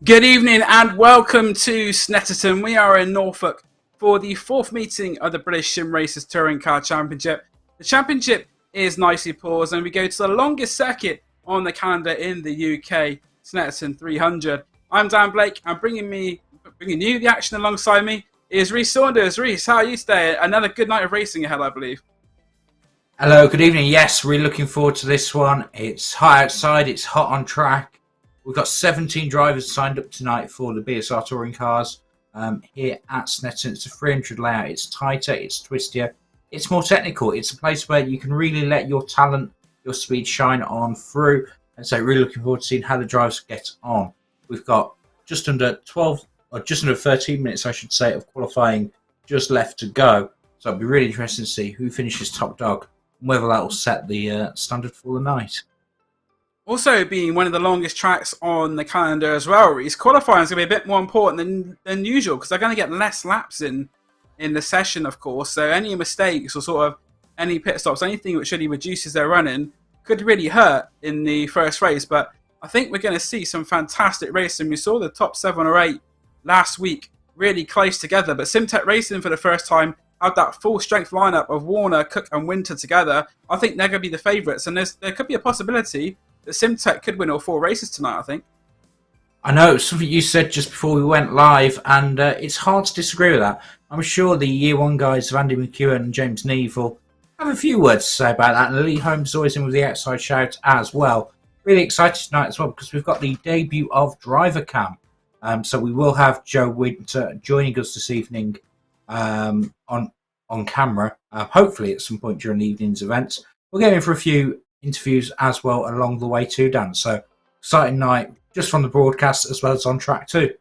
Good evening and welcome to Snetterton. We are in Norfolk for the fourth meeting of the British Sim Racers Touring Car Championship. The championship is nicely paused and we go to the longest circuit on the calendar in the UK, Snetterton 300. I'm Dan Blake and bringing you the action alongside me is Rhys Saunders. Rhys, how are you today? Another good night of racing ahead, I believe. Hello, good evening. Yes, really looking forward to this one. It's hot outside, it's hot on track. We've got 17 drivers signed up tonight for the BSR touring cars here at Snetterton. It's a 300 layout. It's tighter, it's twistier, it's more technical. It's a place where you can really let your talent, your speed shine on through. And so really looking forward to seeing how the drivers get on. We've got just under 13 minutes, I should say, of qualifying just left to go. So it'll be really interesting to see who finishes top dog and whether that will set the standard for the night. Also being one of the longest tracks on the calendar as well, Rhys, qualifying is going to be a bit more important than usual because they're going to get less laps in the session, of course. So any mistakes or sort of any pit stops, anything which really reduces their running could really hurt in the first race. But I think we're going to see some fantastic racing. We saw the top 7 or 8 last week really close together. But SimTech Racing for the first time had that full strength lineup of Warner, Cook and Winter together. I think they're going to be the favourites. And there could be a possibility that SimTech could win all 4 races tonight, I think. I know, it's something you said just before we went live, and it's hard to disagree with that. I'm sure the Year 1 guys of Andy McEwen and James Neve will have a few words to say about that, and Lee Holmes is always in with the outside shout as well. Really excited tonight as well, because we've got the debut of Driver Cam. So we will have Joe Winter joining us this evening on camera, hopefully at some point during the evening's events. We'll get in for a few interviews as well along the way too, Dan. So exciting night just from the broadcast as well as on track too.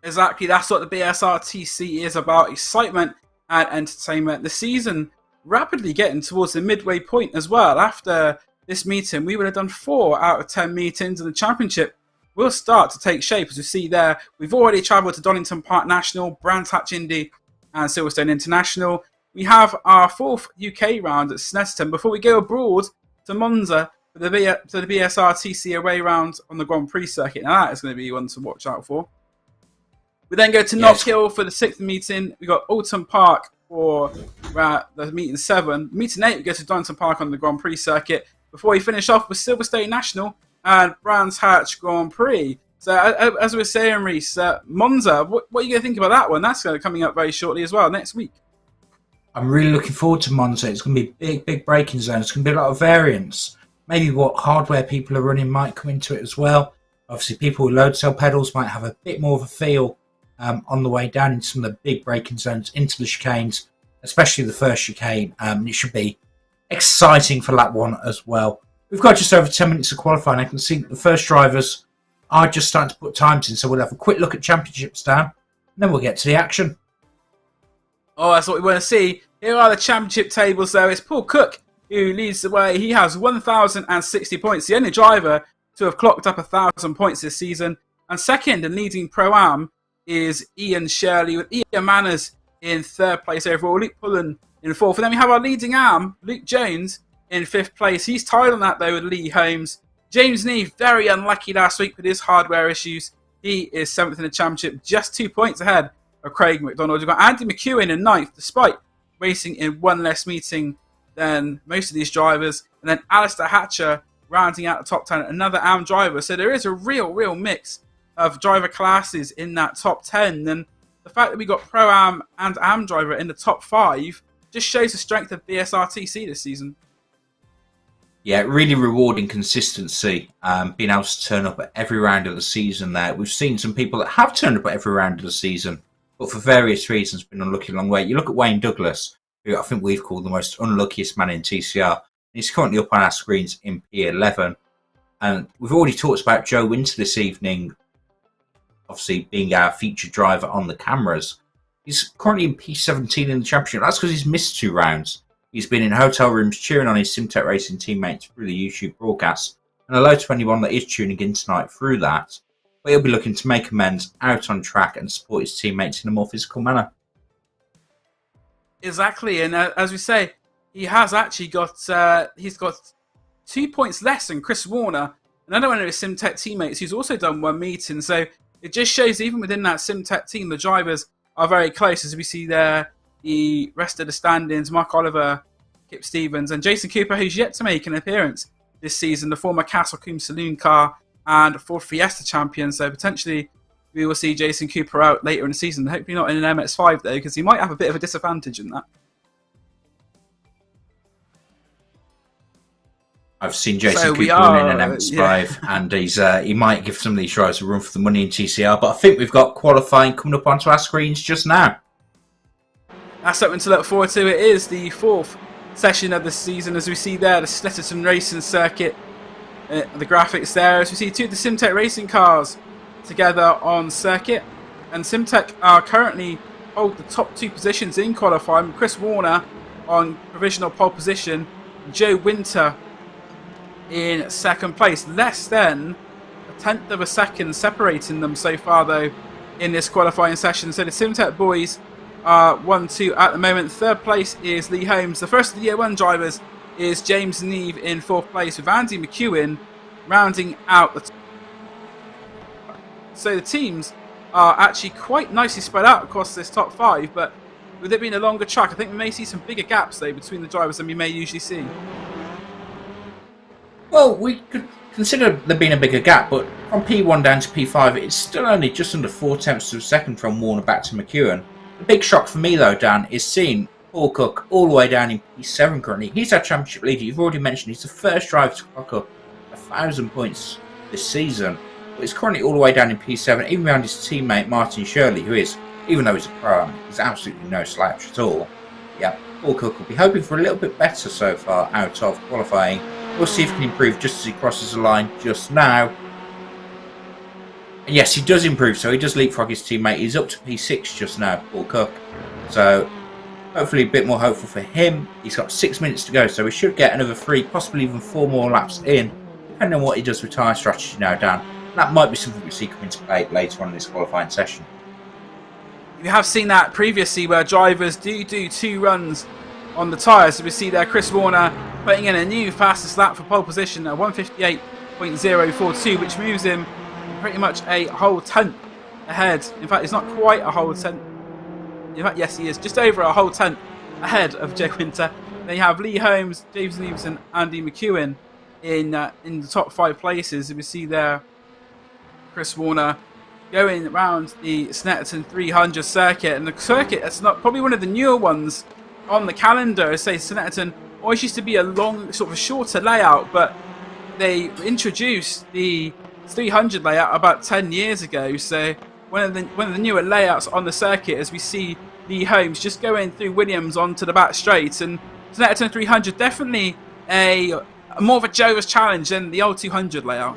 Exactly, that's what the BSR TC is about: excitement and entertainment. The season rapidly getting towards the midway point as well. After this meeting, we would have done 4 out of 10 meetings, and the championship will start to take shape. As you see there, we've already travelled to Donington Park National, Brands Hatch Indy and Silverstone International. We have our 4th UK round at Snetterton before we go abroad to Monza for the BSR TC away round on the Grand Prix circuit. Now that is going to be one to watch out for. We then go to Knock Hill for the 6th meeting. We got Alton Park for the meeting 7. Meeting 8, we go to Donington Park on the Grand Prix circuit before we finish off with Silverstone National and Brands Hatch Grand Prix. So as we were saying, Rhys, Monza, what are you going to think about that one? That's coming up very shortly as well, next week. I'm really looking forward to Monza. It's going to be big braking zone. It's going to be a lot of variance. Maybe what hardware people are running might come into it as well. Obviously, people with load cell pedals might have a bit more of a feel on the way down into some of the big braking zones, into the chicanes, especially the first chicane. It should be exciting for lap 1 as well. We've got just over 10 minutes of qualifying. I can see that the first drivers are just starting to put times in, so we'll have a quick look at championships down, and then we'll get to the action. Oh, that's what we want to see. Here are the championship tables, though. It's Paul Cook who leads the way. He has 1,060 points. The only driver to have clocked up 1,000 points this season. And second and leading Pro-Am is Ian Shirley, with Ian Manners in 3rd place overall. Luke Pullen in 4th. And then we have our leading Am, Luke Jones, in 5th place. He's tied on that, though, with Lee Holmes. James Neve, very unlucky last week with his hardware issues. He is 7th in the championship, just 2 points ahead of Craig McDonald. We've got Andy McEwen in 9th, despite racing in 1 less meeting than most of these drivers. And then Alistair Hatcher rounding out the top 10, another Am driver. So there is a real mix of driver classes in that top 10. And the fact that we got Pro-Am and Am driver in the top 5 just shows the strength of BSR TC this season. Yeah, really rewarding consistency, being able to turn up at every round of the season there. We've seen some people that have turned up at every round of the season, but for various reasons been unlucky a long way. You look at Wayne Douglas, who I think we've called the most unluckiest man in TCR. He's currently up on our screens in P11. And we've already talked about Joe Winter this evening, obviously being our featured driver on the cameras. He's currently in P17 in the championship. That's because he's missed 2 rounds. He's been in hotel rooms cheering on his SimTech Racing teammates through the YouTube broadcast. And hello to anyone that is tuning in tonight through that. But he'll be looking to make amends out on track and support his teammates in a more physical manner. Exactly, and as we say, he has actually got he's got 2 points less than Chris Warner another one of his SimTech teammates who's also done one meeting. So it just shows even within that SimTech team, the drivers are very close. As we see there, the rest of the standings, Mark Oliver, Kip Stevens, and Jason Cooper, who's yet to make an appearance this season, the former Castle Combe Saloon car and Ford Fiesta champion. So potentially we will see Jason Cooper out later in the season. Hopefully not in an MX-5 though, because he might have a bit of a disadvantage in that. I've seen Jason Cooper in an MX-5, and he might give some of these drivers a run for the money in TCR. But I think we've got qualifying coming up onto our screens just now. That's something to look forward to. It is the 4th session of the season, as we see there, the Snetterton racing circuit. The graphics there, as we see two of the SimTech racing cars together on circuit. And SimTech are currently hold the top 2 positions in qualifying. Chris Warner on provisional pole position, Joe Winter in 2nd place. Less than a tenth of a second separating them so far though in this qualifying session. So the SimTech boys are 1-2 at the moment. 3rd place is Lee Holmes. The first of the year 1 drivers is James Neve in 4th place, with Andy McEwen rounding out the so the teams are actually quite nicely spread out across this top 5, but with it being a longer track, I think we may see some bigger gaps though between the drivers than we may usually see. Well, we could consider there being a bigger gap, but from P1 down to P5, it's still only just under 4 tenths of a second from Warner back to McEwen. The big shock for me though, Dan, is seeing Paul Cook all the way down in P7 currently. He's our championship leader. You've already mentioned he's the first driver to clock up 1,000 points this season. But he's currently all the way down in P7, even behind his teammate Martin Shirley, who is, even though he's a pro, he's absolutely no slouch at all. Yeah, Paul Cook will be hoping for a little bit better so far out of qualifying. We'll see if he can improve just as he crosses the line just now. And yes, he does improve, so he does leapfrog his teammate. He's up to P6 just now, Paul Cook. So hopefully a bit more hopeful for him. He's got 6 minutes to go, so we should get another 3, possibly even 4 more laps in, depending on what he does with tyre strategy now, Dan. That might be something we see come into play later on in this qualifying session. We have seen that previously where drivers do 2 runs on the tyres. So we see there Chris Warner putting in a new fastest lap for pole position at 158.042, which moves him pretty much a whole tenth ahead. In fact, it's not quite a whole tenth. In fact, yes, he is just over a whole tenth ahead of Joe Winter. Then you have Lee Holmes, James Neves, and Andy McEwen in the top 5 places. We see there Chris Warner going around the Snetterton 300 circuit, and the circuit that's not probably one of the newer ones on the calendar. Say Snetterton always used to be a long, sort of a shorter layout, but they introduced the 300 layout about 10 years ago. So one of the newer layouts on the circuit, as we see Lee Holmes just going through Williams onto the back straight, and Snetterton 300 definitely a more of a Joe's challenge than the old 200 layout.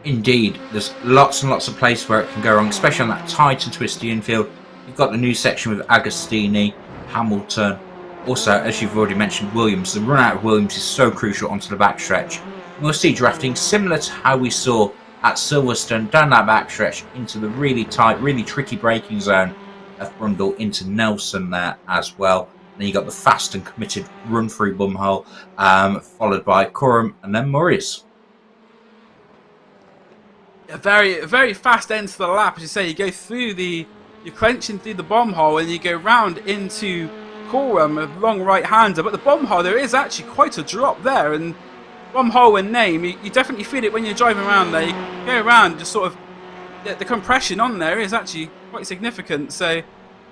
Indeed, there's lots and lots of places where it can go wrong, especially on that tight and twisty infield. You've got the new section with Agostini, Hamilton. Also, as you've already mentioned, Williams. The run out of Williams is so crucial onto the backstretch. We'll see drafting similar to how we saw at Silverstone, down that backstretch into the really tight, really tricky braking zone of Brundle into Nelson there as well. Then you got the fast and committed run through Bumhole, followed by Coram and then Morris. A very fast end to the lap, as you say. You go through you're clenching through the bomb hole, and you go round into Coram, a long right-hander. But the bomb hole, there is actually quite a drop there, and bomb hole and name, you definitely feel it when you're driving around there. You go around, just sort of the compression on there is actually quite significant. So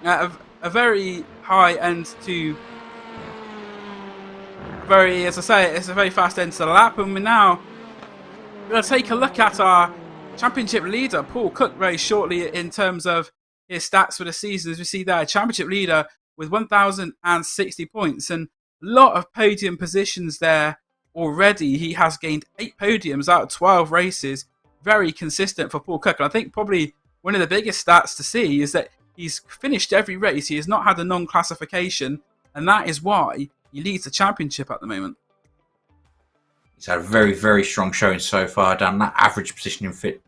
a very high end to as I say, it's a very fast end to the lap, and we're now going to take a look at our championship leader, Paul Cook, very shortly in terms of his stats for the season. As we see there, championship leader with 1,060 points and a lot of podium positions there already. He has gained 8 podiums out of 12 races. Very consistent for Paul Cook. And I think probably one of the biggest stats to see is that he's finished every race. He has not had a non-classification, and that is why he leads the championship at the moment. He's had a very, very strong showing so far, Dan. That average positioning fit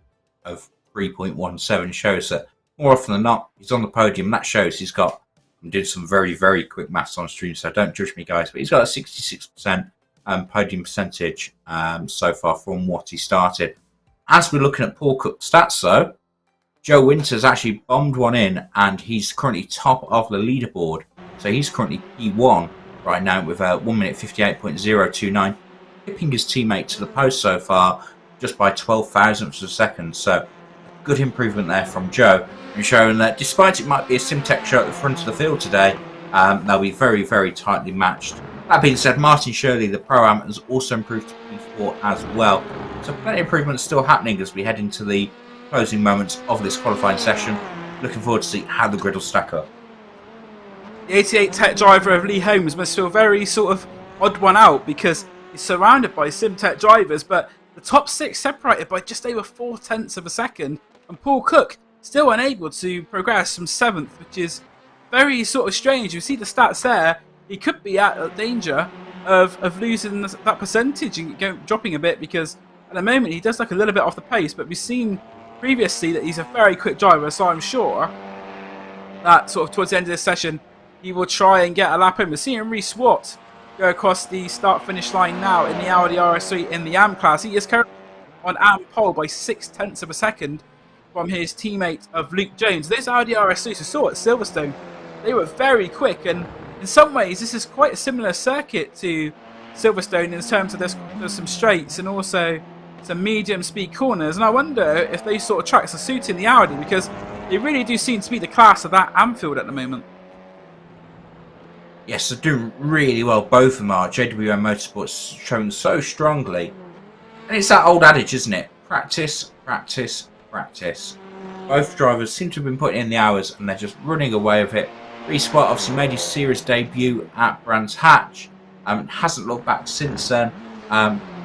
of 3.17 shows that more often than not, he's on the podium. That shows he's got, I'm doing some very, very quick maths on stream, so don't judge me, guys, but he's got a 66% podium percentage so far from what he started. As we're looking at Paul Cook's stats, though, Joe Winters actually bombed one in, and he's currently top of the leaderboard. So he's currently P1 right now with 1 minute 58.029, tipping his teammate to the post so far just by 12 thousandths of a second. So good improvement there from Joe, and showing that despite it might be a Simtech show at the front of the field today, they'll be very, very tightly matched. That being said, Martin Shirley, the Pro-Am, has also improved to P4 as well. So plenty of improvements still happening as we head into the closing moments of this qualifying session. Looking forward to see how the grid will stack up. The 88 Tech driver of Lee Holmes must feel very sort of odd one out, because he's surrounded by Simtech drivers, but the top 6 separated by just over 0.4 of a second, and Paul Cook still unable to progress from 7th, which is very sort of strange. You see the stats there, he could be at danger of losing that percentage and dropping a bit, because at the moment he does look a little bit off the pace, but we've seen previously that he's a very quick driver, so I'm sure that sort of towards the end of this session he will try and get a lap home. We're seeing Reece Watt go across the start-finish line now in the Audi RS3 in the AM class. He is currently on AM pole by 0.6 of a second from his teammate of Luke Jones. Those Audi RS3s we saw at Silverstone, they were very quick, and in some ways this is quite a similar circuit to Silverstone in terms of there's some straights and also some medium speed corners, and I wonder if those sort of tracks are suiting the Audi, because they really do seem to be the class of that Anfield at the moment. Yes, they're doing really well, both of them are. JWM Motorsports showing so strongly. And it's that old adage, isn't it? Practice, practice, practice. Both drivers seem to have been putting in the hours, and they're just running away with it. Reece Watt obviously made his series debut at Brands Hatch, hasn't looked back since then.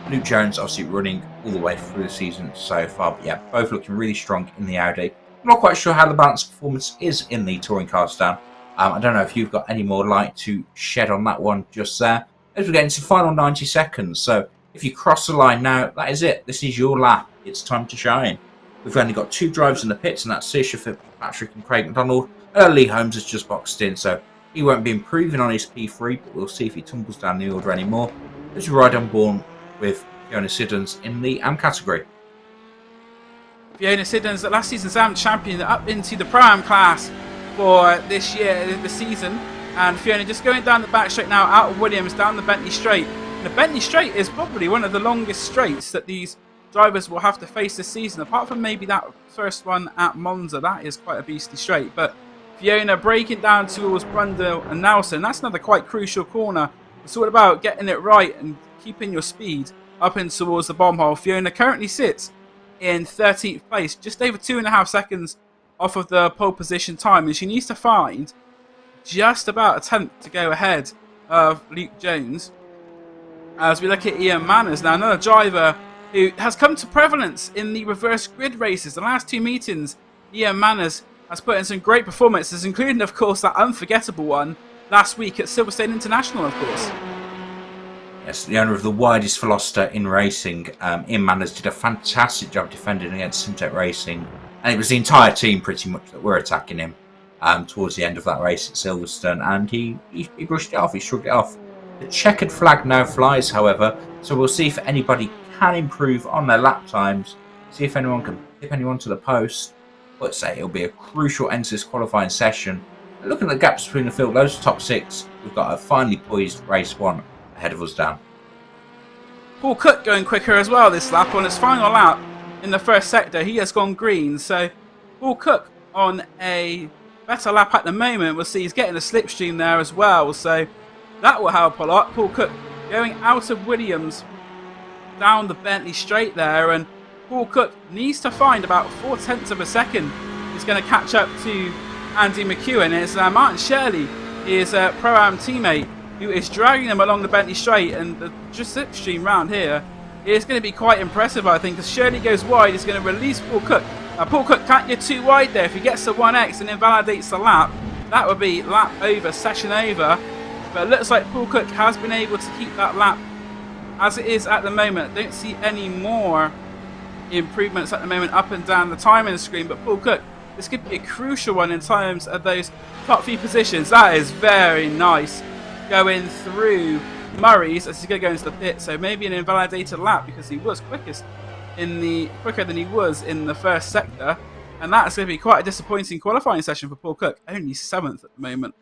Luke Jones obviously running all the way through the season so far, but yeah, both looking really strong in the Audi. I'm not quite sure how the balance performance is in the touring car stand. I don't know if you've got any more light to shed on that one just there. As we get into the final 90 seconds, so if you cross the line now, that is it. This is your lap. It's time to shine. We've only got 2 drivers in the pits, and that's Saoirse Fitzpatrick and Craig McDonald. Lee Holmes has just boxed in, so he won't be improving on his P3, but we'll see if he tumbles down the order anymore. As we ride on board with Fiona Siddons in the AM category. Fiona Siddons, the last season's AM champion, up into the Pro-Am class for this season, and Fiona just going down the back straight now out of Williams down the Bentley Straight. And the Bentley Straight is probably one of the longest straights that these drivers will have to face this season, apart from maybe that first one at Monza. That is quite a beastly straight, but Fiona breaking down towards Brundle and Nelson, that's another quite crucial corner. It's all about getting it right and keeping your speed up in towards the bomb hole. Fiona currently sits in 13th place, just over 2.5 seconds off of the pole position time, and she needs to find just about a tenth to go ahead of Luke Jones. As we look at Ian Manners now, another driver who has come to prevalence in the reverse grid races. The last 2 meetings, Ian Manners has put in some great performances, including, of course, that unforgettable one last week at Silverstone International, of course. Yes, the owner of the widest Veloster in racing, Ian Manners, did a fantastic job defending against Simtech Racing, and it was the entire team pretty much that were attacking him towards the end of that race at Silverstone, and he brushed it off, he shrugged it off. The checkered flag now flies, however, so we'll see if anybody can improve on their lap times, see if anyone can tip anyone to the post. Let's say it'll be a crucial end to this qualifying session. Looking at the gaps between the field, those top 6, we've got a finely poised race 1 ahead of us down. Paul Cook going quicker as well this lap. On his final lap in the first sector, he has gone green, so Paul Cook on a better lap at the moment. We'll see he's getting a slipstream there as well, so that will help a lot. Paul Cook going out of Williams down the Bentley Straight there, and Paul Cook needs to find about 0.4 of a second. He's going to catch up to Andy McEwen. It's Martin Shirley, his Pro-Am teammate, who is dragging them along the Bentley Straight, and the slipstream round here is going to be quite impressive, I think, as Shirley goes wide. He's going to release Paul Cook. Now, Paul Cook can't get too wide there. If he gets the 1x and invalidates the lap, that would be lap over, session over. But it looks like Paul Cook has been able to keep that lap as it is at the moment. Don't see any more improvements at the moment up and down the timing screen, but Paul Cook, this could be a crucial one in terms of those top few positions. That is very nice, going through Murray's as he's going to go into the pit. So maybe an invalidated lap because he was quicker than he was in the first sector. And that's going to be quite a disappointing qualifying session for Paul Cook. Only 7th at the moment.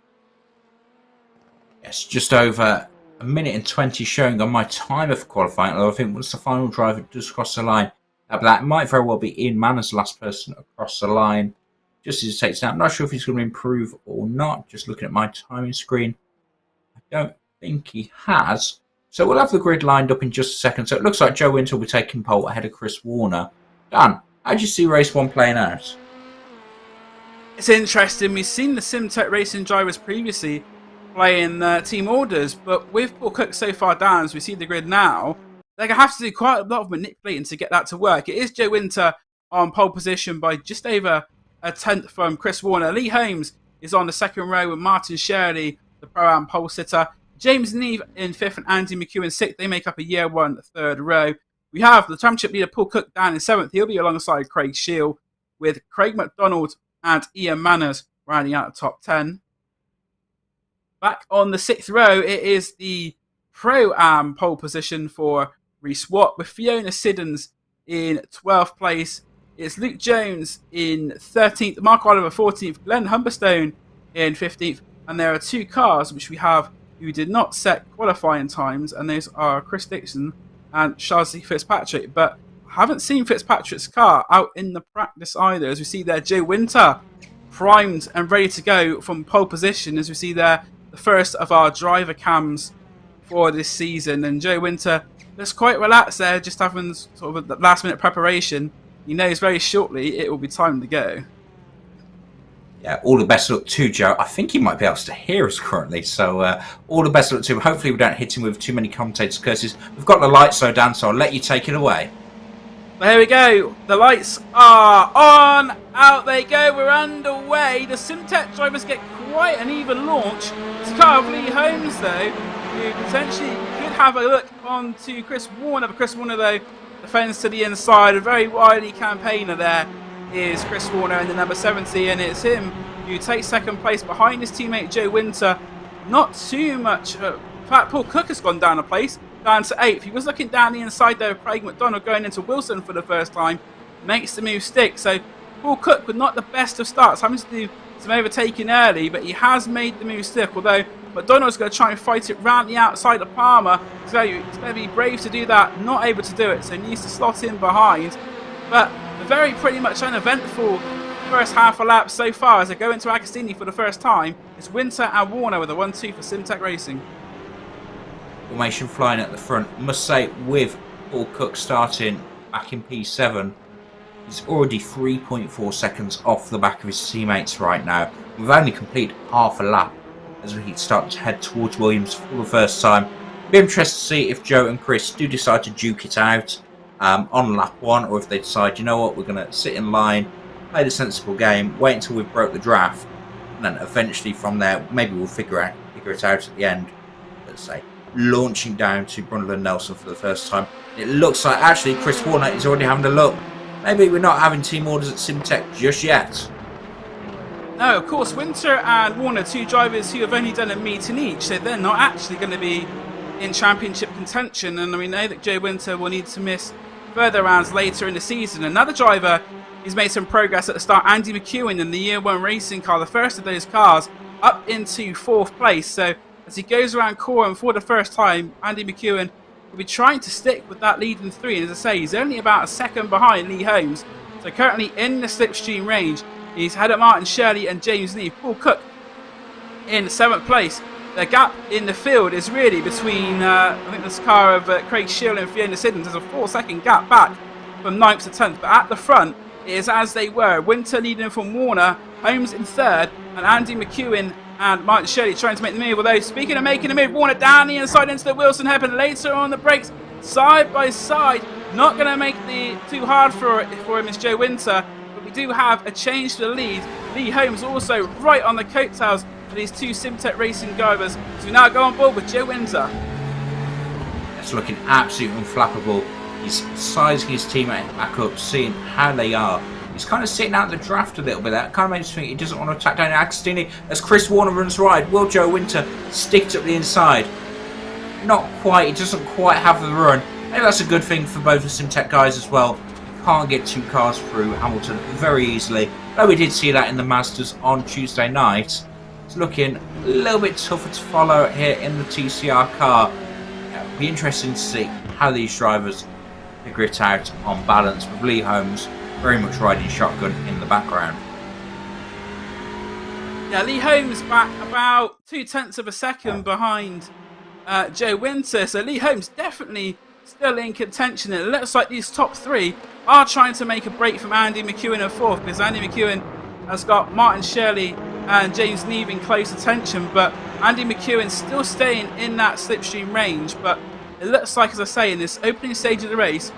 Yes, just over a minute and 20 showing on my timer for qualifying. Although I think once the final driver does cross the line, that might very well be Ian Manners, last person across the line. Just as he takes down. I'm not sure if he's going to improve or not. Just looking at my timing screen. I don't think he has. So we'll have the grid lined up in just a second. So it looks like Joe Winter will be taking pole ahead of Chris Warner. Dan, how do you see race 1 playing out? It's interesting. We've seen the SimTech racing drivers previously playing team orders, but with Paul Cook so far down, as we see the grid now, they're going to have to do quite a lot of manipulating to get that to work. It is Joe Winter on pole position by just over a tenth from Chris Warner. Lee Holmes is on the second row with Martin Shirley, the Pro-Am pole sitter. James Neve in 5th and Andy McHugh in 6th. They make up a year 1 third row. We have the championship leader Paul Cook down in 7th. He'll be alongside Craig Shield with Craig McDonald and Ian Manners rounding out the top 10. Back on the 6th row, it is the Pro-Am pole position for Reece Watt with Fiona Siddons in 12th place. It's Luke Jones in 13th, Mark Oliver 14th, Glenn Humberstone in 15th. And there are 2 cars which we have who did not set qualifying times, and those are Chris Dixon and Shazzy Fitzpatrick. But I haven't seen Fitzpatrick's car out in the practice either, as we see there Joe Winter primed and ready to go from pole position, as we see there the first of our driver cams for this season. And Joe Winter looks quite relaxed there, just having sort of a last minute preparation. He knows very shortly it will be time to go. Yeah, all the best luck to Joe. I think he might be able to hear us currently, so all the best luck to him. Hopefully we don't hit him with too many commentators' curses. We've got the lights though, Dan, so I'll let you take it away. Well, here we go. The lights are on. Out they go. We're underway. The SimTech drivers get quite an even launch. It's a car of Lee Holmes, though, who potentially could have a look on to Chris Warner. But Chris Warner, though, defends to the inside. A very wily campaigner there is Chris Warner in the number 70, and it's him who takes 2nd place behind his teammate Joe Winter. Not too much. In fact, Paul Cook has gone down a place, down to 8th. He was looking down the inside there of Craig McDonald going into Wilson for the first time. Makes the move stick. So Paul Cook with not the best of starts, having to do some overtaking early, but he has made the move stick. Although McDonald's going to try and fight it round the outside of Palmer. So he's going to be brave to do that, not able to do it. So he needs to slot in behind. But a very pretty much uneventful first half a lap so far as they go into Agostini for the first time. It's Winter and Warner with a 1-2 for SimTech Racing. Formation flying at the front. Must say, with Paul Cook starting back in P7, he's already 3.4 seconds off the back of his teammates right now. We've only completed half a lap as we start to head towards Williams for the first time. Be interested to see if Joe and Chris do decide to duke it out on lap 1, or if they decide, you know what, we're going to sit in line, play the sensible game, wait until we've broke the draft, and then eventually from there maybe we'll figure it out at the end. Let's say launching down to Brundle and Nelson for the first time. It looks like actually Chris Warner is already having a look. Maybe we're not having team orders at SimTech just yet. No, of course, Winter and Warner, 2 drivers who have only done a meeting each, so they're not actually going to be in championship contention. And we know that Joe Winter will need to miss further rounds later in the season. Another driver who's made some progress at the start, Andy McEwen in the Year 1 racing car, the first of those cars, up into 4th place. So as he goes around Corham for the first time, Andy McEwen will be trying to stick with that lead in 3. And as I say, he's only about a second behind Lee Holmes. So currently in the slipstream range, he's had at Martin Shirley and James Neve. Paul Cook in 7th place. The gap in the field is really between, I think, this car of Craig Shield and Fiona Siddons. There's a 4-second gap back from 9th to 10th. But at the front, it is as they were. Winter leading from Warner, Holmes in 3rd, and Andy McEwen and Martin Shirley trying to make the move. Although, speaking of making a move, Warner down the inside into the Wilson hairpin. Later on the brakes, side by side. Not going to make the too hard for him is Joe Winter. But we do have a change to the lead. Lee Holmes also right on the coattails of these 2 SimTech racing drivers. So we now go on board with Joe Winter. It's looking absolutely unflappable. He's sizing his teammate back up, seeing how they are. He's kind of sitting out the draft a little bit. That kind of makes me think he doesn't want to attack down Agostini as Chris Warner runs wide. Will Joe Winter stick it up the inside? not quite. It doesn't quite have the run. Maybe that's a good thing for both the SimTech guys as well. You can't get 2 cars through Hamilton very easily. Though we did see that in the Masters on Tuesday night. It's looking a little bit tougher to follow here in the TCR car. It'll be interesting to see how these drivers figure it out on balance, with Lee Holmes very much riding shotgun in the background. Yeah, Lee Holmes back about 0.2 of a second behind Joe Winter. So Lee Holmes definitely still in contention. It looks like these top 3 are trying to make a break from Andy McEwen in 4th, because Andy McEwen has got Martin Shirley and James Neve in close attention, but Andy McEwen still staying in that slipstream range. But it looks like, as I say, in this opening stage of the race,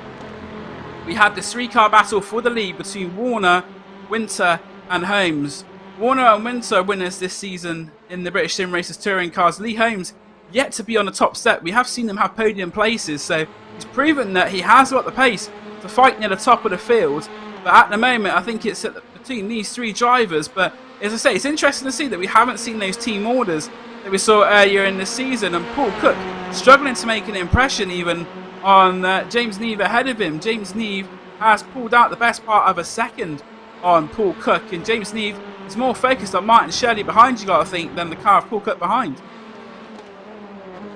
we had this 3-car battle for the lead between Warner, Winter and Holmes. Warner and Winter are winners this season in the British Sim Racers touring cars. Lee Holmes yet to be on the top step. We have seen him have podium places, so he's proven that he has got the pace to fight near the top of the field. But at the moment, I think it's between these 3 drivers. But as I say, it's interesting to see that we haven't seen those team orders that we saw earlier in the season. And Paul Cook struggling to make an impression even on James Neve ahead of him. James Neve has pulled out the best part of a second on Paul Cook, and James Neve is more focused on Martin Shirley behind, you got to think, than the car of Paul Cook behind.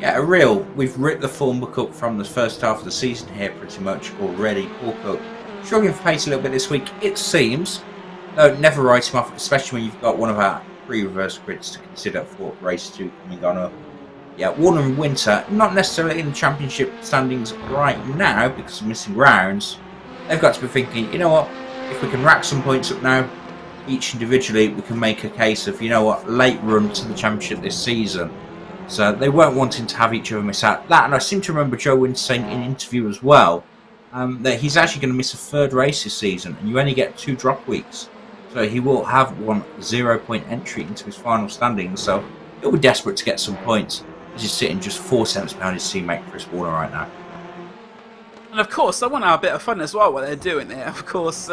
Yeah, we've ripped the form book up from the first half of the season here pretty much already. Paul Cook struggling for pace a little bit this week, it seems. No, never write him off, especially when you've got one of our 3 reverse grids to consider for race 2 coming on up. Yeah, Warner and Winter, not necessarily in the championship standings right now because of missing rounds. They've got to be thinking, you know what, if we can rack some points up now, each individually, we can make a case of, you know what, late run to the championship this season. So they weren't wanting to have each other miss out. That, and I seem to remember Joe Winter saying in an interview as well, that he's actually going to miss a 3rd race this season, and you only get 2 drop weeks. So he will have 1 0-point entry into his final standings, so he'll be desperate to get some points. He's just sitting just 4 cents behind his teammate Chris Warner right now. And of course, they want to have a bit of fun as well, what they're doing there. Of course,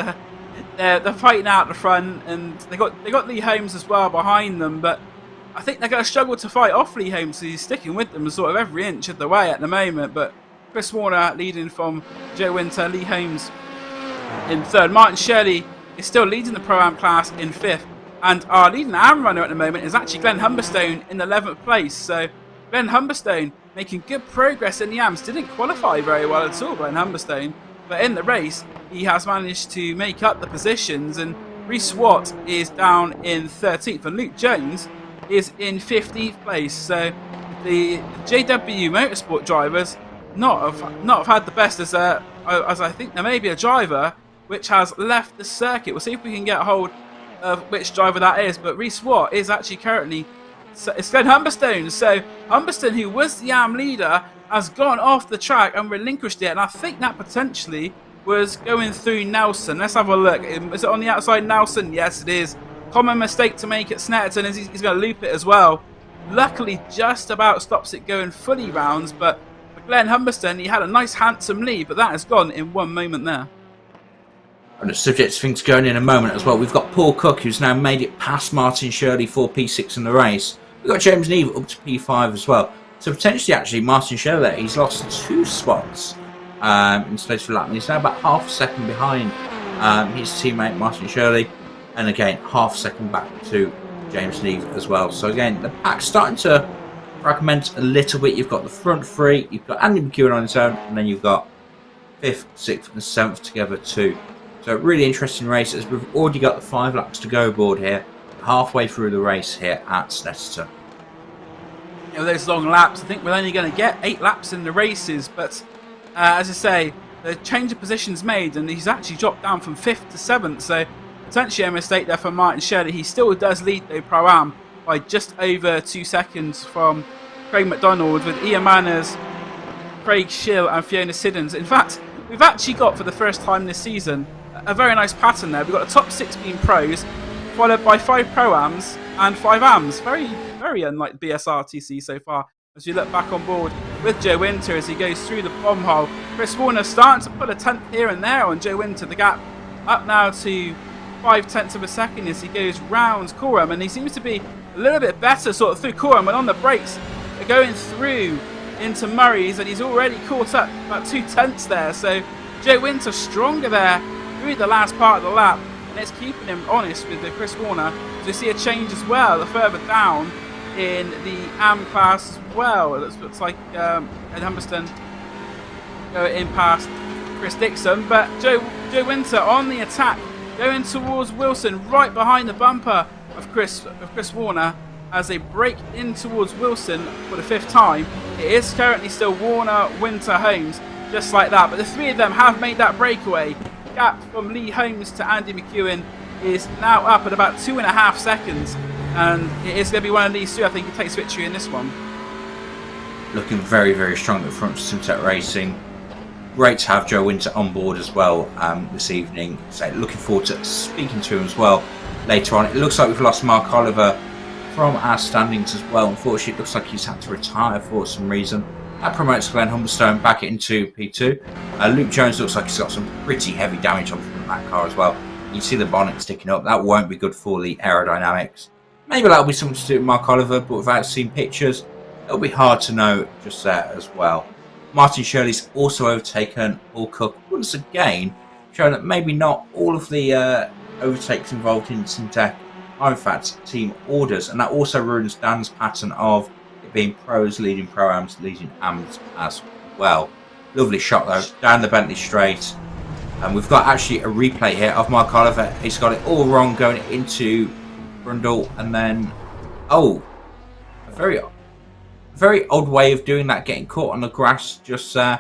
they're fighting out the front, and they got Lee Holmes as well behind them, but I think they're going to struggle to fight off Lee Holmes, so he's sticking with them sort of every inch of the way at the moment. But Chris Warner leading from Joe Winter, Lee Holmes in 3rd. Martin Shirley is still leading the Pro-Am class in 5th, and our leading AM runner at the moment is actually Glenn Humberstone in 11th place. So Glenn Humberstone making good progress in the AMs. Didn't qualify very well at all, Glenn Humberstone, but in the race he has managed to make up the positions, and Reece Watt is down in 13th, and Luke Jones is in 15th place. So the JW Motorsport drivers not have had the best, as I think there may be a driver which has left the circuit. We'll see if we can get a hold of which driver that is, but Reece Watt is actually currently, it's Glenn Humberstone. So Humberstone, who was the AM leader, has gone off the track and relinquished it, and I think that potentially was going through Nelson. Let's have a look. Is it on the outside Nelson? Yes, it is. Common mistake to make at Snetterton, as he's going to loop it as well. Luckily, just about stops it going fully rounds, but for Glenn Humberstone, he had a nice handsome lead, but that has gone in one moment there. And the subject to things going in a moment as well. We've got Paul Cook, who's now made it past Martin Shirley for P6 in the race. We've got James Neve up to P5 as well. So potentially, actually, Martin Shirley, he's lost 2 spots in space for lap. And he's now about half a second behind his teammate Martin Shirley. And again, half a second back to James Neve as well. So again, the pack's starting to fragment a little bit. You've got the front 3, you've got Andy McEwen on his own, and then you've got 5th, 6th and 7th together too. So really interesting race, as we've already got the 5 laps to go board here, halfway through the race here at Snetterton. You know, those long laps, I think we're only going to get 8 laps in the races, but as I say, the change of positions made, and he's actually dropped down from 5th to 7th, so potentially a mistake there for Martin Shirley. He still does lead the Pro-Am by just over 2 seconds from Craig McDonald, with Ian Manners, Craig Schill and Fiona Siddons. In fact, we've actually got, for the first time this season, a very nice pattern there. We've got the top 6 being pros, followed by 5 Pro-Ams and 5 AMs. Very, very unlike BSR TC so far. As you look back on board with Joe Winter as he goes through the bomb hole. Chris Warner starting to put a 10th here and there on Joe Winter. The gap up now to 0.5 of a second as he goes round Coram, and he seems to be a little bit better sort of through Coram, and on the brakes, they're going through into Murray's, and he's already caught up about 2/10 there. So Joe Winter stronger there through the last part of the lap, and it's keeping him honest with Chris Warner. So you see a change as well further down in the AM class as well. It looks like Ed Humberston going in past Chris Dixon, but Joe Winter on the attack, going towards Wilson, right behind the bumper of Chris Warner as they break in towards Wilson for the 5th time. It is currently still Warner, Winter, Holmes, just like that. But the 3 of them have made that breakaway. The gap from Lee Holmes to Andy McEwen is now up at about 2.5 seconds. And it is going to be one of these 2, I think, who takes victory in this one. Looking very, very strong at the front for Simtek Racing. Great to have Joe Winter on board as well this evening. So looking forward to speaking to him as well later on. It looks like we've lost Mark Oliver from our standings as well. Unfortunately, it looks like he's had to retire for some reason. That promotes Glenn Humberstone back into P2. Luke Jones looks like he's got some pretty heavy damage on that car as well. You see the bonnet sticking up. That won't be good for the aerodynamics. Maybe that'll be something to do with Mark Oliver, but without seeing pictures, it'll be hard to know just there as well. Martin Shirley's also overtaken Paul Cook once again, showing that maybe not all of the overtakes involved in Simtek are in fact team orders, and that also ruins Dan's pattern of it being pros leading pro-ams, leading AMs as well. Lovely shot though, down the Bentley straight. And we've got actually a replay here of Mark Oliver. He's got it all wrong going into Brundle, and then a very odd way of doing that, getting caught on the grass. Just yeah,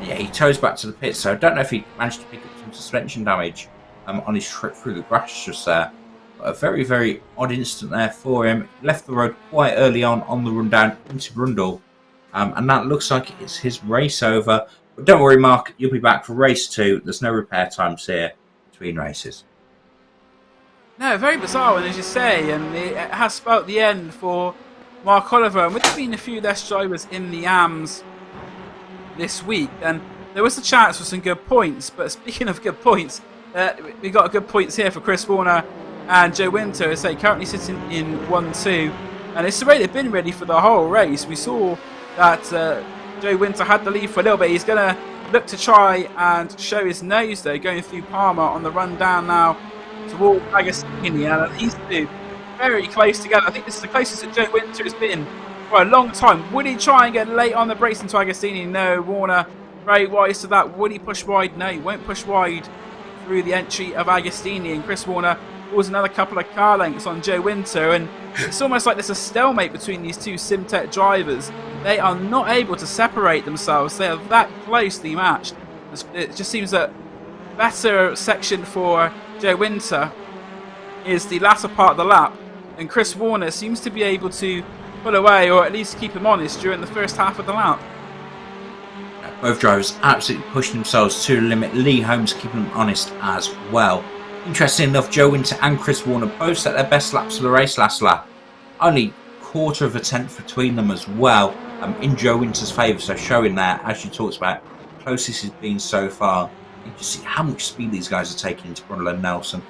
he toes back to the pit. So I don't know if he managed to pick up some suspension damage on his trip through the grass just there. But a very, very odd instant there for him. He left the road quite early on the run down into Brundle, and that looks like it's his race over. But don't worry, Mark, you'll be back for race 2. There's no repair times here between races. No, very bizarre one, as you say, and it has spelt the end for Mark Oliver. And with there being a few less drivers in the AMs this week, then there was a chance for some good points. But speaking of good points, we got good points here for Chris Warner and Joe Winter, as they currently sitting in 1-2. And it's the way they've been ready for the whole race. We saw that Joe Winter had the lead for a little bit. He's going to look to try and show his nose, though, going through Palmer on the run down now towards Agostini. And these 2 very close together. I think this is the closest that Joe Winter has been for a long time. Would he try and get late on the brakes into Agostini? No. Warner very wise to that. Would he push wide? No, he won't push wide through the entry of Agostini. And Chris Warner was another couple of car lengths on Joe Winter, and it's almost like there's a stalemate between these 2 Simtek drivers. They are not able to separate themselves. They are that closely matched. It just seems that better section for Joe Winter is the latter part of the lap, and Chris Warner seems to be able to pull away, or at least keep him honest during the first half of the lap. Both drivers absolutely pushing themselves to the limit. Lee Holmes keeping them honest as well. Interesting enough, Joe Winter and Chris Warner both set their best laps of the race last lap. Only 1/4 of a tenth between them as well, in Joe Winter's favour. So showing there, as you talked about, closest he's been so far. You can see how much speed these guys are taking into Brundle and Nelson.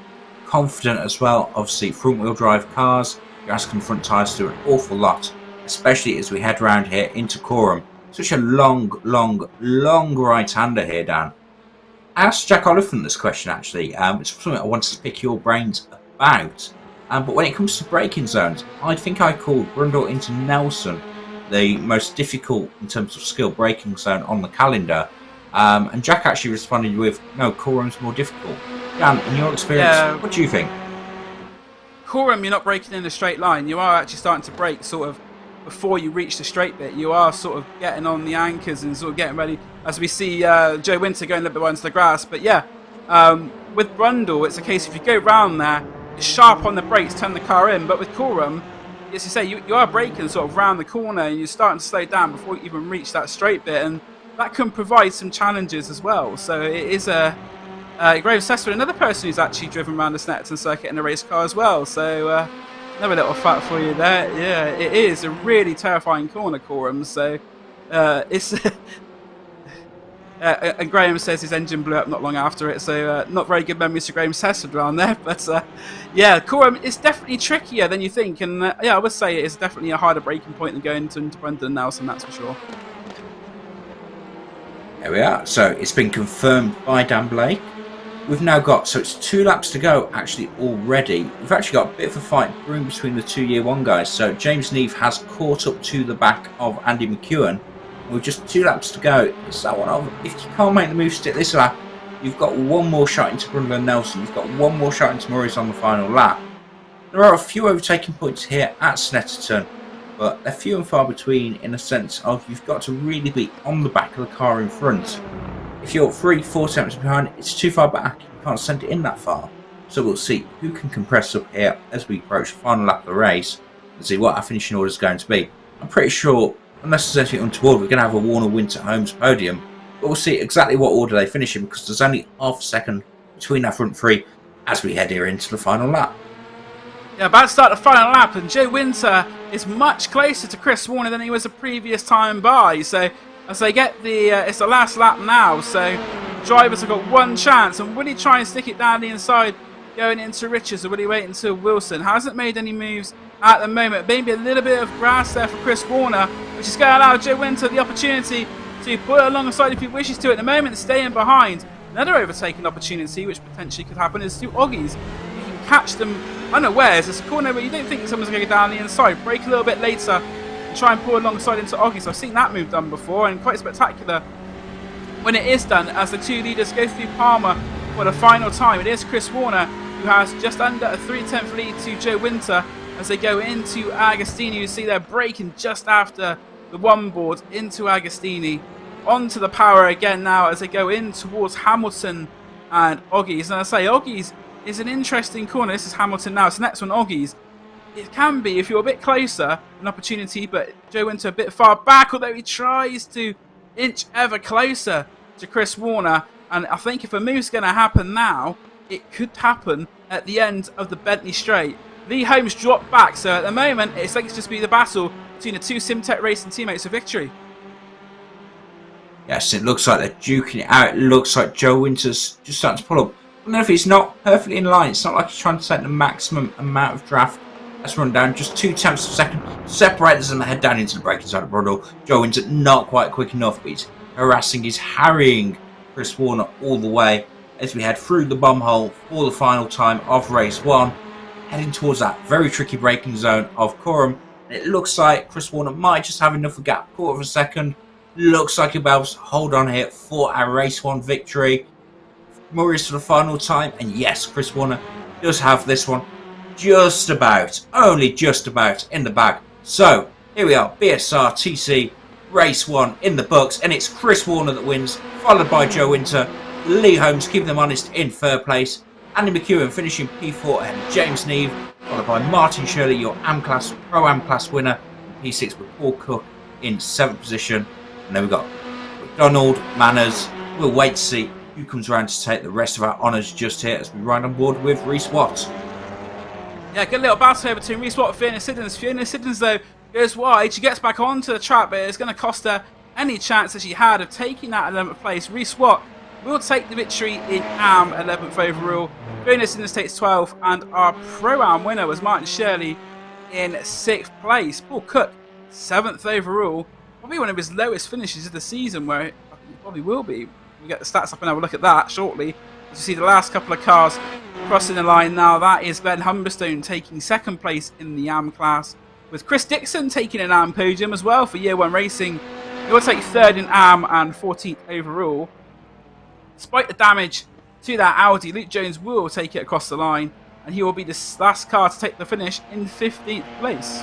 Confident as well. Obviously, front-wheel drive cars, you're asking the front tyres to do an awful lot, especially as we head round here into Coram. Such a long right-hander here, Dan. I asked Jack Oliphant this question, actually. It's something I wanted to pick your brains about. But when it comes to braking zones, I think I called Brundle into Nelson the most difficult in terms of skill braking zone on the calendar. And Jack actually responded with, no, Coram's more difficult. Dan, in your experience, what do you think? Coram, you're not braking in a straight line. You are actually starting to brake sort of before you reach the straight bit. You are sort of getting on the anchors and sort of getting ready, as we see Joe Winter going a little bit onto the grass. But yeah, with Brundle, it's a case if you go round there, it's sharp on the brakes, turn the car in. But with Coram, as you say, you are braking sort of round the corner, and you're starting to slow down before you even reach that straight bit, and that can provide some challenges as well. So it is a great assessment. Another person who's actually driven around the Snetterton circuit in a race car as well. So another little fact for you there. Yeah, it is a really terrifying corner, Coram. So it's and Graham says his engine blew up not long after it. So not very good memories to Graham Sessard around there. But yeah, Coram is definitely trickier than you think. And yeah, I would say it is definitely a harder braking point than going into Brendan Nelson, that's for sure. There we are. So it's been confirmed by Dan Blake. We've now got, so it's 2 laps to go actually already. We've actually got a bit of a fight brewing between the 2 year one guys. So James Neave has caught up to the back of Andy McEwen. With just 2 laps to go, it's that one of, if you can't make the move stick this lap, you've got one more shot into Brundle and Nelson. You've got one more shot into Murray's on the final lap. There are a few overtaking points here at Snetterton, but they're few and far between in a sense of you've got to really be on the back of the car in front. If you're 3-4 attempts behind, it's too far back. You can't send it in that far. So we'll see who can compress up here as we approach the final lap of the race and see what our finishing order is going to be. I'm pretty sure, unless there's anything untoward, we're going to have a Warner Winter Holmes podium. But we'll see exactly what order they finish in because there's only half a second between our front 3 as we head here into the final lap. Yeah, about to start the final lap, and Joe Winter is much closer to Chris Warner than he was the previous time by. So as they get it's the last lap now, so drivers have got one chance. And will he try and stick it down the inside going into Richards, or will he wait until Wilson? Hasn't made any moves at the moment. Maybe a little bit of grass there for Chris Warner, which is going to allow Joe Winter the opportunity to put it alongside if he wishes to. At the moment, staying behind. Another overtaking opportunity, which potentially could happen, is 2 Oggies. You can catch them unawares. It's a corner where you don't think someone's going to go down the inside. Brake a little bit later and try and pull alongside into Oggies. I've seen that move done before, and quite spectacular when it is done as the 2 leaders go through Palmer for the final time. It is Chris Warner who has just under a 3/10 lead to Joe Winter as they go into Agostini. You see they're braking just after the one board into Agostini. Onto the power again now as they go in towards Hamilton and Oggies. And I say Oggies is an interesting corner. This is Hamilton now. So next one, Oggies. It can be, if you're a bit closer, an opportunity, but Joe Winter a bit far back, although he tries to inch ever closer to Chris Warner. And I think if a move's going to happen now, it could happen at the end of the Bentley Straight. Lee Holmes dropped back, so at the moment, it's like it's just be the battle between the 2 Simtech Racing teammates for victory. Yes, it looks like they're duking it out. It looks like Joe Winter's just starting to pull up. I don't know if he's not perfectly in line. It's not like he's trying to take the maximum amount of draft. Let's run down. Just 2 tenths of a second. Separate as them head down into the braking side of Brundle. Joe Winter not quite quick enough, but he's harassing, he's harrying Chris Warner all the way as we head through the bomb hole for the final time of race 1. Heading towards that very tricky braking zone of Coram. And it looks like Chris Warner might just have enough of a gap. Quarter of a second. Looks like he'll be able to hold on here for our race 1 victory. Murray's for the final time. And yes, Chris Warner does have this one just about, only just about in the bag. So here we are, BSR TC race 1 in the books. And it's Chris Warner that wins, followed by Joe Winter. Lee Holmes keeping them honest in 3rd place. Andy McEwen finishing P4 and James Neave, followed by Martin Shirley, your AM-Class, Pro-Am Class winner. P6 with Paul Cook in 7th position. And then we've got McDonald, Manners. We'll wait to see who comes around to take the rest of our honours just here as we ride on board with Reece Watt. Yeah, good little battle here between Reece Watt and Fiona Siddons. Fiona Siddons, though, goes wide. She gets back onto the track, but it's going to cost her any chance that she had of taking that 11th place. Reece Watt will take the victory in AM, 11th overall. Fiona Siddons takes 12th, and our Pro-Am winner was Martin Shirley in 6th place. Paul Cook, 7th overall. Probably one of his lowest finishes of the season, where it probably will be. We'll get the stats up and have a look at that shortly. As you see the last couple of cars crossing the line now, that is Glenn Humberstone taking 2nd place in the AM class, with Chris Dixon taking an AM podium as well for Year 1 Racing. He will take 3rd in AM and 14th overall. Despite the damage to that Audi, Luke Jones will take it across the line, and he will be the last car to take the finish in 15th place.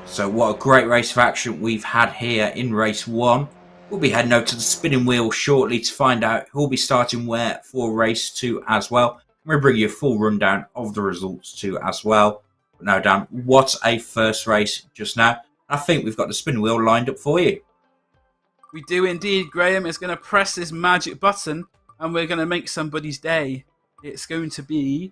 So what a great race of action we've had here in race 1. We'll be heading over to the spinning wheel shortly to find out who'll be starting where for race 2 as well. We'll bring you a full rundown of the results too as well. But now, Dan, what a first race just now. I think we've got the spinning wheel lined up for you. We do indeed. Graham is going to press this magic button and we're going to make somebody's day. It's going to be,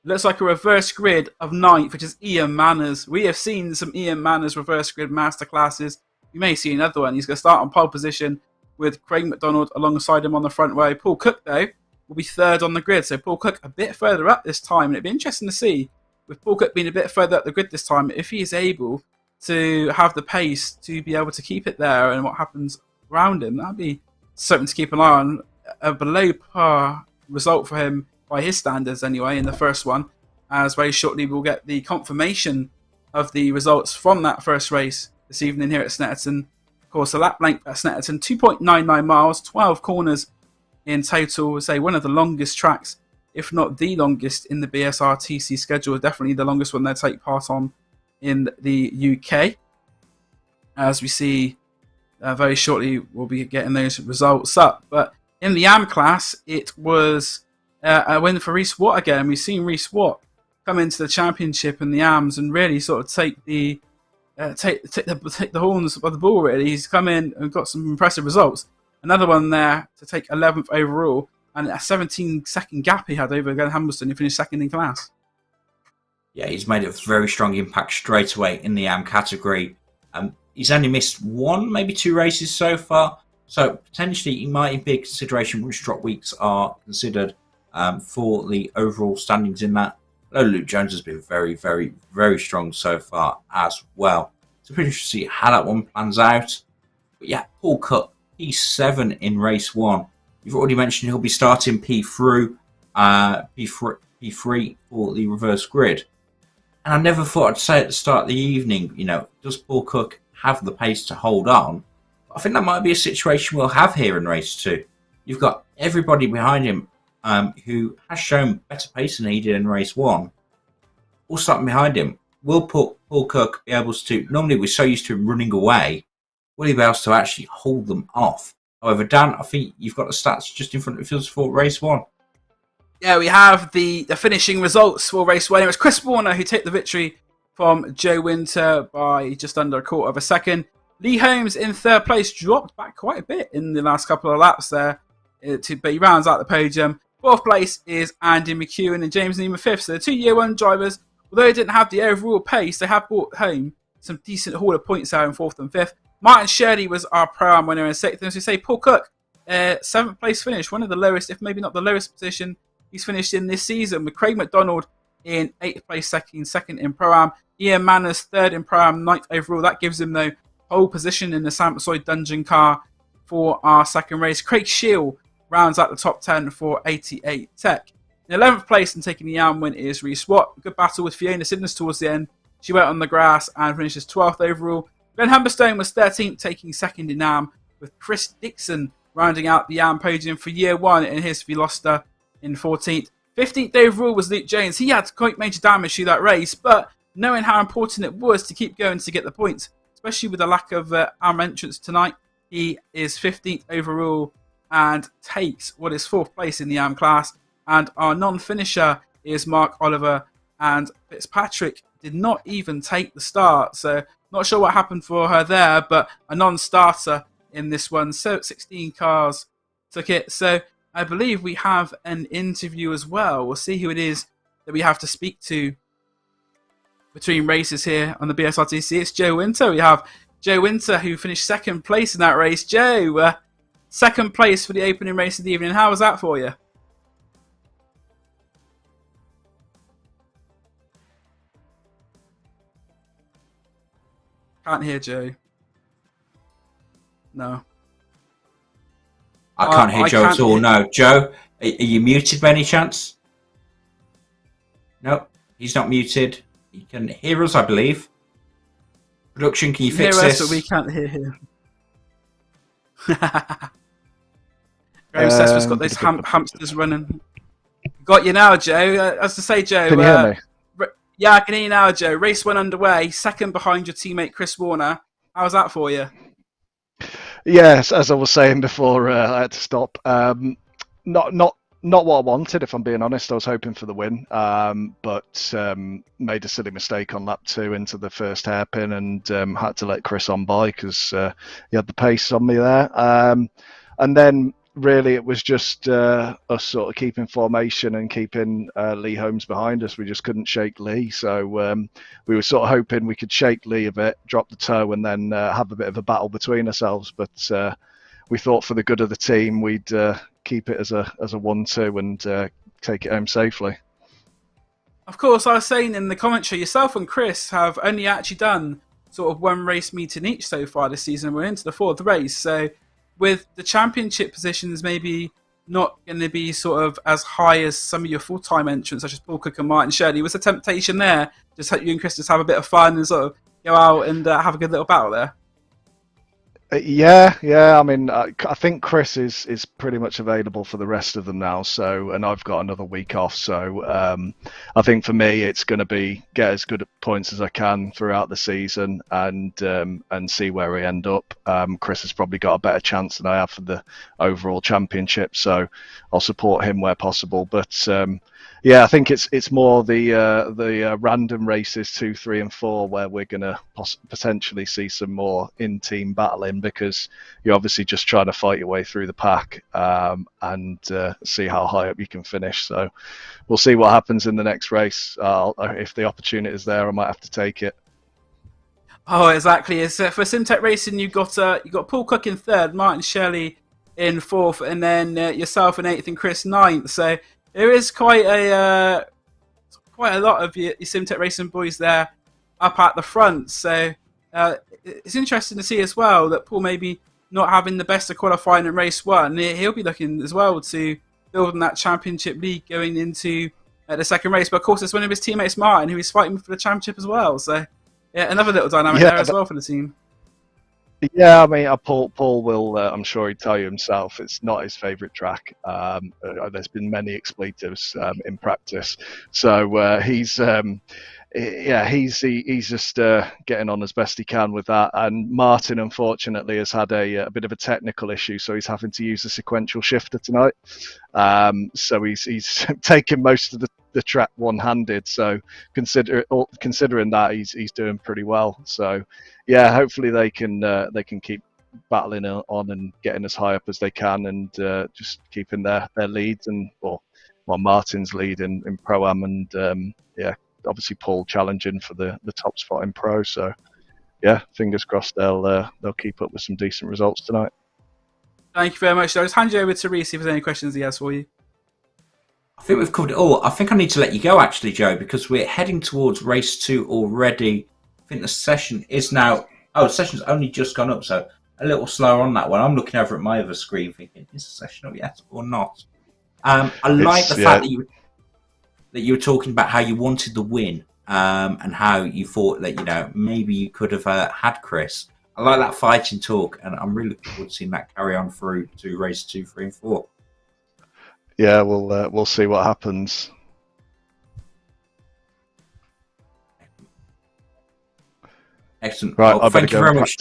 looks like a reverse grid of 9th, which is Ian Manners. We have seen some Ian Manners reverse grid masterclasses. You may see another one. He's going to start on pole position with Craig McDonald alongside him on the front row. Paul Cook, though, will be 3rd on the grid. So Paul Cook a bit further up this time. And it'd be interesting to see, with Paul Cook being a bit further up the grid this time, if he is able to have the pace to be able to keep it there and what happens around him. That'd be something to keep an eye on. A below par result for him by his standards anyway in the first one, as very shortly we'll get the confirmation of the results from that first race this evening here at Snetterton. Of course, the lap length at Snetterton, 2.99 miles, 12 corners in total. Say one of the longest tracks, if not the longest in the BSR TC schedule, definitely the longest one they take part on in the UK. As we see very shortly, we'll be getting those results up. But in the AM class, it was a win for Reece Watt again. We've seen Reece Watt come into the championship in the AMs and really sort of take the horns by the bull. Really, he's come in and got some impressive results. Another one there to take 11th overall, and a 17-second gap he had over Glenn Humbleston, who finished second in class. Yeah, he's made a very strong impact straight away in the AM category. He's only missed one, maybe two races so far, so potentially he might be a consideration which drop weeks are considered for the overall standings in that. Although Luke Jones has been very, very, very strong so far as well. So pretty interesting to see how that one plans out. But yeah, Paul Cook, P7 in race 1. You've already mentioned he'll be starting P3 for the reverse grid. And I never thought I'd say at the start of the evening, does Paul Cook have the pace to hold on? But I think that might be a situation we'll have here in race 2. You've got everybody behind him who has shown better pace than he did in race 1. All starting behind him. Will Paul Cook be able to, normally we're so used to him running away, will he be able to actually hold them off? However, Dan, I think you've got the stats just in front of us for race 1. Yeah, we have the finishing results for race 1. It was Chris Warner who took the victory from Joe Winter by just under a quarter of a second. Lee Holmes in third place, dropped back quite a bit in the last couple of laps there, but he rounds out the podium. Fourth place is Andy McEwen and James Neiman fifth. So the 2 Year 1 drivers, although they didn't have the overall pace, they have brought home some decent haul of points there in fourth and fifth. Martin Shirley was our Pro-Am winner in sixth. And as we say, Paul Cook, seventh place finish, one of the lowest, if maybe not the lowest position he's finished in this season, with Craig McDonald in 8th place, second in Pro-Am. Ian Manners, third in Pro-Am, 9th overall. That gives him the pole position in the Sampsoy Dungeon car for our second race. Craig Shield rounds out the top 10 for 88 Tech. In 11th place and taking the AM win is Reece Watt. Good battle with Fiona Sidness towards the end. She went on the grass and finishes 12th overall. Glenn Humberstone was 13th, taking second in AM, with Chris Dixon rounding out the AM podium for year 1 in his Veloster in 14th. 15th overall was Luke Jones. He had quite major damage through that race, but knowing how important it was to keep going to get the points, especially with the lack of AM entrance tonight, he is 15th overall and takes what is 4th place in the AM class. And our non-finisher is Mark Oliver, and Fitzpatrick did not even take the start. So not sure what happened for her there, but a non-starter in this one. So 16 cars took it. So I believe we have an interview as well. We'll see who it is that we have to speak to between races here on the BSRTC. It's Joe Winter. We have Joe Winter, who finished second place in that race. Joe, second place for the opening race of the evening. How was that for you? Can't hear Joe. No. I can't hear Joe at all. No. Joe, are you muted by any chance? No, he's not muted. He can hear us, I believe. Production, can you fix hear us, this? But we can't hear him. Graham Sesper's got those hamsters running. Got you now, Joe. As to say, Joe. Can you hear me? Yeah, I can hear you now, Joe. Race 1 underway, second behind your teammate Chris Warner. How's that for you? Yes, as I was saying before, I had to stop. Not what I wanted, if I'm being honest. I was hoping for the win, but made a silly mistake on lap 2 into the first hairpin and had to let Chris on by because he had the pace on me there. And then really it was just us sort of keeping formation and keeping Lee Holmes behind us. We just couldn't shake Lee, so we were sort of hoping we could shake Lee a bit, drop the toe, and then have a bit of a battle between ourselves. But we thought for the good of the team, we'd keep it as a 1-2 and take it home safely. Of course, I was saying in the commentary, yourself and Chris have only actually done sort of one race meeting each so far this season. We're into the 4th race, so with the championship positions maybe not going to be sort of as high as some of your full-time entrants, such as Paul Cook and Martin Shirley, was the temptation there? Just you and Chris just have a bit of fun and sort of go out and have a good little battle there? Yeah. I mean, I think Chris is pretty much available for the rest of them now. So, and I've got another week off. So, I think for me, it's going to be get as good points as I can throughout the season and see where we end up. Chris has probably got a better chance than I have for the overall championship. So, I'll support him where possible. But yeah, I think it's more the random races 2, 3, and 4 where we're going to potentially see some more in-team battling, because you're obviously just trying to fight your way through the pack and see how high up you can finish. So we'll see what happens in the next race. If the opportunity is there, I might have to take it. Oh, exactly. It's, for Simtech Racing, you got Paul Cook in 3rd, Martin Shirley in 4th, and then yourself in 8th and Chris 9th. So there is quite a lot of your Simtech Racing boys there up at the front. So it's interesting to see as well that Paul maybe not having the best of qualifying in race 1. He'll be looking as well to build on that championship lead going into the second race. But of course, it's one of his teammates, Martin, who is fighting for the championship as well. So yeah, another little dynamic there as well for the team. Yeah, I mean, Paul will, I'm sure he'd tell you himself, it's not his favourite track. There's been many expletives in practice. So he's just getting on as best he can with that. And Martin, unfortunately, has had a bit of a technical issue, so he's having to use a sequential shifter tonight. So he's taking most of the track one-handed. So considering that, he's doing pretty well. So yeah, hopefully they can keep battling on and getting as high up as they can, and just keeping their leads and Martin's lead in Pro-Am, and obviously Paul challenging for the top spot in Pro. So yeah, fingers crossed they'll keep up with some decent results tonight. Thank you very much. I'll just hand you over to Reese if there's any questions he has for you. I think we've covered it all. I think I need to let you go, actually, Joe, because we're heading towards race 2 already. I think the session is now... Oh, the session's only just gone up, so a little slower on that one. I'm looking over at my other screen thinking, is the session up yet or not? I like the fact that you were talking about how you wanted the win and how you thought that, maybe you could have had Chris. I like that fighting talk, and I'm really looking forward to seeing that carry on through to race 2, 3, and 4. Yeah, we'll see what happens. Excellent. Right, well, thank you very much.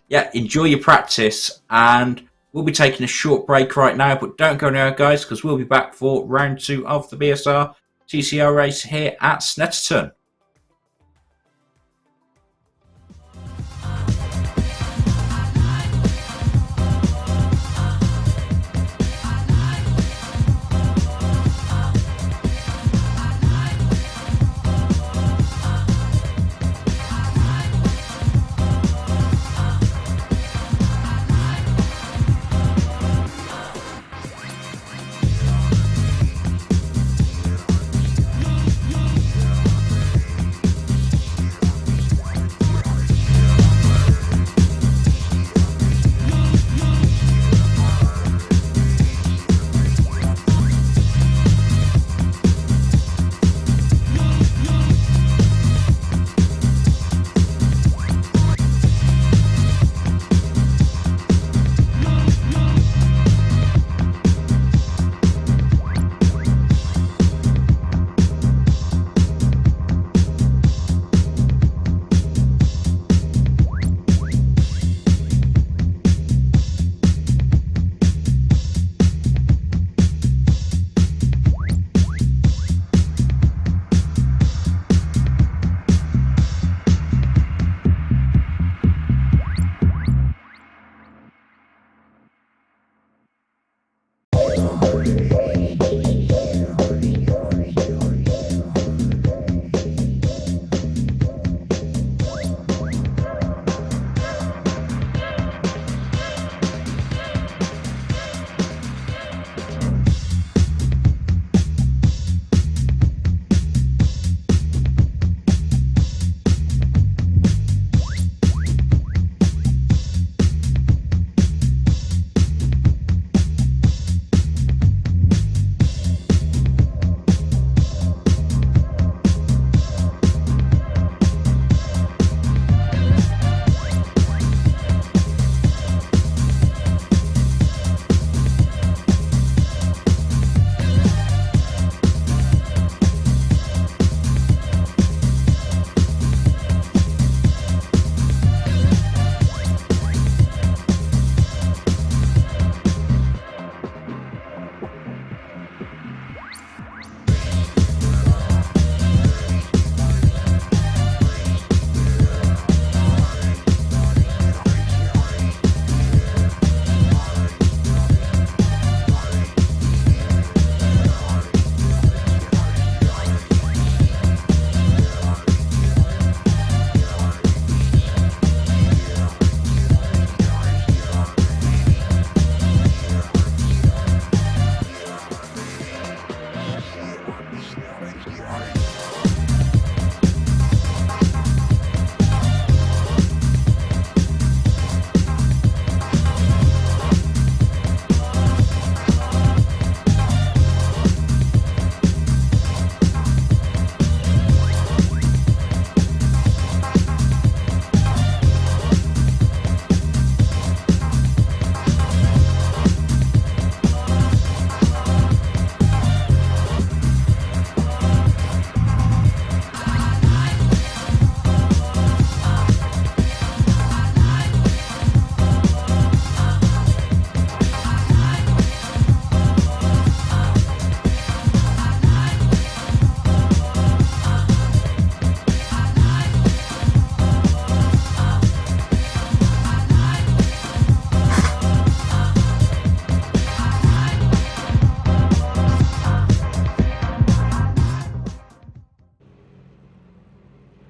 Yeah, enjoy your practice, and we'll be taking a short break right now, but don't go anywhere, guys, because we'll be back for round 2 of the BSR TCR race here at Snetterton.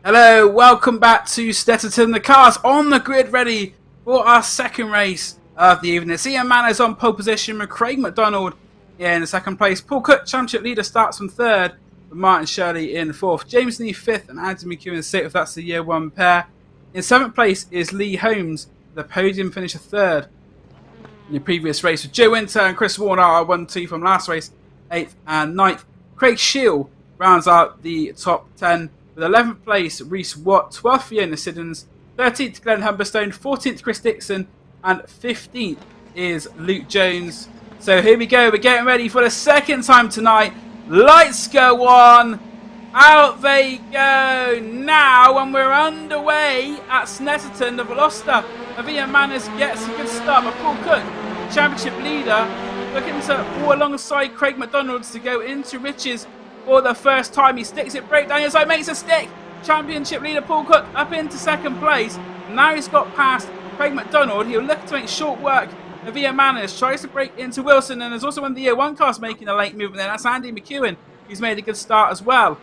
Hello, welcome back to Snetterton. The cars on the grid ready for our second race of the evening. It's Ian Manners on pole position with Craig McDonald in second place. Paul Cook, championship leader, starts from third with Martin Shirley in fourth. James Neal fifth and Andy McEwen sixth. That's the year one pair. In seventh place is Lee Holmes, the podium finisher third in the previous race with Joe Winter and Chris Warner are 1-2 from last race, 8th and 9th. Craig Shield rounds out the top 10 with 11th place Reese Watt, 12th Fiona Siddons, 13th Glenn Humberstone, 14th Chris Dixon, and 15th is Luke Jones. So here we go, we're getting ready for the second time tonight. Lights go on, out they go now, and we're underway at Snetterton. The Veloster of Ian Manners gets a good start, but Paul Cook, championship leader, looking to pull alongside Craig McDonald to go into riches for the first time. He sticks it, break down inside, makes a stick. Championship leader Paul Cook up into second place. Now he's got past Craig McDonald. He'll look to make short work of Ian Manners. Tries to break into Wilson, and there's also one of the year one cars making a late movement there. That's Andy McEwen, who's made a good start as well.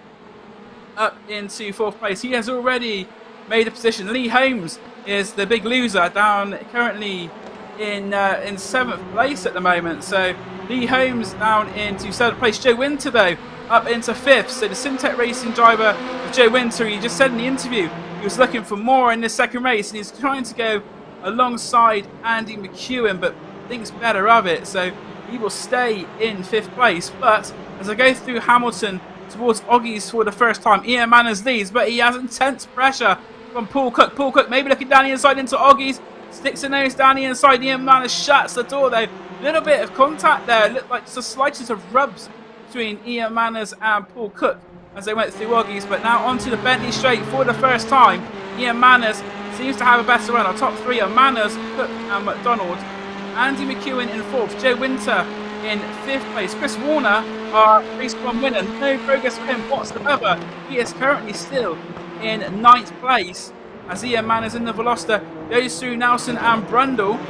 Up into fourth place. He has already made a position. Lee Holmes is the big loser, down currently in seventh place at the moment. So Lee Holmes down into seventh place. Joe Winter though up into fifth. So the Syntec Racing driver of Joe Winter, he just said in the interview he was looking for more in this second race, and he's trying to go alongside Andy McEwen, but thinks better of it. So he will stay in fifth place. But as I go through Hamilton towards Oggies for the first time, Ian Manners leads, but he has intense pressure from Paul Cook. Paul Cook maybe looking down the inside into Oggies, sticks a nose down the inside. Ian Manners shuts the door though. A little bit of contact there, looked like just the slightest of rubs between Ian Manners and Paul Cook as they went through Oggies. But now onto the Bentley Straight for the first time. Ian Manners seems to have a better run. Our top three are Manners, Cook and McDonald. Andy McEwen in fourth, Joe Winter in fifth place. Chris Warner, our race one winner, no progress for him whatsoever. He is currently still in ninth place as Ian Manners in the Veloster goes through Nelson and Brundle.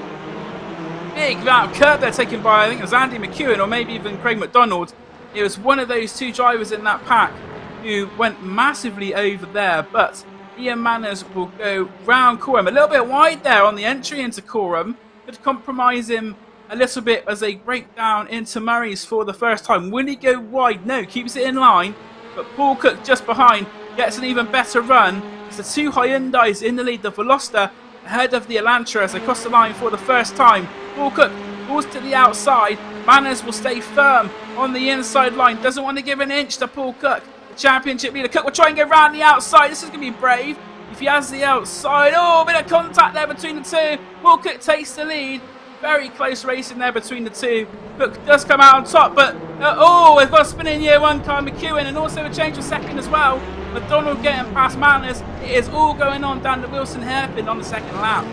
Big round curve there taken by, I think it was Andy McEwen or maybe even Craig McDonald. It was one of those two drivers in that pack who went massively over there, but Ian Manners will go round Coram. A little bit wide there on the entry into Coram. Could compromise him a little bit as they break down into Murray's for the first time. Will he go wide? No, keeps it in line. But Paul Cook just behind gets an even better run. It's the two Hyundais in the lead. The Veloster ahead of the Elantra as they cross the line for the first time. Paul Cook pulls to the outside. Manners will stay firm on the inside line. Doesn't want to give an inch to Paul Cook, the championship leader. Cook will try and go round the outside. This is going to be brave. If he has the outside, a bit of contact there between the two. Paul Cook takes the lead. Very close racing there between the two. Cook does come out on top, but we've got a spinning year one car, McEwen, and also a change for second as well. McDonald getting past Manners. It is all going on down the Wilson hairpin on the second lap.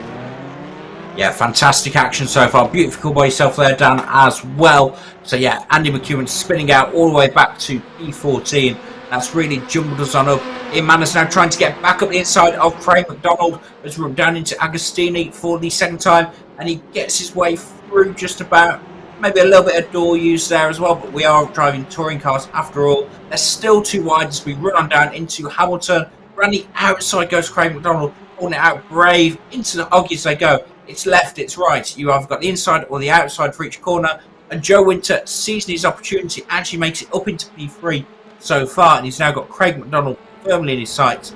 Yeah, fantastic action so far. Beautiful by yourself there, Dan, as well. So yeah, Andy McEwen spinning out all the way back to P14. That's really jumbled us on up. Ian Manners now trying to get back up the inside of Craig McDonald as we're down into Agostini for the second time, and he gets his way through just about. Maybe a little bit of door use there as well, but we are driving touring cars after all. They're still too wide as we run on down into Hamilton. Around the outside goes Craig McDonald, pulling it out brave. Into the Oggies they go. It's left, it's right. You have got the inside or the outside for each corner. And Joe Winter, seizing his opportunity, actually makes it up into P3 so far. And he's now got Craig McDonald firmly in his sights.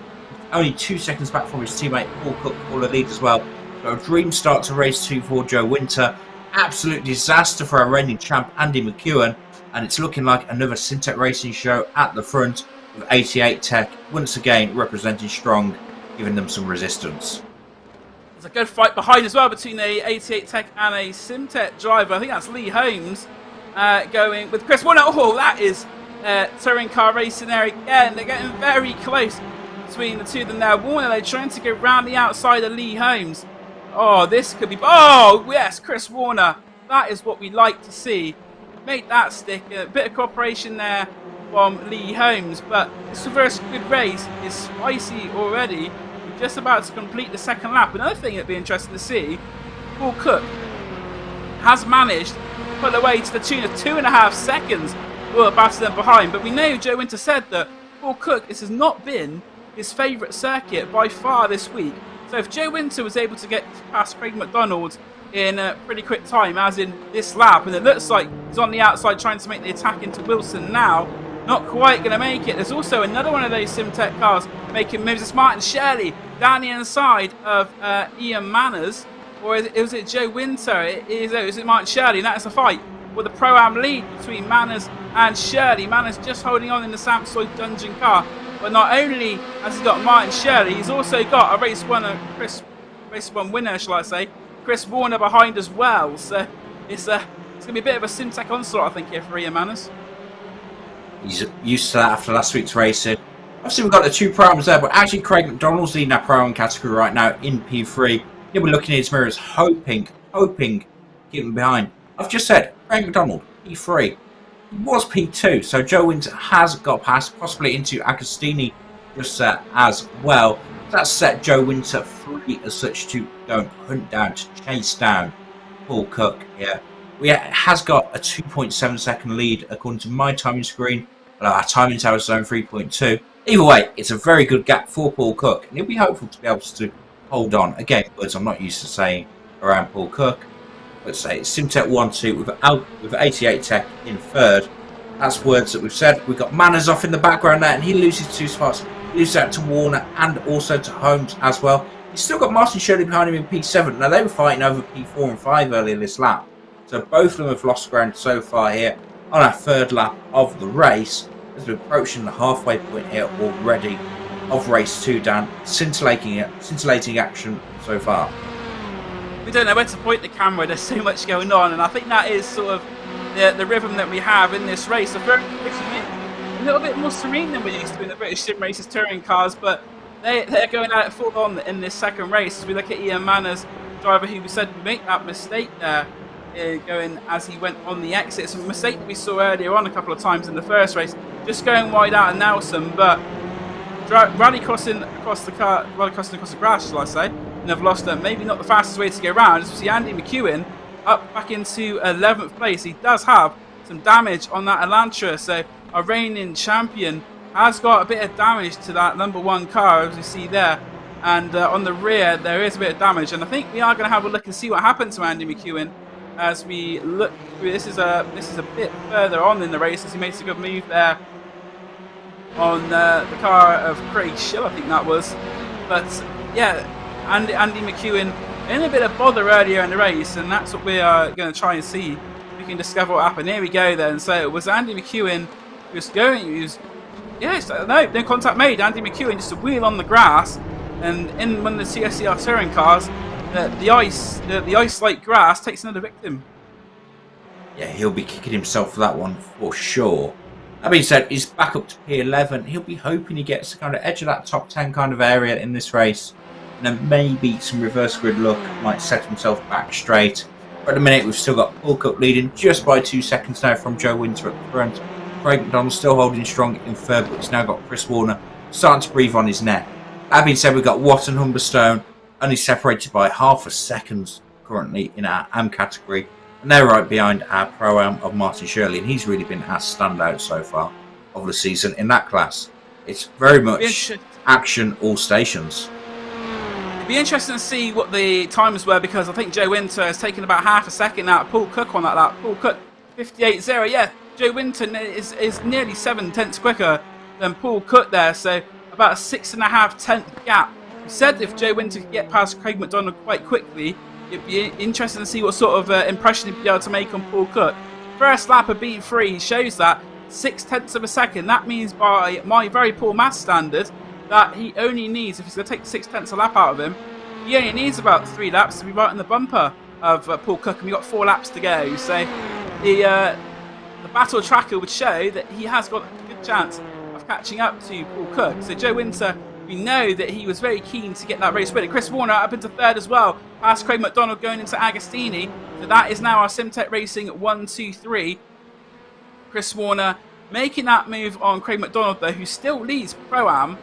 Only 2 seconds back from his teammate Paul Cook for the lead as well. So a dream start to race 2 for Joe Winter. Absolute disaster for our reigning champ Andy McEwen. And it's looking like another Syntec Racing show at the front with 88 Tech once again representing strong, giving them some resistance. There's a good fight behind as well between a 88 Tech and a Simtech driver. I think that's Lee Holmes going with Chris Warner. That is touring car racing there again. They're getting very close between the two of them there. Warner, they're trying to go round the outside of Lee Holmes. This could be... yes, Chris Warner. That is what we like to see. Made that stick. A bit of cooperation there from Lee Holmes. But this first good race is spicy already. We're just about to complete the second lap. Another thing that'd be interesting to see, Paul Cook has managed to pull away to the tune of 2.5 seconds. Better than behind. But we know Joe Winter said that Paul Cook, this has not been his favourite circuit by far this week. So if Joe Winter was able to get past Craig McDonald in a pretty quick time, as in this lap, and it looks like he's on the outside trying to make the attack into Wilson now, not quite going to make it. There's also another one of those SimTech cars making moves. It's Martin Shirley down the inside of Ian Manners, or is it Joe Winter? Is it Martin Shirley? And that is a fight with a Pro-Am lead between Manners and Shirley. Manners just holding on in the Samsoid Dungeon car. But not only has he got Martin Shirley, he's also got a race one winner, shall I say, Chris Warner behind as well. So it's going to be a bit of a SimTech onslaught, I think, here for Ian Manners. He's used to that after last week's racing. Obviously, we've got the two Pro-Ams there, but actually Craig McDonald's leading that Pro-Am category right now in P3. He'll be looking in his mirrors, hoping to keep him behind. I've just said, Craig McDonald, P3. He was P2, so Joe Winter has got past, possibly into Agostini just as well. That's set Joe Winter free as such to go and hunt down, to chase down Paul Cook here. We has got a 2.7 second lead according to my timing screen. Our timing tower is zone 3.2. Either way, it's a very good gap for Paul Cook, and he'll be hopeful to be able to hold on. Again, words I'm not used to saying around Paul Cook. Let's say it's SimTech 1-2 with 88 Tech in third. That's words that we've said. We've got Manners off in the background there, and he loses 2 spots. He loses out to Warner and also to Holmes as well. He's still got Martin Shirley behind him in P7. Now, they were fighting over P4 and 5 earlier this lap. So both of them have lost ground so far here on our third lap of the race. As we're approaching the halfway point here already of race 2 down. Scintillating action so far. We don't know where to point the camera. There's so much going on, and I think that is sort of the rhythm that we have in this race. A little bit more serene than we're used to in the British Sim Races touring cars, but they're going at it full on in this second race. As we look at Ian Manners, driver who we said would make that mistake there, going as he went on the exit. It's a mistake that we saw earlier on a couple of times in the first race, just going wide out of Nelson, but rally crossing across the grass, shall I say, and have lost them. Maybe not the fastest way to go around. As we see Andy McEwen up back into 11th place. He does have some damage on that Elantra, so our reigning champion has got a bit of damage to that number 1 car, as we see there. And on the rear, there is a bit of damage. And I think we are going to have a look and see what happened to Andy McEwen as we look through. This is a bit further on in the race as he makes a good move there on the car of Craig Schill, I think that was. But yeah, Andy McEwen in a bit of bother earlier in the race, and that's what we are going to try and see if we can discover what happened. Here we go then. So it was Andy McEwen who was no contact made. Andy McEwen just a wheel on the grass, and in one of the CSCR touring cars, the ice-like grass takes another victim. Yeah, he'll be kicking himself for that one for sure. That being said, he's back up to P11. He'll be hoping he gets the kind of edge of that top 10 kind of area in this race. And then maybe some reverse grid luck might set himself back straight. But at the minute, we've still got Paul Cook leading just by 2 seconds now from Joe Winter at the front. Craig McDonald still holding strong in third, but he's now got Chris Warner starting to breathe on his neck. That being said, we've got Watt and Humberstone only separated by half a second currently in our AM category. And they're right behind our Pro-Am of Martin Shirley, and he's really been our standout so far of the season in that class. It's very much action all stations. It'd be interesting to see what the times were, because I think Joe Winter has taken about half a second out of Paul Cook on that lap. Paul Cook 58.0. Yeah, Joe Winter is nearly 7 tenths quicker than Paul Cook there, so about a 6.5 tenth gap. We said if Joe Winter could get past Craig McDonald quite quickly, it'd be interesting to see what sort of impression he'd be able to make on Paul Cook. First lap of B3 shows that 6 tenths of a second. That means by my very poor maths standard that he only needs, if he's going to take 6 tenths a lap out of him, he only needs about 3 laps to be right on the bumper of Paul Cook, and we've got 4 laps to go. So the battle tracker would show that he has got a good chance of catching up to Paul Cook. So Joe Winter, we know that he was very keen to get that race win. Chris Warner up into third as well, past Craig McDonald going into Agostini. So that is now our SimTech Racing 1-2-3. Chris Warner making that move on Craig McDonald, though, who still leads Pro-Am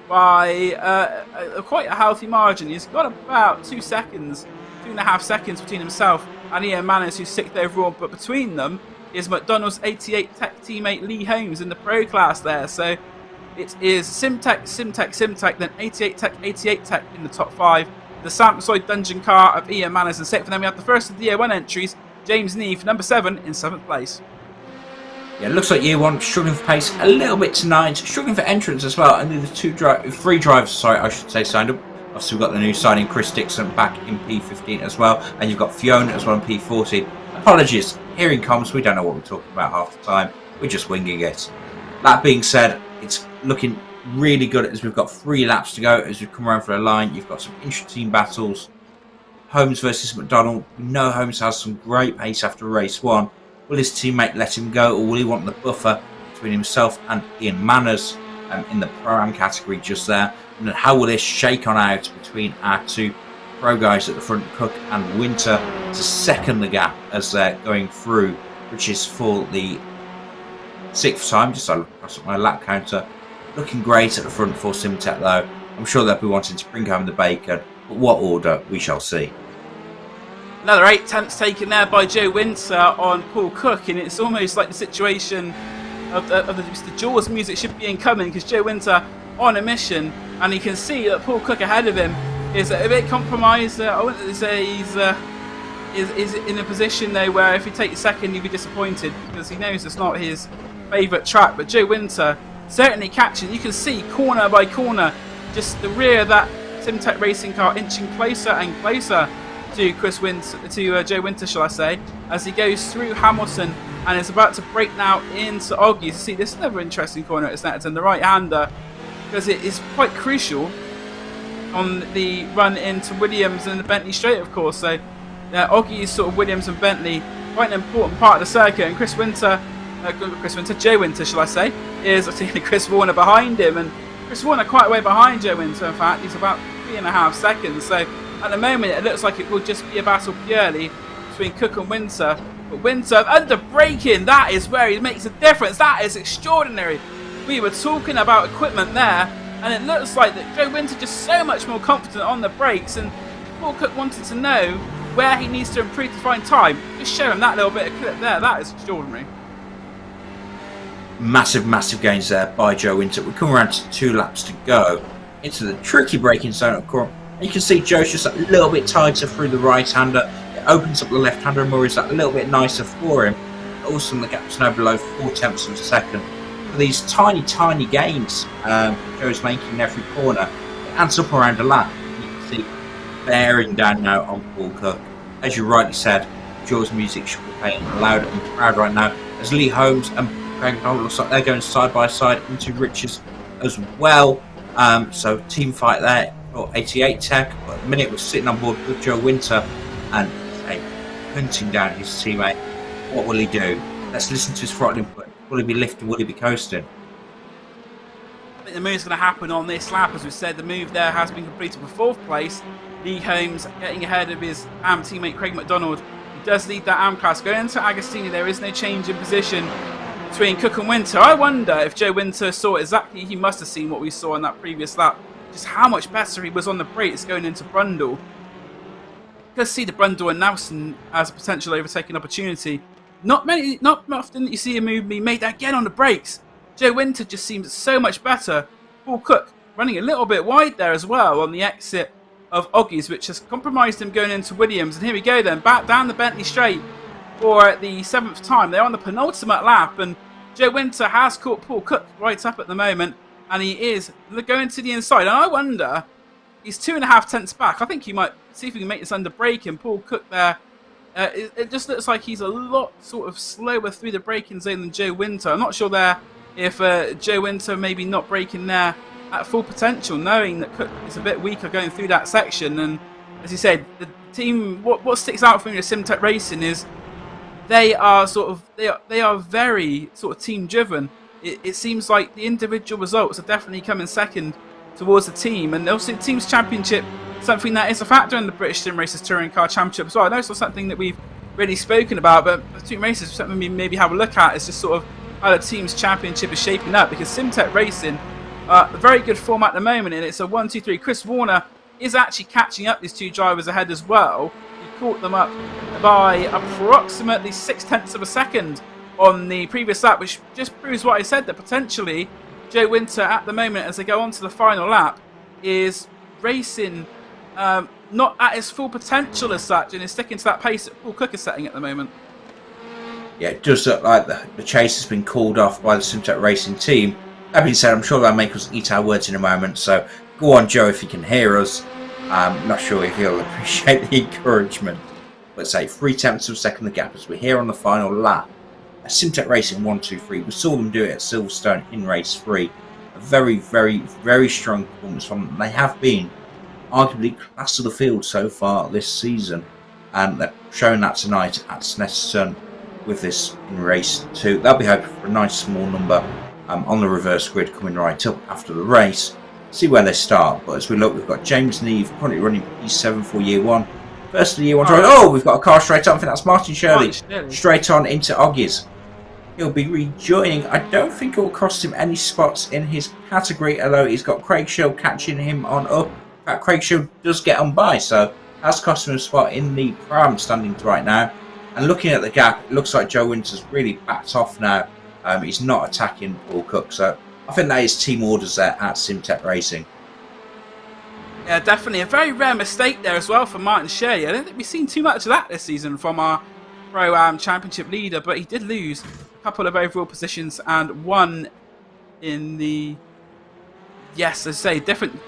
by quite a healthy margin. He's got about 2.5 seconds between himself and Ian Manners, who's 6th overall. But between them is McDonald's 88 Tech teammate Lee Holmes in the Pro class there. So it is Simtech, then 88 Tech in the top 5. The Samsoid Dungeon Car of Ian Manners in 6th. And then we have the first of the Year 1 entries, James Neve, number 7 in 7th place. Yeah, it looks like Year 1 struggling for pace a little bit tonight, struggling for entrance as well. Only the three drivers, signed up. Obviously, we've got the new signing, Chris Dixon, back in P15 as well. And you've got Fiona as well in P14. Apologies, here he comes. We don't know what we're talking about half the time. We're just winging it. That being said, it's looking really good as we've got 3 laps to go as we come around for the line. You've got some interesting battles. Holmes versus McDonald. We know Holmes has some great pace after race 1. Will his teammate let him go, or will he want the buffer between himself and Ian Manners in the Pro-Am category just there? And then how will this shake on out between our 2 pro guys at the front, Cook and Winter, to second the gap as they're going through, which is for the 6th time. Just so I look at my lap counter. Looking great at the front for Simtech though. I'm sure they'll be wanting to bring home the bacon, but what order we shall see. Another 8 tenths taken there by Joe Winter on Paul Cook, and it's almost like the situation of the Jaws music should be incoming, because Joe Winter on a mission, and you can see that Paul Cook ahead of him is a bit compromised. I wouldn't say he's in a position though where if he takes second he'll be disappointed, because he knows it's not his favourite track. But Joe Winter certainly catching. You can see corner by corner just the rear of that Simtech racing car inching closer and closer to Joe Winter, shall I say, as he goes through Hamilton and is about to break now into Oggy. You see, this is another interesting corner at Snetterton, the right-hander, because it is quite crucial on the run into Williams and the Bentley Straight, of course. So Oggy is sort of Williams and Bentley, quite an important part of the circuit, and Joe Winter, shall I say, is seeing Chris Warner behind him, and Chris Warner quite a way behind Joe Winter. In fact, he's about 3.5 seconds. So at the moment, it looks like it will just be a battle purely between Cook and Winter. But Winter under braking, that is where he makes a difference. That is extraordinary. We were talking about equipment there, and it looks like that Joe Winter just so much more confident on the brakes. And Paul Cook wanted to know where he needs to improve to find time. Just show him that little bit of clip there. That is extraordinary. Massive gains there by Joe Winter. We come around to 2 laps to go into the tricky braking zone of course. And you can see Joe's just a little bit tighter through the right-hander. It opens up the left-hander and Murray's that little bit nicer for him. Also, the gap's now below 4 tenths of a second. For these tiny gains Joe's making in every corner, it adds up around a lap. You can see bearing down now on Paul Cook. As you rightly said, Jaws music should be playing loud and proud right now, as Lee Holmes and Craig McDonald looks like they're going side by side into Richards as well. So team fight there for 88 Tech, but at the minute we're sitting on board with Joe Winter and hunting down his teammate. What will he do? Let's listen to his throttle input. Will he be lifting? Will he be coasting? I think the move's going to happen on this lap. As we said, the move there has been completed for 4th place. Lee Holmes getting ahead of his AM teammate Craig McDonald. He does lead that AM class. Going into Agostini, there is no change in position between Cook and Winter. I wonder if Joe Winter saw exactly, he must have seen what we saw in that previous lap, just how much better he was on the brakes going into Brundle. You can see the Brundle and Nelson as a potential overtaking opportunity. Not often that you see a move being made again on the brakes. Joe Winter just seems so much better. Paul Cook running a little bit wide there as well on the exit of Oggy's, which has compromised him going into Williams. And here we go then, back down the Bentley Straight for the 7th time. They're on the penultimate lap, and Joe Winter has caught Paul Cook right up at the moment, and he is going to the inside. And I wonder, he's 2.5 tenths back. I think he might see if he can make this under braking. Paul Cook there, it just looks like he's a lot sort of slower through the braking zone than Joe Winter. I'm not sure there if Joe Winter maybe not braking there at full potential, knowing that Cook is a bit weaker going through that section. And as you said, the team, what sticks out for me with Simtech Racing is they are very sort of team driven. It seems like the individual results are definitely coming second towards the team, and also the team's championship, something that is a factor in the British Sim Racers Touring Car Championship as well. I know it's not something that we've really spoken about, but Touring Racers, something we maybe have a look at is just sort of how the team's championship is shaping up, because Simtech Racing a very good form at the moment, and it's a 1-2-3. Chris Warner is actually catching up these 2 drivers ahead as well. He caught them up by approximately 6 tenths of a second on the previous lap, which just proves what I said, that potentially Joe Winter at the moment, as they go on to the final lap, is racing not at his full potential as such, and is sticking to that pace that Paul Cook is setting at the moment. Yeah, it does look like the chase has been called off by the Simtech Racing team. That being said, I'm sure they'll make us eat our words in a moment, so go on, Joe, if you can hear us. I'm not sure if he'll appreciate the encouragement. But say 3/10 of a second the gap as we're here on the final lap. Simtech Racing 1-2-3. We saw them do it at Silverstone in race 3. A very, very, very strong performance from them. They have been arguably class of the field so far this season, and they're showing that tonight at Snetterton with this in race 2. They'll be hoping for a nice small number on the reverse grid coming right up after the race. See where they start. But as we look, we've got James Neve currently running P7 for year 1. First of the year 1 drive. Oh, we've got a car straight on. I think that's Martin Shirley. Straight on into Oggies. He'll be rejoining. I don't think it will cost him any spots in his category, although he's got Craig Shield catching him on up. In fact, Craig Shield does get on by, so that's cost him a spot in the prime standings right now. And looking at the gap, it looks like Joe Winter's really backed off now. He's not attacking Paul Cook, so I think that is team orders there at Simtech Racing. Yeah, definitely. A very rare mistake there as well for Martin Shirley. I don't think we've seen too much of that this season from our Pro-Am Championship leader, but he did lose a couple of overall positions and one in the... Yes, as I say, different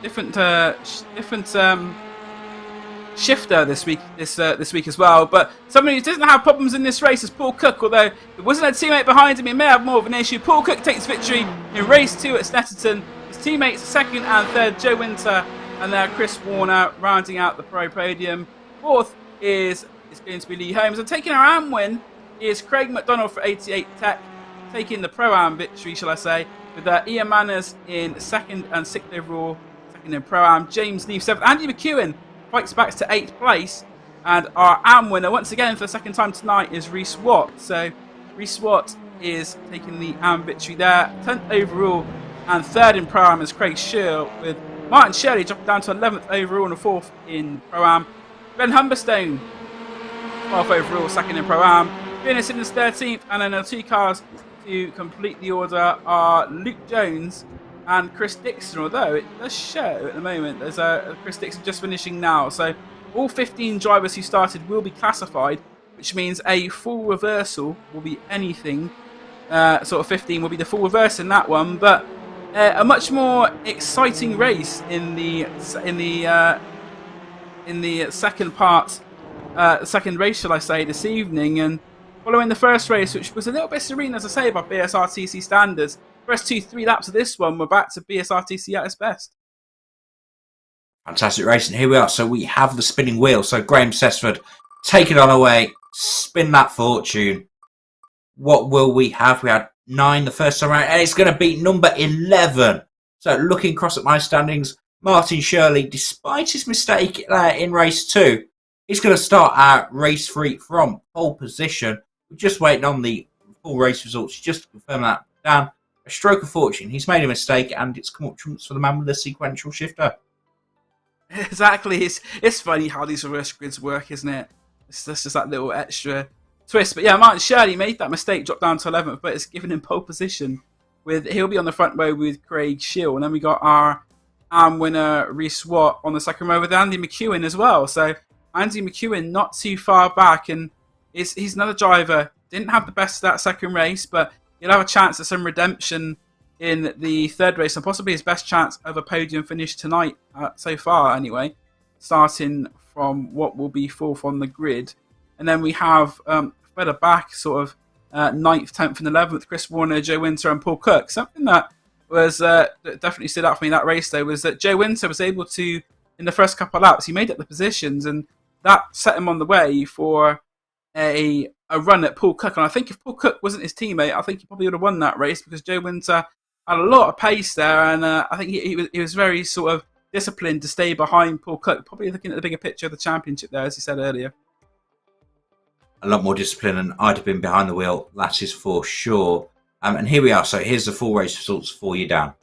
shifter this week as well. But somebody who doesn't have problems in this race is Paul Cook, although there wasn't a teammate behind him, he may have more of an issue. Paul Cook takes victory in race 2 at Snetterton. His teammates second and third, Joe Winter and Chris Warner rounding out the pro podium. Fourth is going to be Lee Holmes. And taking our AM win is Craig McDonald for 88 Tech, taking the Pro-Am victory, shall I say, with Ian Manners in second and sixth overall, second in Pro-Am. James Neve seventh. Andy McEwen fights back to 8th place. And our AM winner, once again for the second time tonight, is Reese Watt. So Reese Watt is taking the AM victory there. 10th overall and third in Pro-Am is Craig Shield, with Martin Shirley dropping down to 11th overall and 4th in Pro-Am. Ben Humberstone, 12th overall, second in Pro-Am. Finis in his 13th, and then the 2 cars to complete the order are Luke Jones and Chris Dixon, although it does show at the moment there's Chris Dixon just finishing now. So all 15 drivers who started will be classified, which means a full reversal will be anything. Sort of 15 will be the full reverse in that one, but a much more exciting race in the second part, second race, shall I say, this evening. And following the first race, which was a little bit serene, as I say, by BSRTC standards, first 2-3 laps of this one were back to BSRTC at its best. Fantastic racing. Here we are. So we have the spinning wheel. So Graham Sessford, take it on away, spin that fortune. What will we have? We had 9 the first time around, and it's going to beat number 11. So looking across at my standings, Martin Shirley, despite his mistake in race 2, he's going to start out race 3 from pole position. We're just waiting on the full race results just to confirm that down. A stroke of fortune. He's made a mistake, and it's come up trumps for the man with the sequential shifter. Exactly. It's funny how these reverse grids work, isn't it? It's just that little extra twist. But yeah, Martin Shirley made that mistake, dropped down to 11th, but it's given him pole position. He'll be on the front row with Craig Shield, and then we got our AM winner Reese Watt on the second row with Andy McEwen as well. So Andy McEwen not too far back, and he's another driver. Didn't have the best of that second race, but he'll have a chance at some redemption in the third race, and possibly his best chance of a podium finish tonight, so far anyway, starting from what will be 4th on the grid. And then we have further back, sort of 9th, 10th and 11th, Chris Warner, Joe Winter and Paul Cook. Something that was that definitely stood out for me in that race, though, was that Joe Winter was able to, in the first couple of laps, he made up the positions, and that set him on the way for a run at Paul Cook. And I think if Paul Cook wasn't his teammate, I think he probably would have won that race, because Joe Winter had a lot of pace there, and I think he was very sort of disciplined to stay behind Paul Cook, probably looking at the bigger picture of the championship there, as he said earlier. A lot more discipline, and I'd have been behind the wheel, that is for sure. And here we are. So here's the full race results for you, Dan.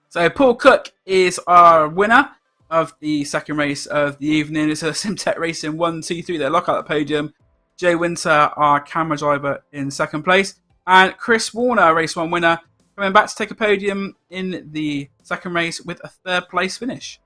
So Paul Cook is our winner of the second race of the evening. It's a Simtech Racing 1, 2, 3. They lock out the podium. Joe Winter, our camera driver, in second place. And Chris Warner, race 1 winner, coming back to take a podium in the second race with a third place finish.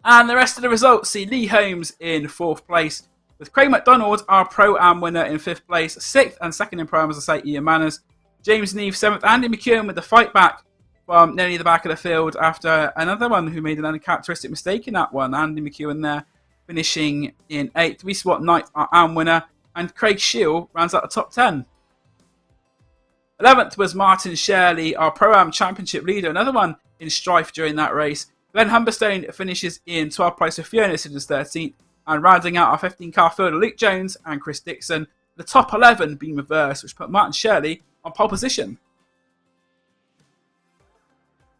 And the rest of the results see Lee Holmes in 4th place, with Craig McDonald, our Pro-Am winner, in 5th place. 6th and 2nd in Pro-Am, as I say, Ian Manners. James Neave 7th. Andy McEwen with the fight back from nearly the back of the field after another one who made an uncharacteristic mistake in that one. Andy McEwen there finishing in 8th. We spot 9th, our Am winner, and Craig Shield rounds out the top 10. 11th was Martin Shirley, our Pro-Am Championship leader, another one in strife during that race. Glenn Humberstone finishes in 12th place with Fiona Siddons 13th, and rounding out our 15-car fielder Luke Jones and Chris Dixon, the top 11 being reversed, which put Martin Shirley on pole position.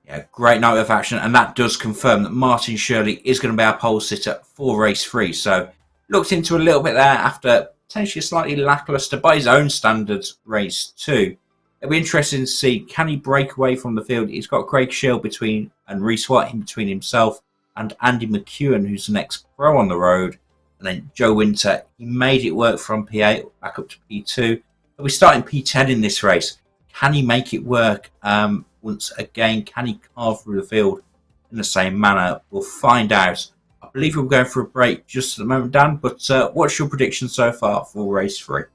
Yeah, great night of action, and that does confirm that Martin Shirley is going to be our pole sitter for race 3. So, looked into a little bit there after potentially a slightly lacklustre, by his own standards, race 2. It'll be interesting to see, can he break away from the field? He's got Craig Shield between and Reece White in between himself and Andy McEwen, who's the next pro on the road. And then Joe Winter, he made it work from P8 back up to P2. But we're starting P10 in this race. Can he make it work once again? Can he carve through the field in the same manner? We'll find out. I believe we're going for a break just at the moment, Dan. But what's your prediction so far for race 3?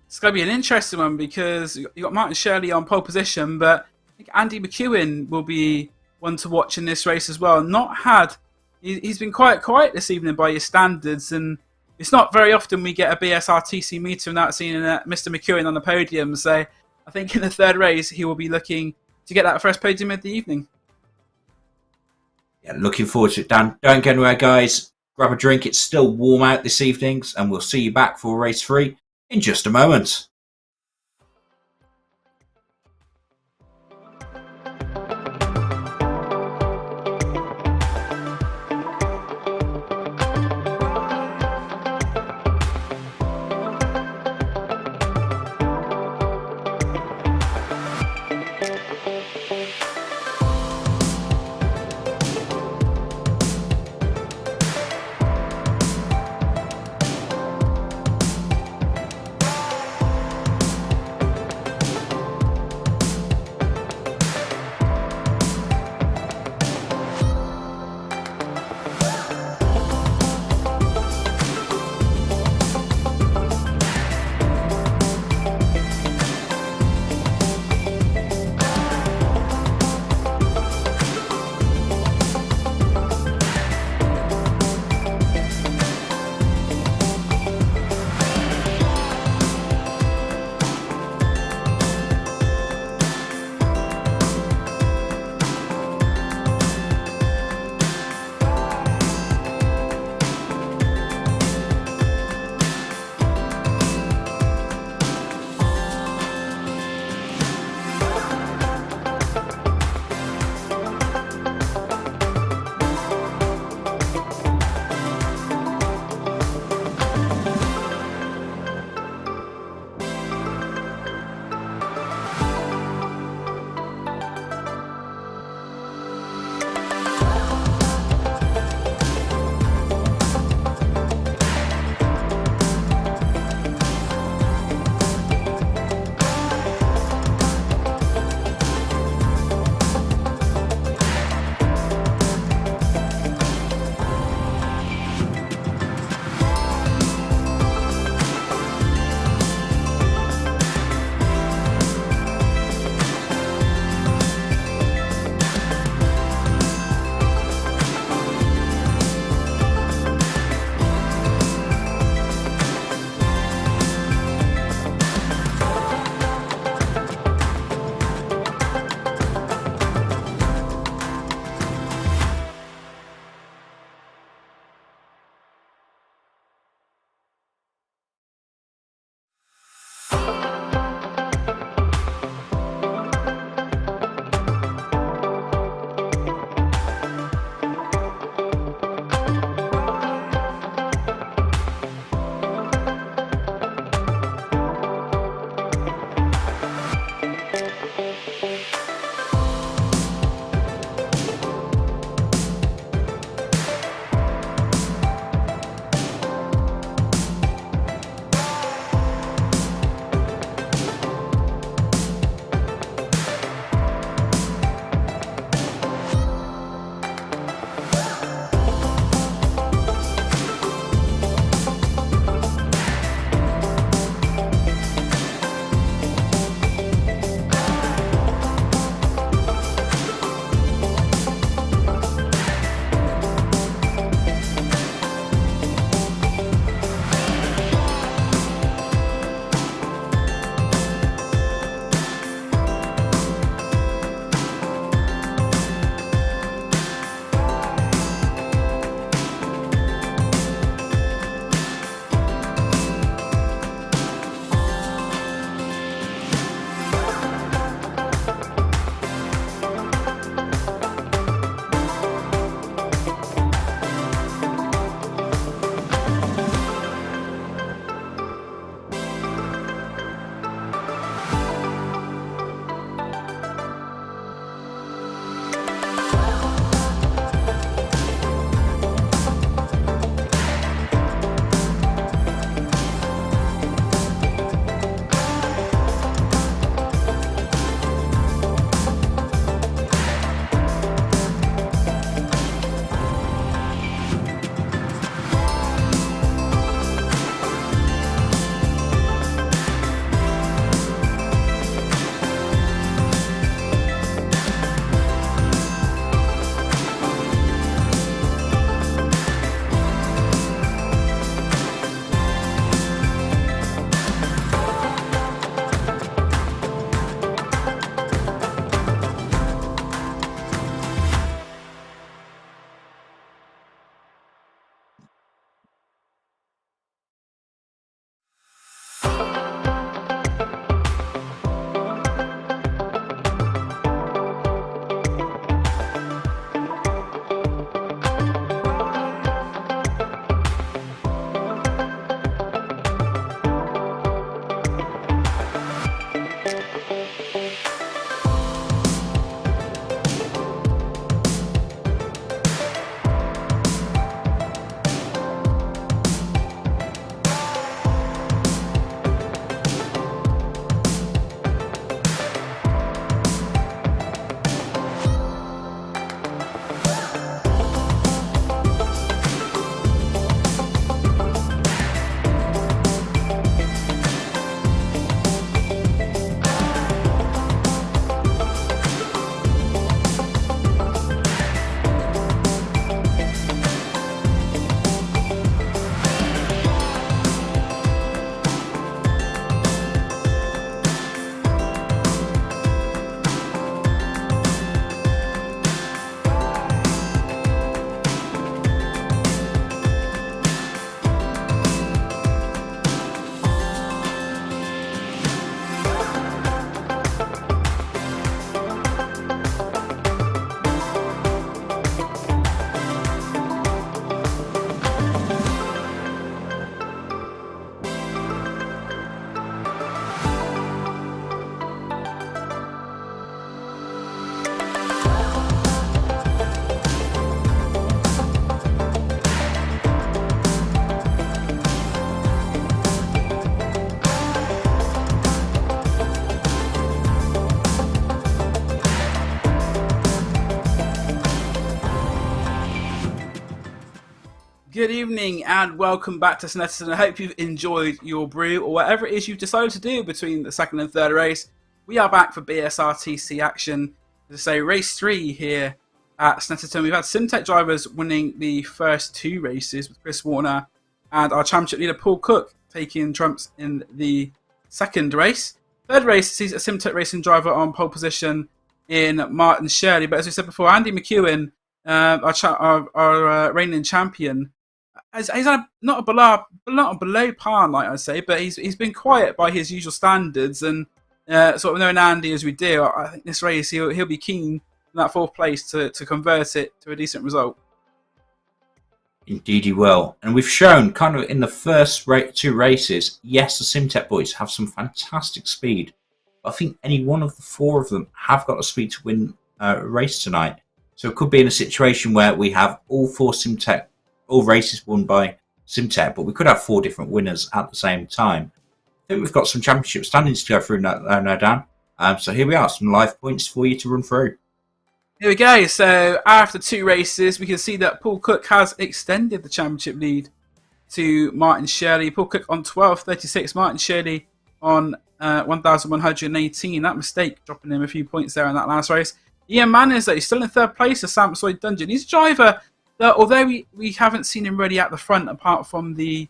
It's going to be an interesting one because you got Martin Shirley on pole position, but I think Andy McEwen will be one to watch in this race as well. He's been quite quiet this evening by his standards, and it's not very often we get a BSR TC meter without seeing Mr. McEwen on the podium. So I think in the third race he will be looking to get that first podium of the evening. Yeah, looking forward to it, Dan. Don't go anywhere, guys. Grab a drink. It's still warm out this evening, and we'll see you back for race 3 in just a moment. Good evening and welcome back to Snetterton. I hope you've enjoyed your brew or whatever it is you've decided to do between the second and third race. We are back for BSR TC action. As I say, race 3 here at Snetterton. We've had Simtech drivers winning the first 2 races with Chris Warner and our championship leader Paul Cook taking trumps in the second race. Third race sees a Simtech racing driver on pole position in Martin Shirley. But as we said before, Andy McEwen, our reigning champion, he's had not a below par night, I'd say, but he's been quiet by his usual standards. And sort of knowing Andy as we do, I think this race he'll be keen in that 4th place to convert it to a decent result. Indeed he will. And we've shown kind of in the first 2 races, yes, the Simtech boys have some fantastic speed. But I think any one of the 4 of them have got the speed to win a race tonight. So it could be in a situation where we have all 4 Simtech, all races won by Simtech, but we could have 4 different winners at the same time. I think we've got some championship standings to go through now, Dan. So here we are, some live points for you to run through. Here we go. So after 2 races, we can see that Paul Cook has extended the championship lead to Martin Shirley. Paul Cook on 12.36, Martin Shirley on 1,118. That mistake dropping him a few points there in that last race. Ian Manners, though, he's still in 3rd place of Sampsoy Dungeon. He's a driver that, although we haven't seen him really at the front, apart from the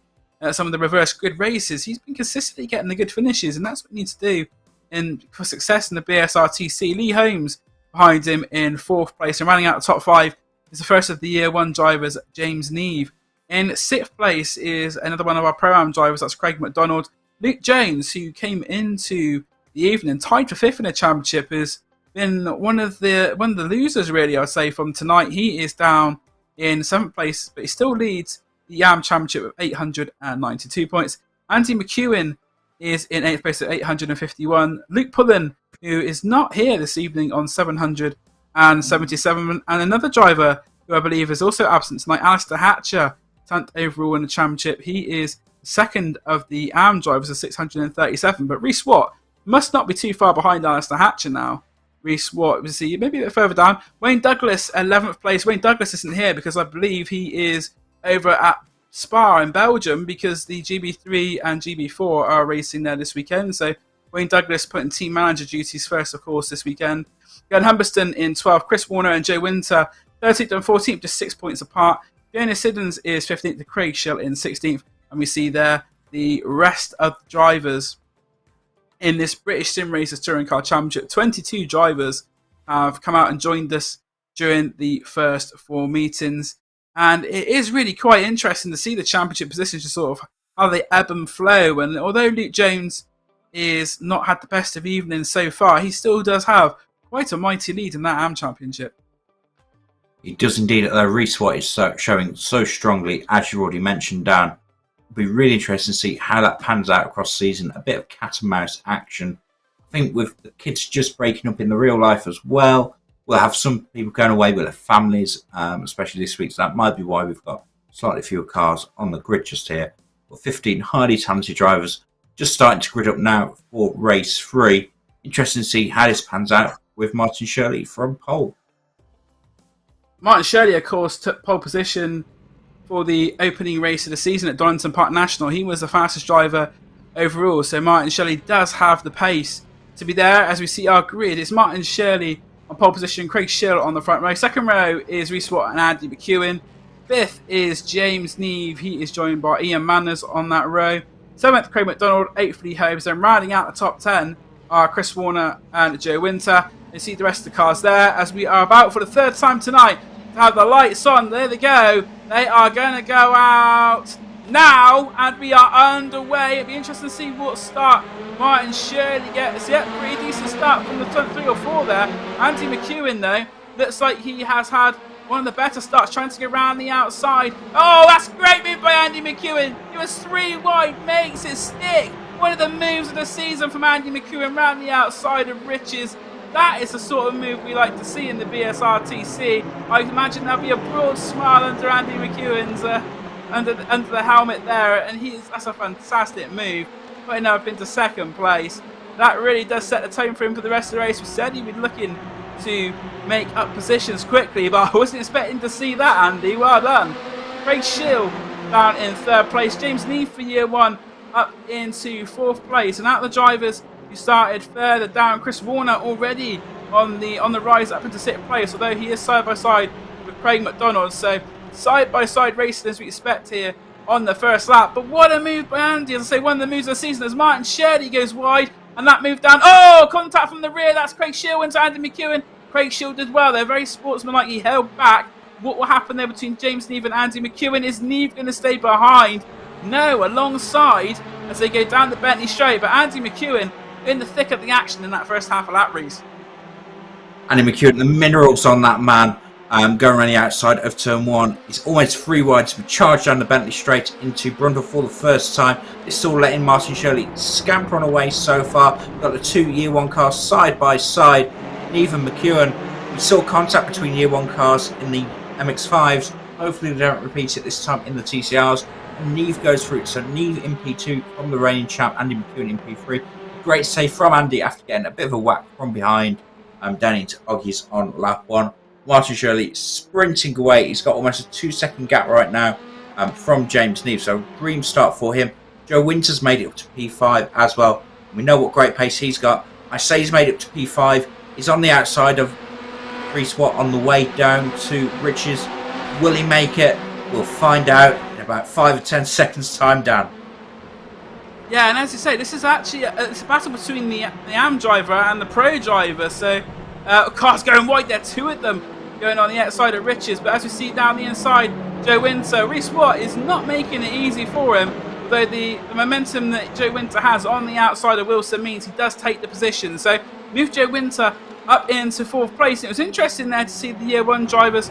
some of the reverse grid races, he's been consistently getting the good finishes, and that's what he needs to do for success in the BSR TC. Lee Holmes behind him in 4th place, and rounding out the top 5 is the first of the Year 1 drivers, James Neve. In 6th place is another one of our Pro-Am drivers, that's Craig McDonald. Luke Jones, who came into the evening tied for 5th in the championship, has been one of the losers, really, I'd say, from tonight. He is down in 7th place, but he still leads the YAM Championship with 892 points. Andy McEwen is in 8th place at 851. Luke Pullen, who is not here this evening, on 777. And another driver who I believe is also absent tonight, Alistair Hatcher, 10th overall in the championship. He is 2nd of the AM drivers at 637. But Reece Watt must not be too far behind Alistair Hatcher now. Reece Watt, we see maybe a bit further down. Wayne Douglas, 11th place. Wayne Douglas isn't here because I believe he is over at Spa in Belgium, because the GB3 and GB4 are racing there this weekend. So Wayne Douglas putting team manager duties first, of course, this weekend. Gun Humberston in 12th. Chris Warner and Joe Winter 13th and 14th, just 6 points apart. Fiona Siddons is 15th to Craig Shell in 16th. And we see there the rest of the drivers in this British Sim Racers Touring Car Championship. 22 drivers have come out and joined us during the first 4 meetings. And it is really quite interesting to see the championship positions, just sort of how they ebb and flow. And although Luke Jones is not had the best of evenings so far, he still does have quite a mighty lead in that AM Championship. He does indeed. Reece Watt is showing so strongly, as you already mentioned, Dan. It'll be really interesting to see how that pans out across the season. A bit of cat and mouse action. I think with the kids just breaking up in the real life as well, we'll have some people going away with their families, especially this week. So that might be why we've got slightly fewer cars on the grid just here. But 15 highly talented drivers just starting to grid up now for race 3. Interesting to see how this pans out with Martin Shirley from pole. Martin Shirley, of course, took pole position for the opening race of the season at Donington Park National. He was the fastest driver overall, so Martin Shirley does have the pace to be there. As we see our grid, it's Martin Shirley on pole position, Craig Schill on the front row. Second row is Reece Watt and Andy McEwen. 5th is James Neve. He is joined by Ian Manners on that row. 7th, Craig McDonald. 8th, Lee Holmes. Then rounding out the top 10 are Chris Warner and Joe Winter. You see the rest of the cars there as we are about for the 3rd time tonight to have the lights on. There they go. They are going to go out now, and we are underway. It'll be interesting to see what start Martin Shirley gets. Yep, pretty decent start from the top 3 or 4 there. Andy McEwen, though, looks like he has had one of the better starts, trying to get around the outside. Oh, that's a great move by Andy McEwen. He was 3 wide, makes it stick. One of the moves of the season from Andy McEwen round the outside of Riches. That is the sort of move we like to see in the BSR TC. I imagine there'll be a broad smile under Andy McEwen's under the helmet there, and that's a fantastic move, putting up into 2nd place. That really does set the tone for him for the rest of the race. We said he'd be looking to make up positions quickly, but I wasn't expecting to see that, Andy. Well done. Craig Shield down in 3rd place. James Neave for year 1 up into 4th place. And out of the drivers who started further down, Chris Warner already on the rise up into 6th place, although he is side by side with Craig McDonald. So side by side racing as we expect here on the first lap. But what a move by Andy. As I say, one of the moves of the season as Martin Shirley goes wide. And that move down. Oh, contact from the rear. That's Craig Shield into Andy McEwen. Craig Shield did well. They're very sportsmanlike. He held back. What will happen there between James Neave and Andy McEwen? Is Neave going to stay behind? No, alongside as they go down the Bentley straight. But Andy McEwen in the thick of the action in that first half of lap race. Andy McEwen, the minerals on that man, going around the outside of turn 1. He's almost 3 wide to be charged down the Bentley straight into Brundle for the first time. It's still letting Martin Shirley scamper on away so far. Got the 2 year 1 cars side by side. Neave and McEwen. We saw contact between year 1 cars in the MX5s. Hopefully they don't repeat it this time in the TCRs. And Neave goes through. So Neave in P2 from the reigning champ, Andy McEwen in P3. Great save from Andy after getting a bit of a whack from behind. Down into Oggies on lap 1. Martin Shirley sprinting away. He's got almost a 2-second gap right now from James Neave. So dream start for him. Joe Winters made it up to P5 as well. We know what great pace he's got. I say he's made it up to P5. He's on the outside of Reese Watt on the way down to Riches. Will he make it? We'll find out in about 5 or 10 seconds time, Dan. Yeah, and as you say, this is actually it's a battle between the AM driver and the Pro driver. So cars going wide there, 2 of them going on the outside of Riches. But as we see down the inside, Joe Winter, Reese Watt is not making it easy for him. Although the momentum that Joe Winter has on the outside of Wilson means he does take the position. So move Joe Winter up into 4th place. It was interesting there to see the year 1 drivers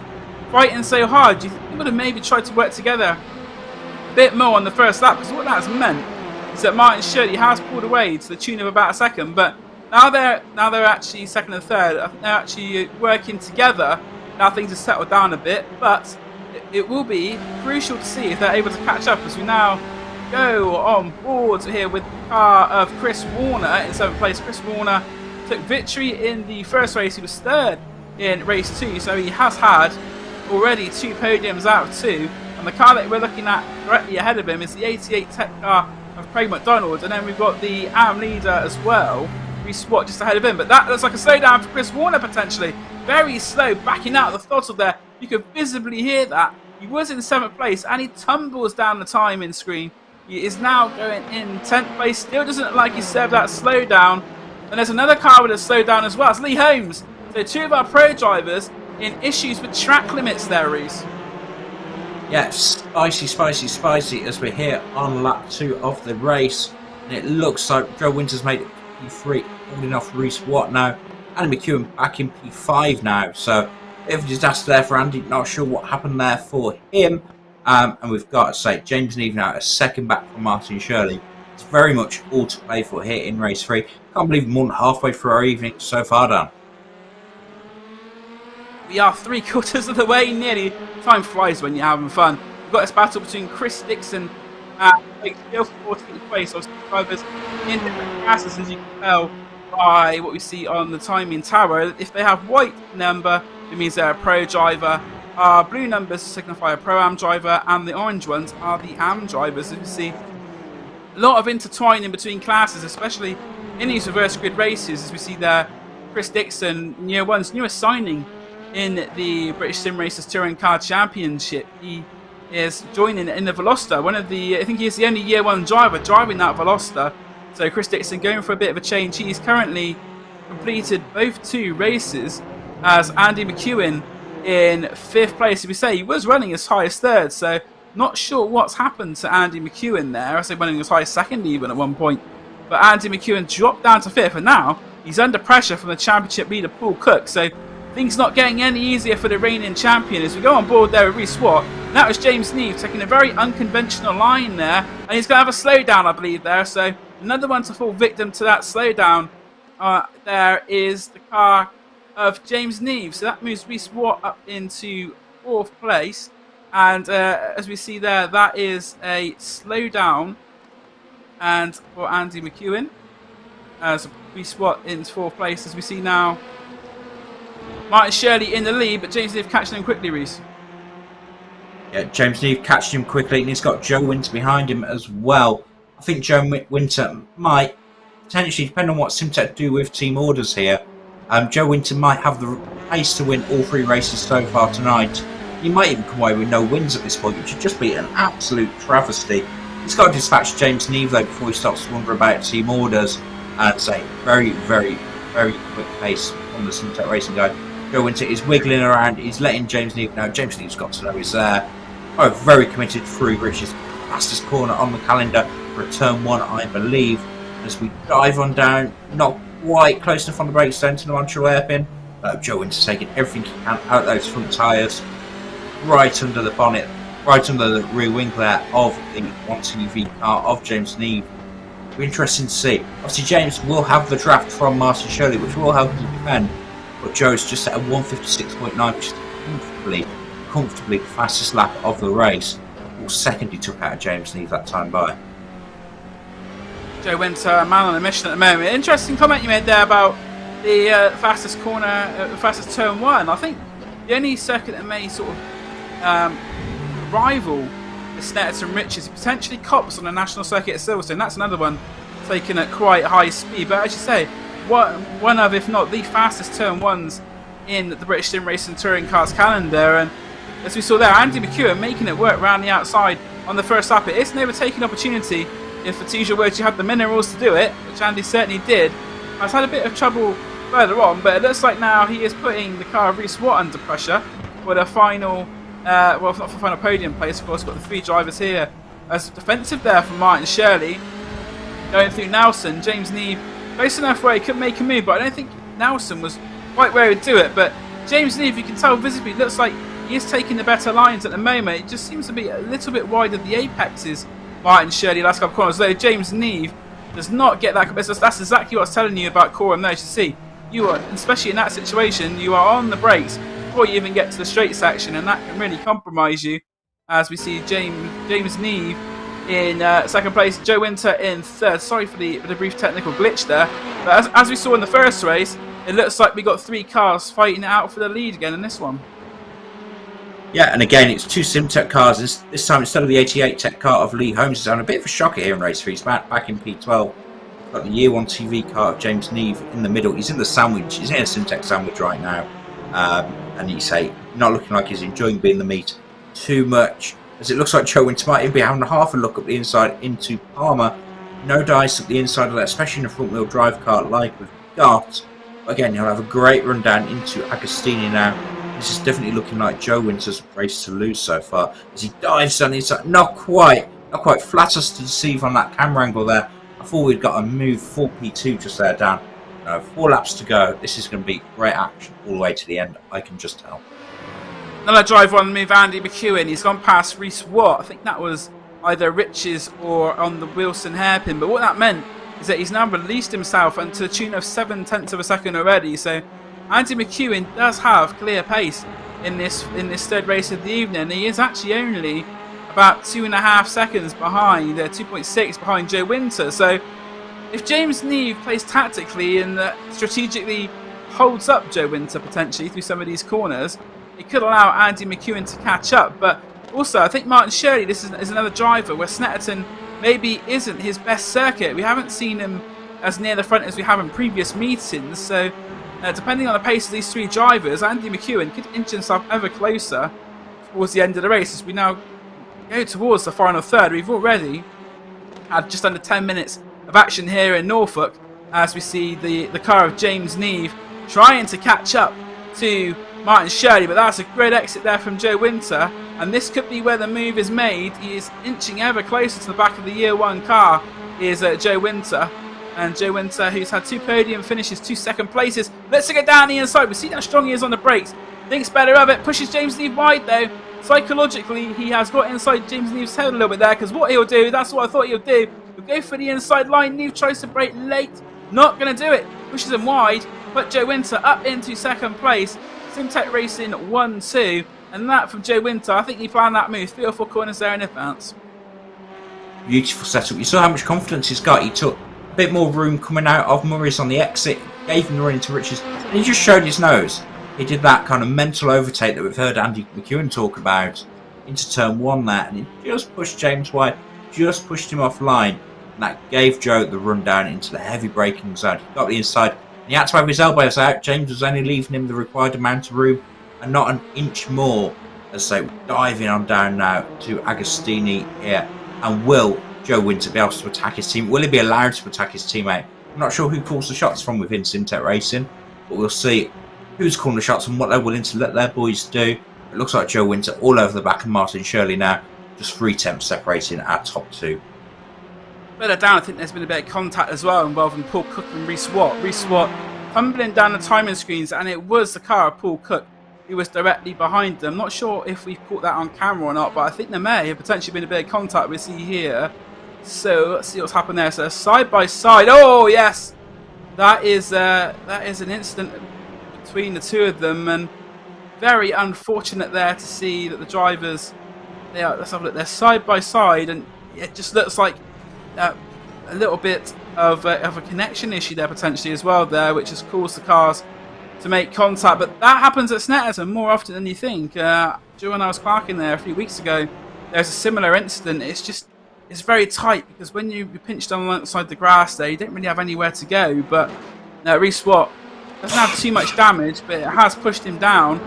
fighting so hard. Do you think they would have maybe tried to work together a bit more on the first lap? Because what that's meant is that Martin Shirley has pulled away to the tune of about a second, but now they're actually 2nd and 3rd. I think they're actually working together. Now things have settled down a bit, but it will be crucial to see if they're able to catch up as we now go on board here with the car of Chris Warner in 7th place. Chris Warner took victory in the first race. He was 3rd in race 2, so he has had already 2 podiums out of 2. And the car that we're looking at directly ahead of him is the 88 Tech car of Craig McDonald, and then we've got the AM leader as well, Reese Watt, just ahead of him. But that looks like a slowdown for Chris Warner potentially. Very slow, backing out of the throttle there. You could visibly hear that. He was in 7th place and he tumbles down the timing screen. He is now going in 10th place. Still doesn't look like he served that slowdown. And there's another car with a slowdown as well. It's Lee Holmes. So 2 of our Pro drivers in issues with track limits there, Reese. Yeah, spicy as we're here on lap 2 of the race. And it looks like Joe Winters made it P3, holding off Reese Watt now. Andy McEwen back in P5 now. So, bit of a disaster there for Andy. Not sure what happened there for him. And we've got to say, James Neave now a 2nd back from Martin Shirley. It's very much all to play for here in race 3. Can't believe more than halfway through our evening so far, Dan. We are 3/4 of the way nearly. Time flies when you're having fun. We've got this battle between Chris Dixon and Blake Steele for 14th place. Obviously, drivers in different classes, as you can tell by what we see on the timing tower. If they have white number, it means they're a Pro driver. Blue numbers signify a Pro-Am driver, and the orange ones are the AM drivers. As you see, a lot of intertwining between classes, especially in these reverse grid races, as we see there. Chris Dixon, year 1's newest signing in the British Sim Racers Touring Car Championship. He is joining in the Veloster. I think he's the only year 1 driver driving that Veloster. So Chris Dixon going for a bit of a change. He's currently completed both 2 races as Andy McEwen in 5th place. As we say, he was running as high as 3rd, so not sure what's happened to Andy McEwen there. I say running as high as 2nd even at one point. But Andy McEwen dropped down to 5th, and now he's under pressure from the championship leader Paul Cook. So things not getting any easier for the reigning champion as we go on board there with Reese Watt. And that was James Neave taking a very unconventional line there. And he's going to have a slowdown, I believe, there. So another one to fall victim to that slowdown. There is the car of James Neave. So that moves Reese Watt up into 4th place. And as we see there, that is a slowdown. And for Andy McEwen, as Reese Watt into 4th place, as we see now. Martin Shirley in the lead, but James Neave catching him quickly, Reese. Yeah, James Neve catched him quickly, and he's got Joe Winter behind him as well. I think Joe Winter might potentially, depending on what Simtek do with team orders here, Joe Winter might have the pace to win all 3 races so far tonight. He might even come away with no wins at this point, which would just be an absolute travesty. He's got to dispatch James Neve though before he starts to wonder about team orders. And it's a very, very, very quick pace on the Simtek Racing guy. Joe Winter is wiggling around. He's letting James Neve know. James Neve's got to know he's there. Oh, very committed through Rich's fastest corner on the calendar for a turn 1, I believe. As we dive on down, not quite close enough on the brakes down to the launcher hairpin. Joe Winter's taking everything he can out of those front tyres, right under the bonnet, right under the rear wing there of the 1TV car of James Neve. It'll be interesting to see. Obviously, James will have the draft from Martin Shirley, which will help him defend. But Joe's just at a 156.9, which is comfortably the fastest lap of the race. All second he took out of James Neve that time by. Joe Winter, a man on a mission at the moment. Interesting comment you made there about the fastest corner, fastest turn 1. I think the only circuit that may sort of rival the Snetterton Riches potentially Cops on the national circuit at Silverstone. That's another one taken at quite high speed. But as you say, one of, if not the fastest turn 1s in the British Sim Racing Touring Cars calendar. And as we saw there, Andy McEwen making it work around the outside on the first lap. It is an overtaking opportunity. If, to use your words, you had the minerals to do it, which Andy certainly did. I've had a bit of trouble further on, but it looks like now he is putting the car of Reece Watt under pressure for the final, well, not for final podium place. Of course, got the 3 drivers here. As defensive there from Martin Shirley, going through Nelson. James Neve close enough where he could make a move, but I don't think Nelson was quite where he would do it. But James Neve, you can tell visibly, looks like he is taking the better lines at the moment. It just seems to be a little bit wide of the apexes. Martin Shirley last couple of corners, though James Neve does not get that. That's exactly what I was telling you about Coram there. You see, you are, especially in that situation, you are on the brakes before you even get to the straight section, and that can really compromise you. As we see James Neve in second place, Joe Winter in third. Sorry for the brief technical glitch there. But as we saw in the first race, it looks like we got 3 cars fighting it out for the lead again in this one. Yeah, and again, it's 2 Simtek cars. This time, instead of the 88 Tech car of Lee Holmes, he's having a bit of a shocker here in race 3. He's back in P12. Got the Year 1 TV car of James Neve in the middle. He's in the sandwich. He's in a Simtek sandwich right now. And you say, not looking like he's enjoying being the meat too much. As it looks like Joe Winter might even be having half a look at the inside into Palmer. No dice at the inside of that, especially in a front-wheel drive car like we've got. But again, he'll have a great run down into Agostini now. This is definitely looking like Joe Winter's race to lose so far. As he dives down the inside, not quite. Flat us to deceive on that camera angle there. I thought we'd got a move 4P2 just there down. 4 laps to go. This is going to be great action all the way to the end. I can just tell. Another driver on the move, Andy McEwen. He's gone past Reece Watt. I think that was either Rich's or on the Wilson hairpin. But what that meant is that he's now released himself and to the tune of 7/10 of a second already. So Andy McEwen does have clear pace in this third race of the evening. He is actually only about 2.5 seconds behind, 2.6 behind Joe Winter. So if James Neve plays tactically and strategically holds up Joe Winter potentially through some of these corners, it could allow Andy McEwen to catch up. But also, I think Martin Shirley, this is another driver where Snetterton maybe isn't his best circuit. We haven't seen him as near the front as we have in previous meetings. So depending on the pace of these 3 drivers, Andy McEwen could inch himself ever closer towards the end of the race. As we now go towards the final third, we've already had just under 10 minutes of action here in Norfolk as we see the car of James Neve trying to catch up to Martin Shirley, but that's a great exit there from Joe Winter, and this could be where the move is made. He is inching ever closer to the back of the Year 1 car, is Joe Winter. And Joe Winter, who's had 2 podium finishes, 2 second places, lets it get down the inside. We see how strong he is on the brakes. Thinks better of it, pushes James Neve wide though. Psychologically, he has got inside James Neve's head a little bit there, because what he'll do, that's what I thought he'll do. He'll go for the inside line. Neve tries to brake late, not going to do it. Pushes him wide, put Joe Winter up into second place. Simtek Racing 1-2, and that from Joe Winter. I think he planned that move 3 or 4 corners there in advance. Beautiful setup. You saw how much confidence he's got. He took a bit more room coming out of Murray's on the exit, gave him the run into Rich's, and he just showed his nose. He did that kind of mental overtake that we've heard Andy McEwen talk about. into turn 1 there, and it just pushed James White, just pushed him offline, and that gave Joe the run down into the heavy braking zone. He got the inside, and he had to have his elbows out. James was only leaving him the required amount of room, and not an inch more. As I say, diving on down now to Agostini here, and will Joe Winter be able to attack his team? Will he be allowed to attack his teammate? I'm not sure who calls the shots from within Simtek Racing, but we'll see who's calling the shots and what they're willing to let their boys do. It looks like Joe Winter all over the back of Martin Shirley now, just 3 tenths separating our top 2. Further down, I think there's been a bit of contact as well involving Paul Cook and Reece Watt. Reece Watt tumbling down the timing screens, and it was the car of Paul Cook who was directly behind them. Not sure if we've caught that on camera or not, but I think there may have potentially been a bit of contact we see here. So let's see what's happened there. So side by side. Oh yes, that is an incident between the two of them, and very unfortunate there to see that the drivers, let's have a look, they're side by side, and it just looks like a little bit of a connection issue there potentially as well there, which has caused the cars to make contact. But that happens at Snetterton more often than you think. When I was parking there a few weeks ago, there's a similar incident. It's very tight, because when you pinched on the side of the grass there, you don't really have anywhere to go. But Reece Watt doesn't have too much damage, but it has pushed him down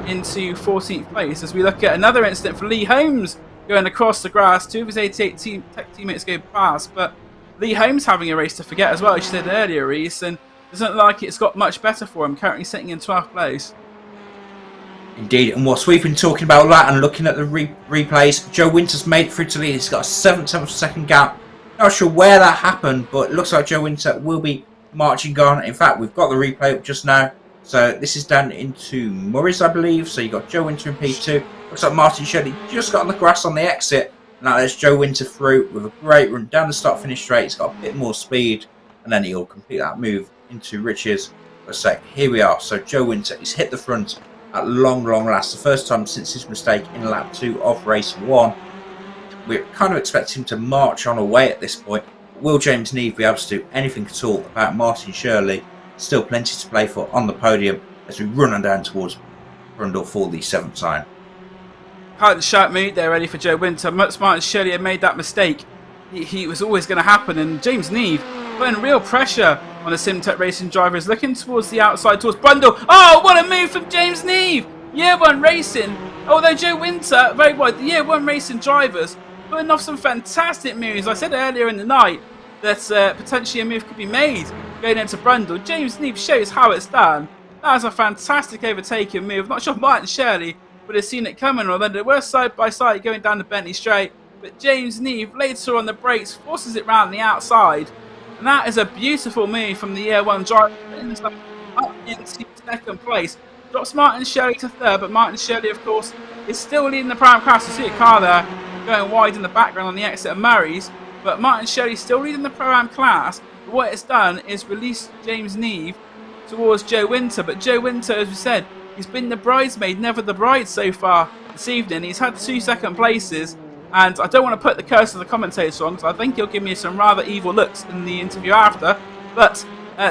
into 14th place. As we look at another incident for Lee Holmes going across the grass, 2 of his 88 teammates go past, but Lee Holmes having a race to forget as well, as you said earlier, Reece, and doesn't look like it's got much better for him, currently sitting in 12th place. Indeed, and whilst we've been talking about that and looking at the replays, Joe Winter's made it through to lead. He's got a 7th of a second gap. Not sure where that happened, but it looks like Joe Winter will be marching on. In fact, we've got the replay up just now. So this is down into Murray's, I believe. So you've got Joe Winter in P2. Looks like Martin Shirley just got on the grass on the exit. Now there's Joe Winter through with a great run down the start-finish straight. He's got a bit more speed, and then he'll complete that move into Rich's. Let's say, here we are. So Joe Winter, he's hit the front at long last. The first time since his mistake in lap 2 of race 1. We're kind of expecting him to march on away at this point. Will James Neve be able to do anything at all about Martin Shirley? Still plenty to play for on the podium as we run on down towards Brundle for the 7th time. Quite the sharp mood there ready for Joe Winter. Martin Shirley had made that mistake. He was always going to happen, and James Neve putting real pressure on the Simtek Racing drivers, looking towards the outside, towards Brundle. Oh, what a move from James Neve! Year 1 Racing. Although Joe Winter, very wide, the Year 1 Racing drivers putting off some fantastic moves. I said earlier in the night that potentially a move could be made going into Brundle. James Neve shows how it's done. That was a fantastic overtaking move. Not sure if Martin Shirley would have seen it coming, although they were side by side going down the Bentley Straight. But James Neve later on the brakes, forces it round the outside. And that is a beautiful move from the Year 1 driver, up into 2nd place. Drops Martin Shirley to 3rd, but Martin Shirley, of course, is still leading the Prime class. You see a car there going wide in the background on the exit of Murray's, but Martin Shirley still leading the Pro-Am class. But what it's done is release James Neve towards Joe Winter. But Joe Winter, as we said, he's been the bridesmaid, never the bride so far this evening. He's had 2 second places. And I don't want to put the curse of the commentator on, because I think he'll give me some rather evil looks in the interview after. But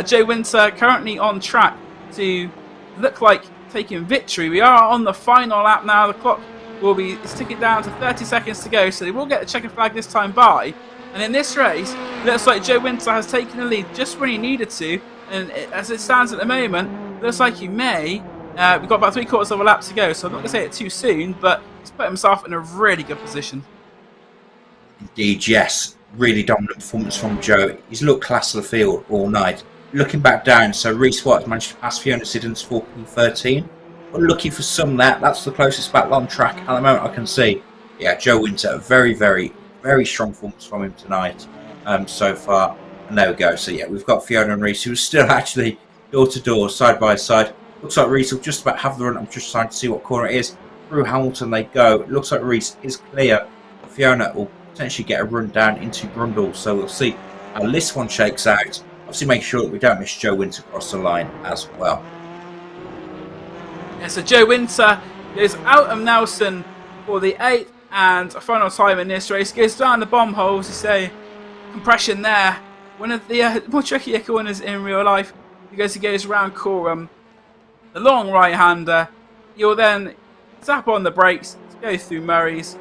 Joe Winter currently on track to look like taking victory. We are on the final lap now. The clock will be ticking down to 30 seconds to go, so they will get the checkered flag this time by. And in this race, it looks like Joe Winter has taken the lead just when he needed to. And as it stands at the moment, it looks like he may. We've got about 3/4 of a lap to go, so I'm not going to say it too soon, but he's put himself in a really good position. Indeed, yes. Really dominant performance from Joe. He's looked class of the field all night. Looking back down, so Reece White managed to pass Fiona Siddons for P13. But looking for some there, that's the closest battle on track at the moment I can see. Yeah, Joe Winter, a very strong performance from him tonight so far. And there we go. So yeah, we've got Fiona and Reece, who are still actually door to door, side by side. Looks like Reece will just about have the run. I'm just trying to see what corner it is. Through Hamilton they go. It looks like Reece is clear. Fiona will potentially get a run down into Brundle, so we'll see how this one shakes out. Obviously make sure that we don't miss Joe Winter across the line as well. Yeah, so Joe Winter is out of Nelson for the 8th and final time in this race. Goes down the bomb holes, you say, compression there. One of the more trickier corners in real life, because he goes around Coram, the long right-hander. You'll then tap on the brakes, Go through Murray's.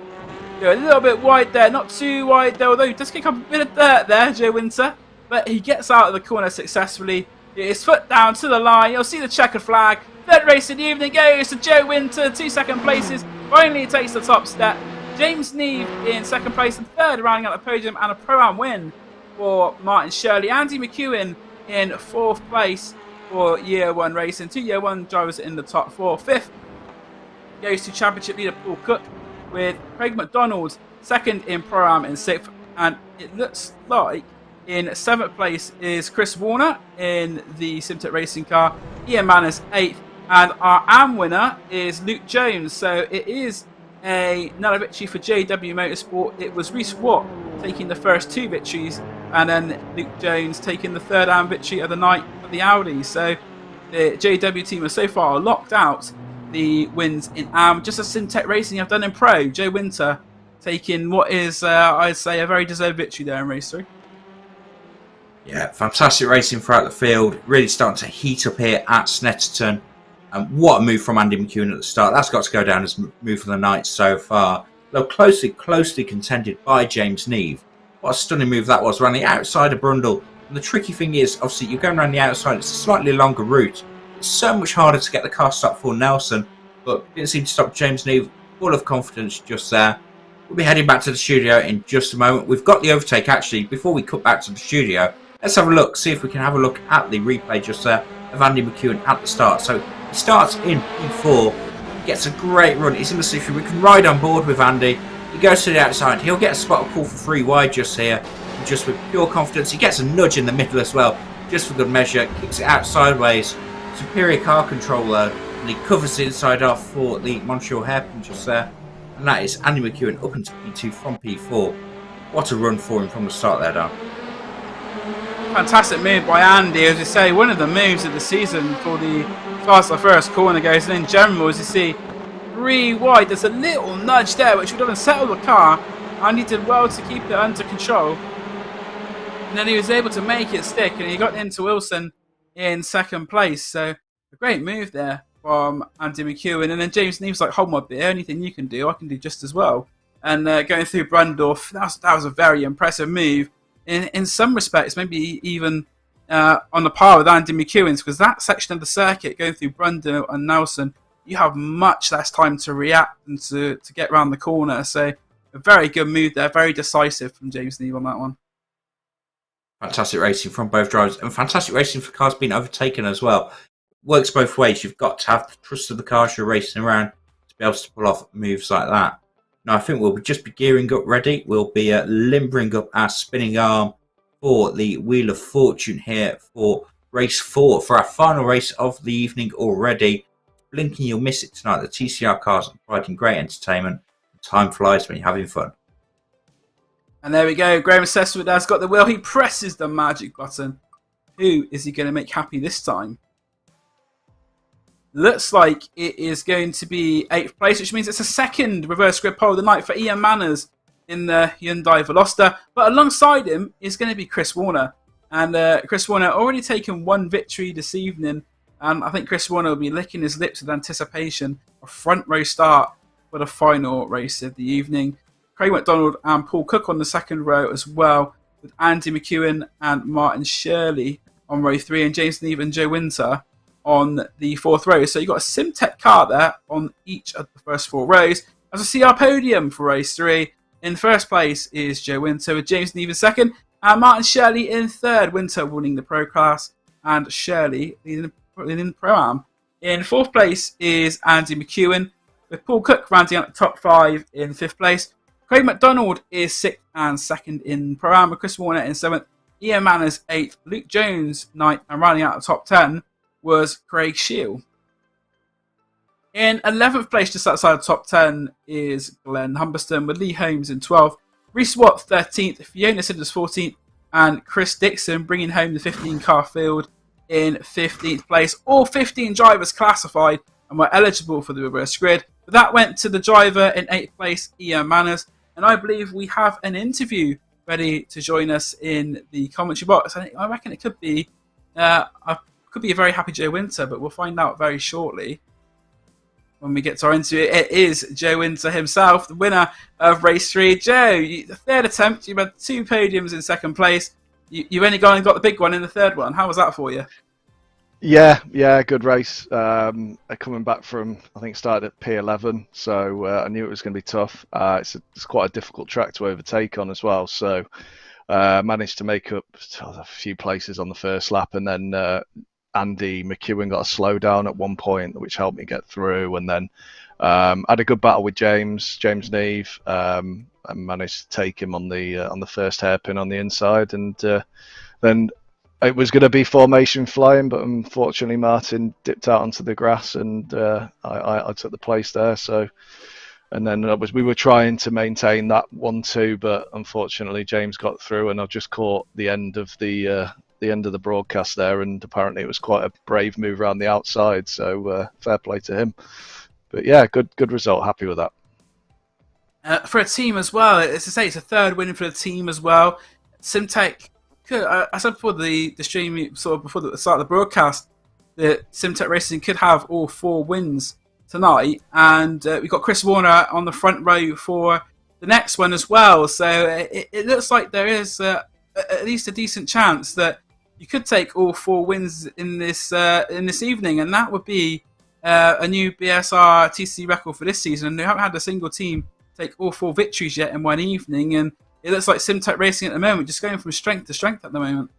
Go a little bit wide there, not too wide though, although he does kick up a bit of dirt there, Joe Winter. But he gets out of the corner successfully. Get his foot down to the line. You'll see the checkered flag. Third race of the evening goes to Joe Winter, 2 second places. Finally takes the top step. James Neve in second place and third, rounding out the podium, and a Pro-Am win for Martin Shirley. Andy McEwen in fourth place for Year 1 racing. 2 Year 1 drivers in the top 4. Fifth goes to championship leader Paul Cook, with Craig McDonald second in Pro-Am in sixth. And it looks like in seventh place is Chris Warner in the Simtek racing car. Ian Manners eighth. And our AM winner is Luke Jones. So it is another victory for JW Motorsport. It was Reece Watt taking the first 2 victories, and then Luke Jones taking the third AM victory of the night for the Audi. So the JW team has so far locked out the wins in AM. Just as Simtek Racing have done in Pro. Joe Winter taking what is, I'd say, a very deserved victory there in race 3. Yeah, fantastic racing throughout the field. Really starting to heat up here at Snetterton. And what a move from Andy McEwen at the start. That's got to go down as move of the night so far. Though closely contended by James Neve. What a stunning move that was. Around the outside of Brundle. And the tricky thing is, obviously, you're going around the outside. It's a slightly longer route. It's so much harder to get the car stopped for Nelson. But didn't seem to stop James Neve. Full of confidence just there. We'll be heading back to the studio in just a moment. We've got the overtake, actually. Before we cut back to the studio, let's have a look. See if we can have a look at the replay just there of Andy McEwen at the start. So he starts in P4, gets a great run. He's in the C3. We can ride on board with Andy. He goes to the outside. He'll get a spot call for 3 wide just here. And just with pure confidence. He gets a nudge in the middle as well, just for good measure. Kicks it out sideways. Superior car control though. And he covers the inside off for the Montreal hairpin just there. And that is Andy McEwen up into P2 from P4. What a run for him from the start there, Dan. Fantastic move by Andy. As you say, one of the moves of the season for the fast the first corner goes. And in general, as you see, 3 wide. There's a little nudge there, which would have unsettled the car. Andy did well to keep it under control. And then he was able to make it stick, and he got into Wilson in second place. So a great move there from Andy McEwen. And then James Neve's like, hold my beer, anything you can do, I can do just as well. And going through Brundorf, that was a very impressive move. In some respects, maybe even on the par with Andy McEwen's, because that section of the circuit, going through Brundle and Nelson, you have much less time to react and to get around the corner. So a very good move there, very decisive from James Neve on that one. Fantastic racing from both drivers, and fantastic racing for cars being overtaken as well. Works both ways. You've got to have the trust of the cars you're racing around to be able to pull off moves like that. Now, I think we'll just be gearing up ready. We'll be limbering up our spinning arm for the Wheel of Fortune here for race 4, for our final race of the evening already. Blinking, you'll miss it tonight. The TCR cars are providing great entertainment. Time flies when you're having fun. And there we go. Graham Sesswood has got the wheel. He presses the magic button. Who is he going to make happy this time? Looks like it is going to be 8th place, which means it's a second reverse grid pole of the night for Ian Manners in the Hyundai Veloster. But alongside him is going to be Chris Warner. And Chris Warner already taken 1 victory this evening. And I think Chris Warner will be licking his lips with anticipation. A front row start for the final race of the evening. Craig McDonald and Paul Cook on the second row as well, with Andy McEwen and Martin Shirley on row 3, and James Neve and Joe Winter on the 4th row. So you've got a Simtek car there on each of the first 4 rows. As I see our podium for race 3, in first place is Joe Winter with James Neve in second, and Martin Shirley in third. Winter winning the Pro Class and Shirley leading the Pro-Am. In 4th place is Andy McEwen, with Paul Cook rounding out the top 5 in 5th place. Craig McDonald is 6th and 2nd in Pro-Am, with Chris Warner in 7th. Ian Manners 8th, Luke Jones 9th, and rounding out the top 10 was Craig Shield. In 11th place, just outside the top 10, is Glenn Humberston with Lee Holmes in 12th. Reece Watt 13th, Fiona Sinders 14th, and Chris Dixon bringing home the 15-car field in 15th place. All 15 drivers classified and were eligible for the reverse grid. But that went to the driver in 8th place, Ian Manners. And I believe we have an interview ready to join us in the commentary box. I reckon it could be a very happy Joe Winter, but we'll find out very shortly. when we get to our interview, it is Joe Winter himself, the winner of race 3. Joe, the third attempt, you've had 2 podiums in second place. You've only gone and got the big one in the third one. How was that for you? Yeah, good race. Coming back from, I think, started at P11, so I knew it was going to be tough. It's quite a difficult track to overtake on as well, so managed to make up a few places on the first lap, and then Andy McEwen got a slowdown at one point, which helped me get through, and then had a good battle with James Neve, and managed to take him on the first hairpin on the inside, and then it was going to be formation flying, but unfortunately Martin dipped out onto the grass, and I took the place there. So, and then we were trying to maintain that 1-2, but unfortunately James got through, and I just caught the end of the broadcast there, and apparently it was quite a brave move around the outside. So fair play to him. But yeah, good result. Happy with that. For a team as well, as I say, it's a third win for the team as well. Simtech. I said before the stream, sort of before the start of the broadcast, that Simtech Racing could have all 4 wins tonight, and we've got Chris Warner on the front row for the next one as well. So it looks like there is at least a decent chance that you could take all 4 wins in this evening, and that would be a new BSR TC record for this season. And we haven't had a single team take all 4 victories yet in one evening, and it looks like Simtech Racing at the moment just going from strength to strength at the moment.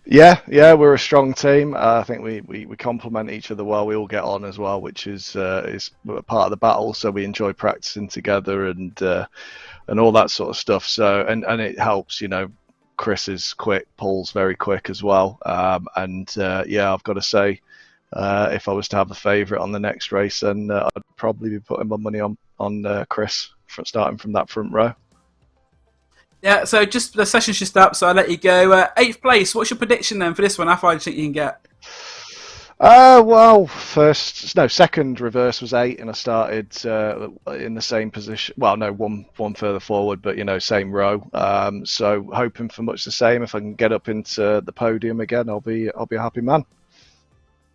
Yeah, we're a strong team. I think we complement each other well. We all get on as well, which is part of the battle. So we enjoy practicing together and all that sort of stuff. So and it helps, Chris is quick, Paul's very quick as well. Yeah, I've got to say, if I was to have a favourite on the next race, then I'd probably be putting my money on Chris starting from that front row. Yeah, so just the session's just up, so I'll let you go. 8th place, what's your prediction then for this one? How far do you think you can get? Second reverse was 8, and I started in the same position. Well, no, one further forward, but same row. So hoping for much the same. If I can get up into the podium again, I'll be a happy man.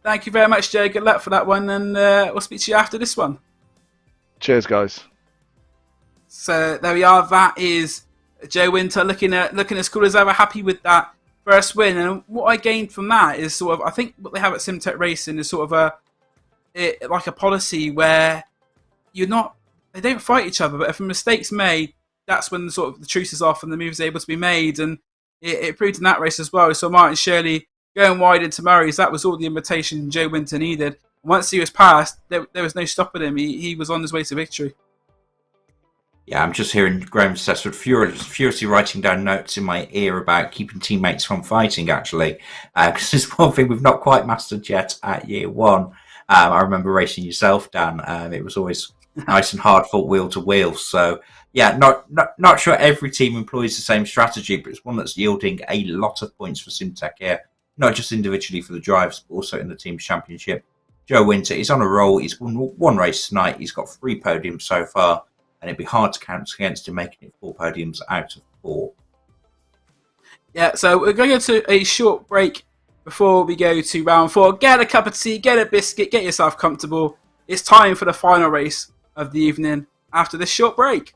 Thank you very much, Joe. Good luck for that one, and we'll speak to you after this one. Cheers, guys. So there we are. That is Joe Winter looking as cool as ever, happy with that first win. And what I gained from that is sort of, I think what they have at Simtech Racing is sort of like a policy where they don't fight each other, but if a mistake's made, that's when sort of the truce is off and the move is able to be made. And it proved in that race as well. So Martin Shirley going wide into Murray's, that was all the invitation Joe Winter needed. Once he was passed, there was no stopping him. He was on his way to victory. Yeah, I'm just hearing Graham Sessford furiously writing down notes in my ear about keeping teammates from fighting, actually. Because it's one thing we've not quite mastered yet at year 1. I remember racing yourself, Dan. It was always nice and hard fought wheel to wheel. So, yeah, not sure every team employs the same strategy, but it's one that's yielding a lot of points for Simtech here. Not just individually for the drivers, but also in the team's championship. Joe Winter is on a roll. He's won 1 race tonight. He's got 3 podiums so far. And it'd be hard to count against him making it 4 podiums out of 4. Yeah, so we're going to go to a short break before we go to round 4. Get a cup of tea, get a biscuit, get yourself comfortable. It's time for the final race of the evening after this short break.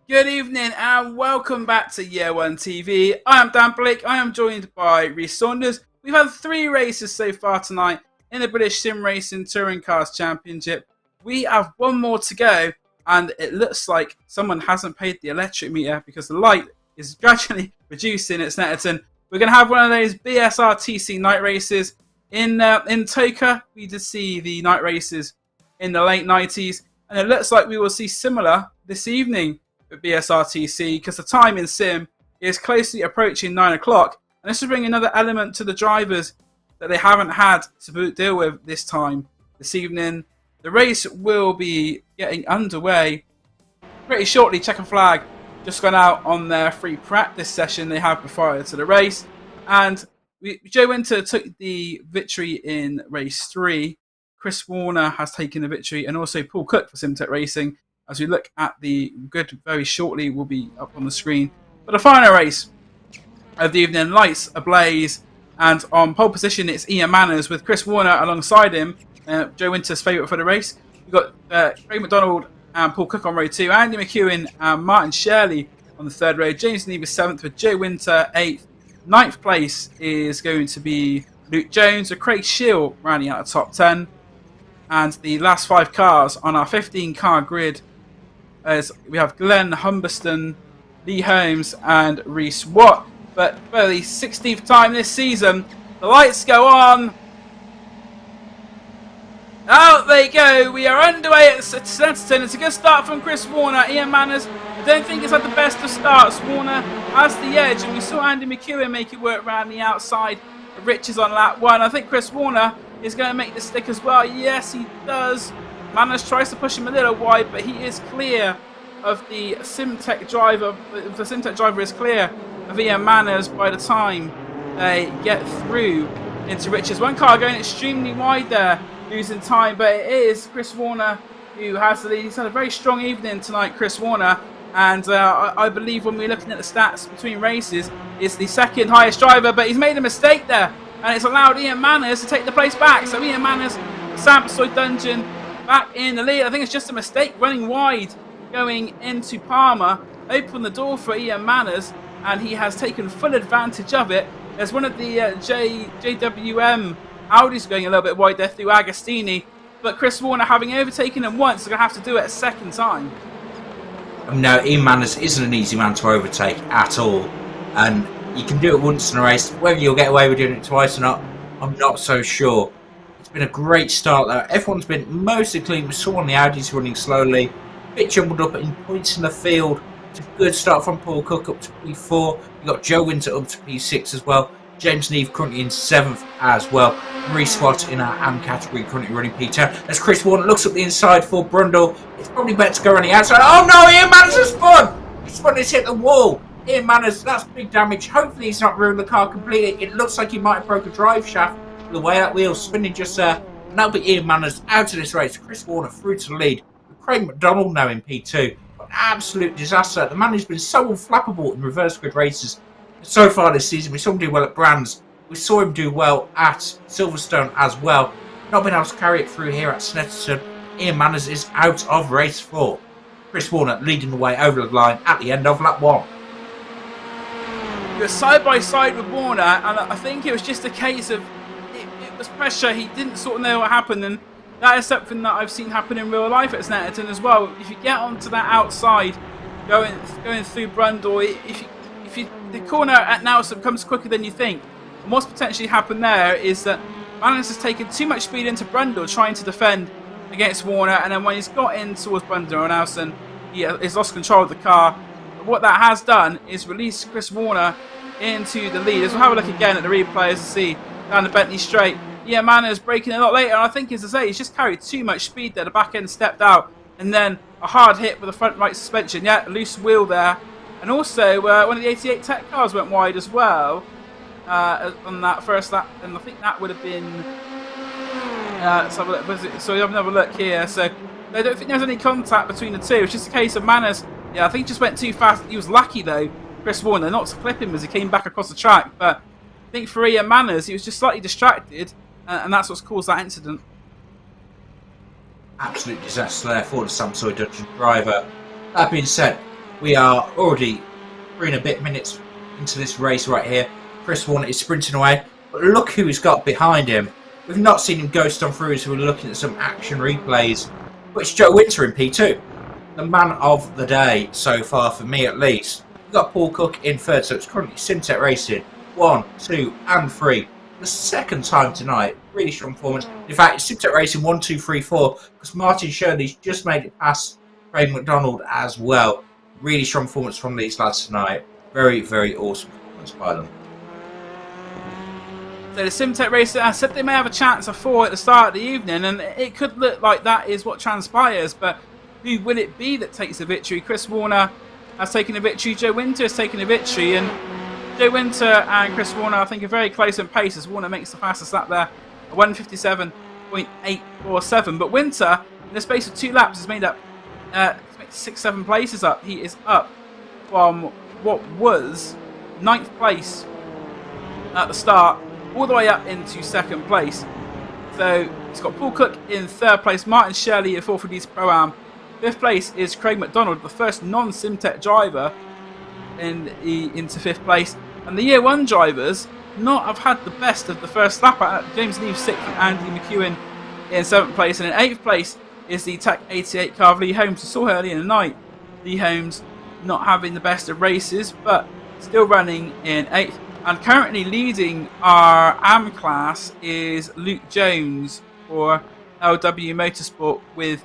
Good evening and welcome back to Year One TV. I am Dan Blake. I am joined by Rhys Saunders. We've had 3 races so far tonight in the British Sim Racing Touring Cars Championship. We have 1 more to go, and it looks like someone hasn't paid the electric meter because the light is gradually reducing at Snetterton. We're going to have one of those BSR TC night races in Toka. We did see the night races in the late 90s, and it looks like we will see similar this evening at BSRTC because the time in Sim is closely approaching 9 o'clock, and this will bring another element to the drivers that they haven't had to deal with this evening. The race will be getting underway pretty shortly. Checkered flag just gone out on their free practice session they had prior to the race, and Joe Winter took the victory in race 3. Chris Warner has taken the victory, and also Paul Cook for SimTech Racing. As we look at the grid very shortly, will be up on the screen. But the final race of the evening, lights ablaze, and on pole position it's Ian Manners with Chris Warner alongside him, Joe Winter's favourite for the race. We've got Craig McDonald and Paul Cook on row 2, Andy McEwen and Martin Shirley on the 3rd row, James Neves 7th with Joe Winter 8th. 9th place is going to be Luke Jones with Craig Shield rounding out the top 10. And the last 5 cars on our 15-car grid, as we have Glenn Humberston, Lee Holmes and Reese Watt. But for the 16th time this season, the lights go on. Out they go. We are underway at Snetterton. It's a good start from Chris Warner. Ian Manners, I don't think it's had the best of starts. Warner has the edge, and we saw Andy McEwen make it work around the outside. Richards on lap 1. I think Chris Warner is going to make the stick as well. Yes, he does. Manners tries to push him a little wide, but he is clear of the SimTech driver. The SimTech driver is clear of Ian Manners by the time they get through into Richards. 1 car going extremely wide there, losing time, but it is Chris Warner who has the lead. He's had a very strong evening tonight, Chris Warner, and I believe when we're looking at the stats between races, it's the 2nd highest driver, but he's made a mistake there, and it's allowed Ian Manners to take the place back. So Ian Manners, Samsoy Dungeon, back in the lead. I think it's just a mistake running wide going into Palmer. Opened the door for Ian Manners, and he has taken full advantage of it. There's one of the JWM Audis going a little bit wide there through Agostini, but Chris Warner, having overtaken him once, is going to have to do it a 2nd time. No, Ian Manners isn't an easy man to overtake at all, and you can do it once in a race. Whether you'll get away with doing it twice or not, I'm not so sure. It's been a great start there. Everyone's been mostly clean. We saw one of the Audis running slowly, a bit jumbled up in points in the field. It's a good start from Paul Cook up to P4. You've got Joe Winter up to P6 as well. James Neve currently in 7th as well. Reese Watt in our AM category currently running P10. As Chris Warner looks up the inside for Brundle, it's probably better to go on the outside. Oh no, Ian Manners has spun! He's spun, he's hit the wall. Ian Manners, that's big damage. Hopefully he's not ruined the car completely. It looks like he might have broke a drive shaft the way that wheel's spinning just there. And that'll be Ian Manners out of this race. Chris Warner through to the lead. Craig McDonald now in P2. An absolute disaster. The man who's been so unflappable in reverse grid races so far this season. We saw him do well at Brands. We saw him do well at Silverstone as well. Not been able to carry it through here at Snetterton. Ian Manners is out of race 4. Chris Warner leading the way over the line at the end of lap 1. You're side by side with Warner, and I think it was just a case of it was pressure. He didn't sort of know what happened, and that is something that I've seen happen in real life at Snetterton as well. If you get onto that outside, going through Brundle, if the corner at Nelson comes quicker than you think, and what's potentially happened there is that Manners has taken too much speed into Brundle trying to defend against Warner, and then when he's got in towards Brundle or Nelson, he has lost control of the car. But what that has done is release Chris Warner into the lead. As we'll have a look again at the replays to see down the Bentley straight. Yeah, Manners breaking a lot later, and I think, as I say, he's just carried too much speed there. The back end stepped out, and then a hard hit with the front right suspension. Yeah, a loose wheel there. And also, one of the 88 Tech cars went wide as well on that first lap, and I think that would have been... let's have a look. So we have another look here. So I don't think there's any contact between the two. It's just a case of Manners. Yeah, I think he just went too fast. He was lucky, though, Chris Warner, not to clip him as he came back across the track. But I think for Ian Manners, he was just slightly distracted, and that's what's caused that incident. Absolute disaster there for the Samsoy Dungeon driver. That being said, We are already 3 and a bit minutes into this race right here. Chris Warner is sprinting away, but look who he's got behind him. We've not seen him ghost on through, so we're looking at some action replays. But it's Joe Winter in P2, the man of the day so far for me at least. We've got Paul Cook in third, so it's currently Simtech Racing 1, 2 and 3. The second time tonight, really strong performance. In fact, it's Simtech Racing 1, 2, 3, 4, because Martin Shirley's just made it past Craig McDonald as well. Really strong performance from these lads tonight. Very, very awesome performance by them. So the Simtech Racer, I said they may have a chance of 4 at the start of the evening, and it could look like that is what transpires, but who will it be that takes the victory? Chris Warner has taken the victory, Joe Winter has taken the victory, and Joe Winter and Chris Warner, I think, are very close in pace as Warner makes the fastest lap there, 1:57.847. But Winter, in the space of 2 laps, has made up 6-7 places up. He is up from what was 9th place at the start, all the way up into 2nd place. So he's got Paul Cook in 3rd place, Martin Shirley in 4th for these Pro-Am. 5th place is Craig McDonald, the first non-Simtech driver into 5th place. And the Year 1 drivers not have had the best of the first lap. James Neave 6th and Andy McEwen in 7th place. And in 8th place is the TAC 88 car of Lee Holmes. We saw earlier in the night Lee Holmes not having the best of races, but still running in 8th. And currently leading our AM class is Luke Jones for LW Motorsport, with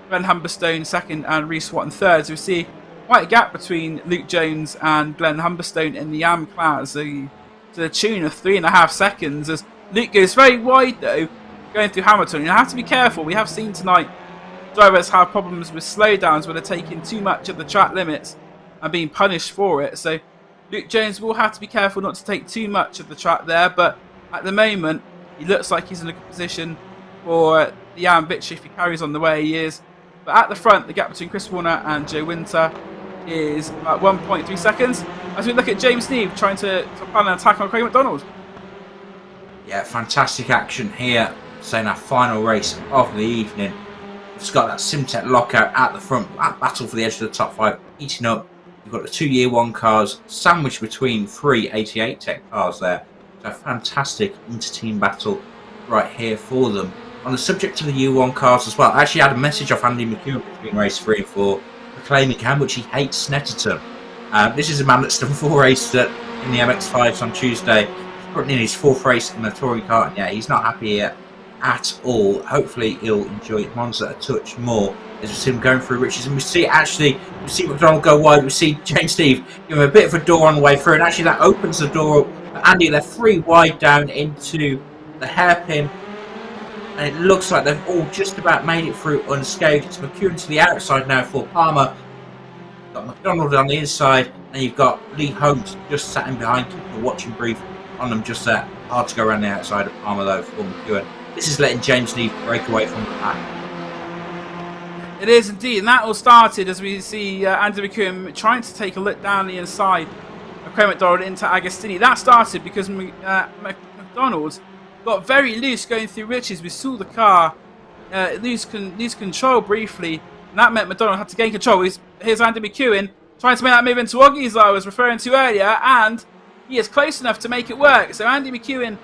Glenn Humberstone 2nd and Reece Watton 3rd. So we see quite a gap between Luke Jones and Glenn Humberstone in the AM class, to the tune of 3.5 seconds, as Luke goes very wide though, going through Hamilton. You have to be careful. We have seen tonight drivers have problems with slowdowns where they're taking too much of the track limits and being punished for it. So Luke Jones will have to be careful not to take too much of the track there, but at the moment he looks like he's in a good position for the AM victory if he carries on the way he is. But at the front, the gap between Chris Warner and Joe Winter is about 1.3 seconds, as we look at James Neave trying to plan an attack on Craig McDonald. Yeah, fantastic action here, saying our final race of the evening. We've got that Simtech lockout at the front, that battle for the edge of the top 5 eating up. You've got the 2 Year 1 cars sandwiched between 3 88 Tech cars there. So a fantastic inter-team battle right here for them. On the subject of the Year 1 cars as well, I actually had a message off Andy McEwen between race 3 and 4 proclaiming how much he hates Snetterton. This is a man that's done 4 races in the MX-5s on Tuesday. He's currently in his 4th race in the touring car, and yeah, he's not happy here at all. Hopefully he'll enjoy Monza a touch more as we see him going through Riches, and we see McDonald go wide. We see James Neave give him a bit of a door on the way through, and actually that opens the door up for Andy. They're 3 wide down into the hairpin, and it looks like they've all just about made it through unscathed. It's McEwen to the outside now for Palmer. You've got McDonald on the inside, and you've got Lee Holmes just sat in behind, keeping a watching brief on them just there. Hard to go around the outside of Palmer though for McEwen. This is letting James Neave break away from the pack. It is indeed, and that all started as we see Andy McEwen trying to take a look down the inside of Craig McDonald into Agostini. That started because McDonald got very loose going through Riches. We saw the car lose control briefly, and that meant McDonald had to gain control. Here's Andy McEwen trying to make that move into Woggy, as I was referring to earlier, and he is close enough to make it work. So Andy McEwen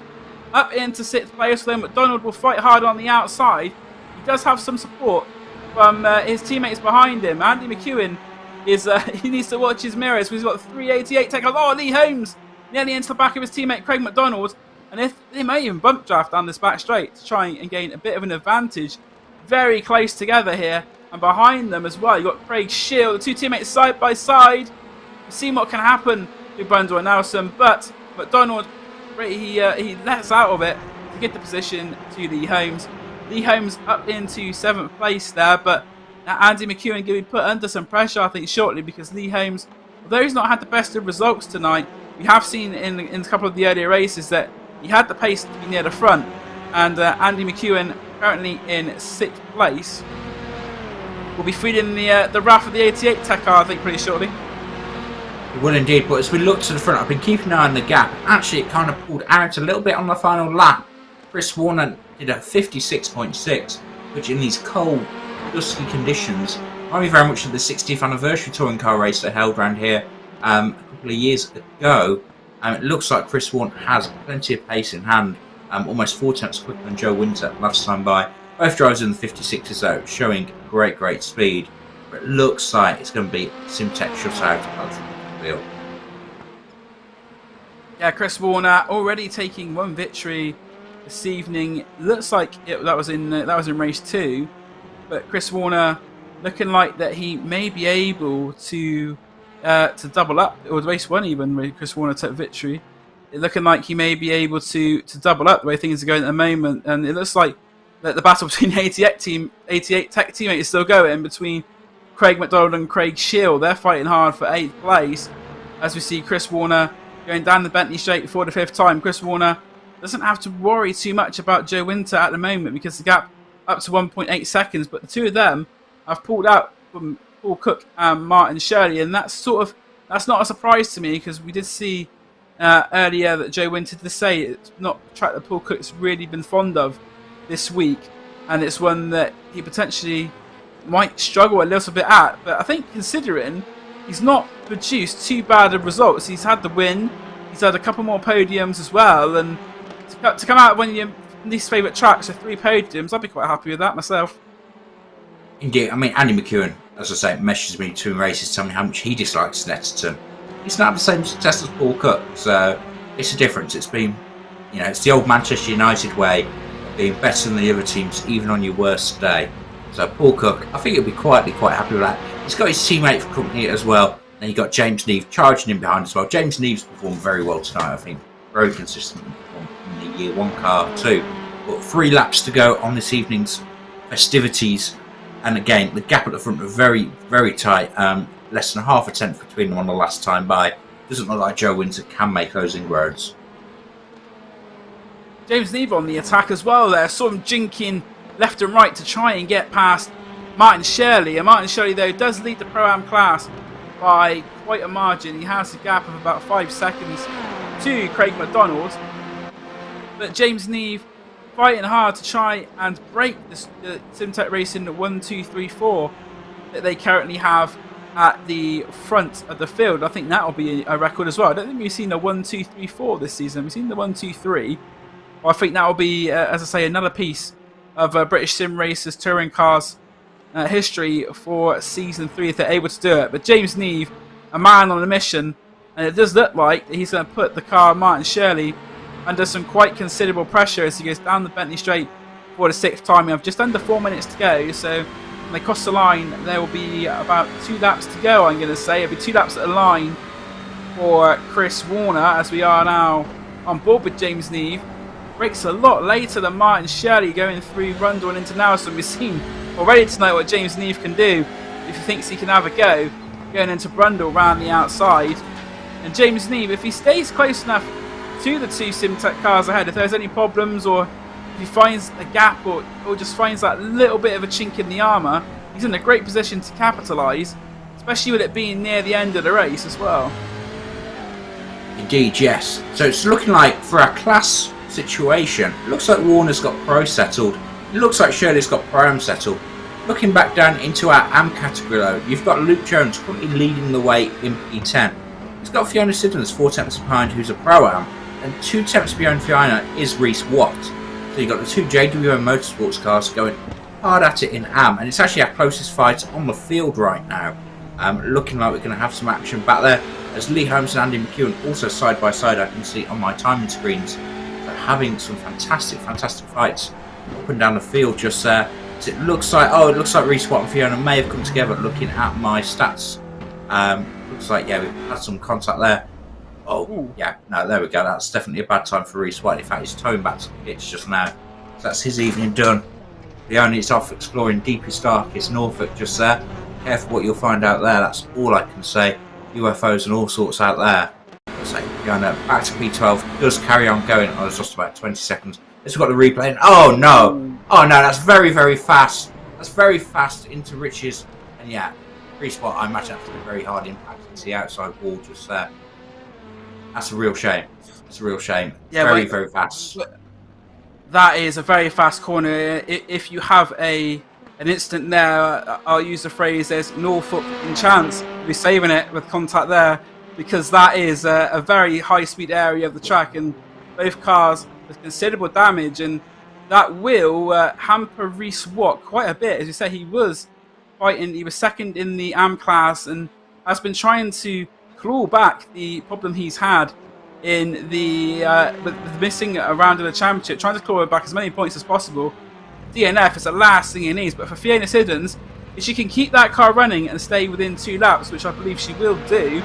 up into 6th place, though McDonald will fight hard on the outside. He does have some support from his teammates behind him. Andy McEwen he needs to watch his mirrors. He's got 388 tackles. Oh, Lee Holmes nearly into the back of his teammate Craig McDonald, and if they may even bump draft down this back straight to try and gain a bit of an advantage. Very close together here, and behind them as well, you've got Craig Shield, the 2 teammates side by side. We've seen what can happen to Brundle and Nelson, but McDonald, he lets out of it to get the position to Lee Holmes. Lee Holmes up into 7th place there, but Andy McEwen going to be put under some pressure, I think, shortly, because Lee Holmes, although he's not had the best of results tonight, we have seen in a couple of the earlier races that he had the pace to be near the front, and Andy McEwen, currently in 6th place, will be feeding the wrath of the 88 Tech car, I think, pretty shortly. It will indeed, but as we look to the front, I've been keeping an eye on the gap. Actually, it kind of pulled out a little bit on the final lap. Chris Warner did a 56.6, which in these cold, dusky conditions Remind me very much of the 60th anniversary touring car race they held around here a couple of years ago. It looks like Chris Warner has plenty of pace in hand, almost 4 tenths quicker than Joe Winter last time by. Both drivers in the 56s though, showing great speed. But it looks like it's going to be Simtek shutout at the field. Yeah, Chris Warner already taking one victory this evening. Looks like that was in race 2, but Chris Warner looking like that he may be able to double up, or race 1 even, where Chris Warner took victory. It looking like he may be able to double up the way things are going at the moment, and it looks like that the battle between the 88 Tech teammates is still going between Craig McDonald and Craig Shield. They're fighting hard for 8th place, as we see Chris Warner going down the Bentley straight for the 5th time. Chris Warner doesn't have to worry too much about Joe Winter at the moment because the gap up to 1.8 seconds, but the two of them have pulled out from Paul Cook and Martin Shirley, and that's not a surprise to me because we did see earlier that Joe Winter did say it's not a track that Paul Cook's really been fond of this week, and it's one that he potentially might struggle a little bit at. But I think considering he's not produced too bad of results, he's had the win, he's had a couple more podiums as well, and to come out one of your least favourite tracks with 3 podiums, I'd be quite happy with that myself. Indeed, I mean, Andy McEwen, as I say, messaged me 2 races telling me how much he dislikes Snetterton. He's not had the same success as Paul Cook, so it's a difference. It's been, it's the old Manchester United way of being better than the other teams, even on your worst day. So Paul Cook, I think he'll be quietly quite happy with that. He's got his teammate for company as well. Then you've got James Neve charging him behind as well. James Neve's performed very well tonight, I think. Very consistent in the Year 1 car too. But 3 laps to go on this evening's festivities. And again, the gap at the front are very tight. Less than half a tenth between them on the last time by. Doesn't look like Joe Winter can make those inroads. James Neve on the attack as well there. Saw him jinking left and right to try and get past Martin Shirley. And Martin Shirley, though, does lead the Pro-Am class by quite a margin. He has a gap of about 5 seconds to Craig McDonald. But James Neve fighting hard to try and break the Simtek Racing 1, 2, 3, 4 that they currently have at the front of the field. I think that'll be a record as well. I don't think we've seen the 1, 2, 3, 4 this season. We've seen the 1, 2, 3. Well, I think that'll be, as I say, another piece of British Sim Racers Touring Cars history for Season 3 if they're able to do it. But James Neve, a man on a mission, and it does look like he's going to put the car Martin Shirley under some quite considerable pressure as he goes down the Bentley straight for the 6th time. We have just under 4 minutes to go, so when they cross the line, there will be about 2 laps to go, I'm going to say. It'll be 2 laps at the line for Chris Warner as we are now on board with James Neve. Breaks a lot later than Martin Shirley going through Rundle and into Nelson. We've seen already tonight what James Neve can do if he thinks he can have a go going into Brundle round the outside. And James Neve, if he stays close enough to the 2 Simtek cars ahead, if there's any problems or if he finds a gap or just finds that little bit of a chink in the armour, he's in a great position to capitalise, especially with it being near the end of the race as well. Indeed, yes. So it's looking like for a class situation, it looks like Warner's got Pro settled. It looks like Shirley's got Pro-Am settled. Looking back down into our AM category though, you've got Luke Jones currently leading the way in P10. He's got Fiona Siddons 4 tenths behind, who's a Pro-Am, and 2 tenths behind Fiona is Reese Watt. So you've got the 2 JWO Motorsports cars going hard at it in AM, and it's actually our closest fight on the field right now. Looking like we're going to have some action back there, as Lee Holmes and Andy McEwen also side by side, I can see on my timing screens. So having some fantastic fights up and down the field just there. So it looks like Reese Watt and Fiona may have come together. Looking at my stats, looks like we've had some contact there. Oh yeah, no, there we go. That's definitely a bad time for Reese Watt. In fact, he's towing back to the pitch just now. So that's his evening done. Leone is off exploring deepest, darkest Norfolk just there. Careful what you'll find out there. That's all I can say. UFOs and all sorts out there. So Fiona back to P12 does carry on going. I was just about 20 seconds. Let's got the replay. And, oh no, that's very fast. That's very fast into Riches. And yeah, Reese Watt, I imagine that's a very hard impact into the outside wall just there. That's a real shame. It's a real shame. Yeah, very fast. That is a very fast corner. If you have a an instant there. I'll use the phrase, there's Norfolk in chance to be saving it with contact there, because that is a very high-speed area of the track, and both cars with considerable damage, and that will hamper Reese Watt quite a bit. As you say, he was second in the AM class and has been trying to claw back the problem he's had in the with missing a round of the championship, trying to claw back as many points as possible. DNF is the last thing he needs, but for Fiona Siddons, if she can keep that car running and stay within 2 laps, which I believe she will do,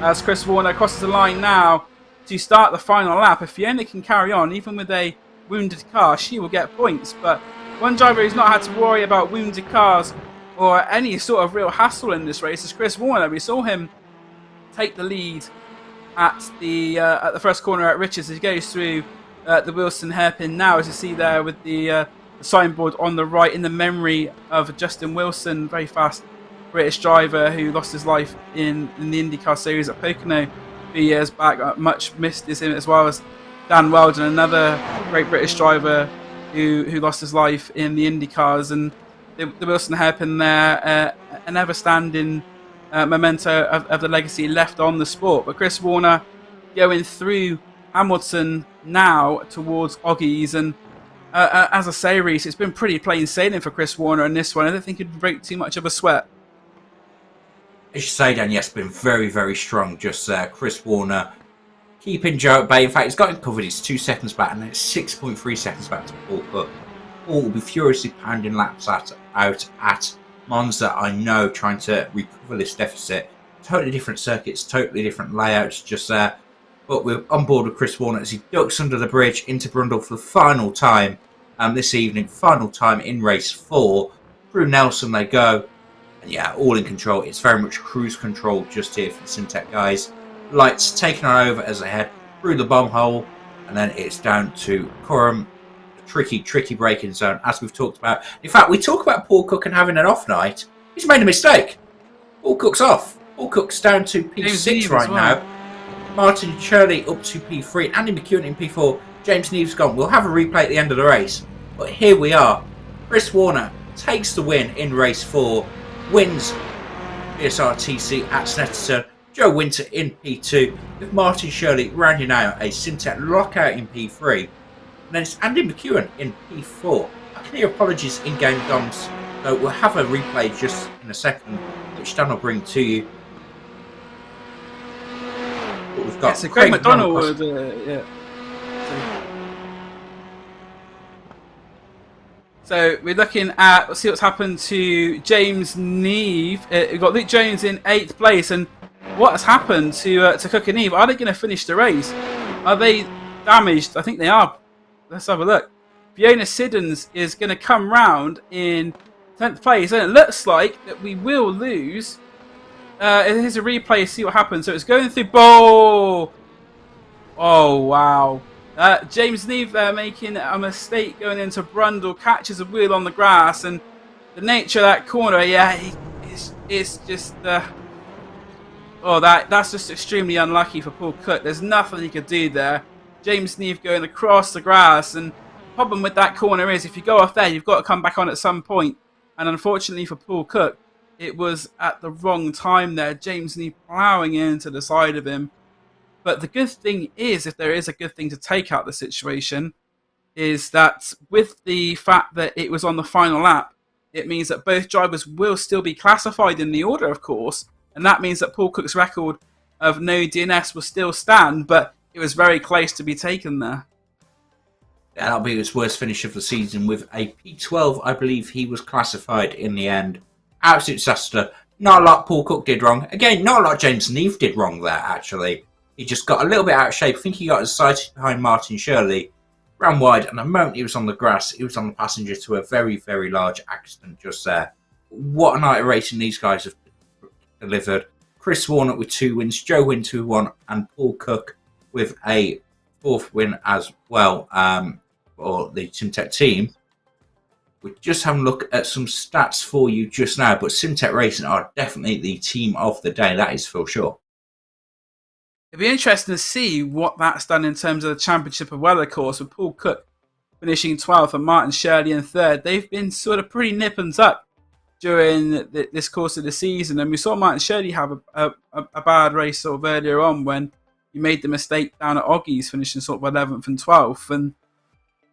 as Chris Warner crosses the line now to start the final lap. If Fiona can carry on, even with a wounded car, she will get points. But one driver who's not had to worry about wounded cars or any sort of real hassle in this race is Chris Warner. We saw him take the lead at the first corner at Richards as he goes through the Wilson hairpin now, as you see there with the signboard on the right, in the memory of Justin Wilson, very fast British driver who lost his life in the IndyCar series at Pocono a few years back. Much missed is him, as well as Dan Weldon, another great British driver who lost his life in the IndyCars. And the Wilson hairpin there, an ever-standing memento of the legacy left on the sport. But Chris Warner going through Hamilton now towards Oggies, and as I say, Reese, it's been pretty plain sailing for Chris Warner in this one. I don't think he'd break too much of a sweat. As you say, Dan, yes, been very, very strong just there. Chris Warner keeping Joe at bay. In fact, he's got him covered. It's 2 seconds back, and it's 6.3 seconds back to Paul Cook. Paul will be furiously pounding laps out at Monza, I know, trying to recover this deficit. Totally different circuits, totally different layouts just there. But we're on board with Chris Warner as he ducks under the bridge into Brundle for the final time this evening. Final time in race 4. Through Nelson they go. And yeah, all in control. It's very much cruise control just here for the Syntec guys. Lights taking on over as they head through the bomb hole. And then it's down to Coram. Tricky braking zone, as we've talked about. In fact, we talk about Paul Cook and having an off night. He's made a mistake. Paul Cook's off. Paul Cook's down to P6 right now. Martin Shirley up to P3. Andy McEwen in P4. James Neves gone. We'll have a replay at the end of the race. But here we are. Chris Warner takes the win in race 4. Wins BSR TC at Snetterton. Joe Winter in P2. With Martin Shirley rounding out a Syntec lockout in P3. And then it's Andy McEwen in P4. I can hear apologies in game DOMs. So we'll have a replay just in a second, which Dan will bring to you. But we've got Craig McDonald. So we're looking at, let's see what's happened to James Neve. We've got Luke Jones in 8th place, and what has happened to Cook and Neve? Are they going to finish the race? Are they damaged? I think they are. Let's have a look. Fiona Siddons is going to come round in 10th place, and it looks like that we will lose. Here's a replay, see what happens. So it's going through ball. Oh, wow. James Neve there making a mistake going into Brundle, catches a wheel on the grass, and the nature of that corner, yeah, it's just... that's just extremely unlucky for Paul Cook. There's nothing he could do there. James Neve going across the grass, and the problem with that corner is if you go off there, you've got to come back on at some point. And unfortunately for Paul Cook, it was at the wrong time there. James Neve ploughing into the side of him. But the good thing is, if there is a good thing to take out of the situation, is that with the fact that it was on the final lap, it means that both drivers will still be classified in the order, of course. And that means that Paul Cook's record of no DNS will still stand, but it was very close to be taken there. Yeah, that'll be his worst finish of the season with a P12. I believe he was classified in the end. Absolute disaster. Not a lot Paul Cook did wrong. Again, not a lot James Neve did wrong there, actually. He just got a little bit out of shape. I think he got excited behind Martin Shirley. Ran wide, and the moment he was on the grass, he was on the passenger to a very, very large accident just there. What a night of racing these guys have delivered. Chris Warner with 2 wins, Joe Winter with 1, and Paul Cook with a 4th win as well for the Syntec team. We're just having a look at some stats for you just now, but Syntec Racing are definitely the team of the day, that is for sure. It'd be interesting to see what that's done in terms of the championship of weather course, with Paul Cook finishing 12th, and Martin Shirley in 3rd. They've been sort of pretty nip and tuck during this course of the season, and we saw Martin Shirley have a bad race sort of earlier on when he made the mistake down at Oggies, finishing sort of 11th and 12th. And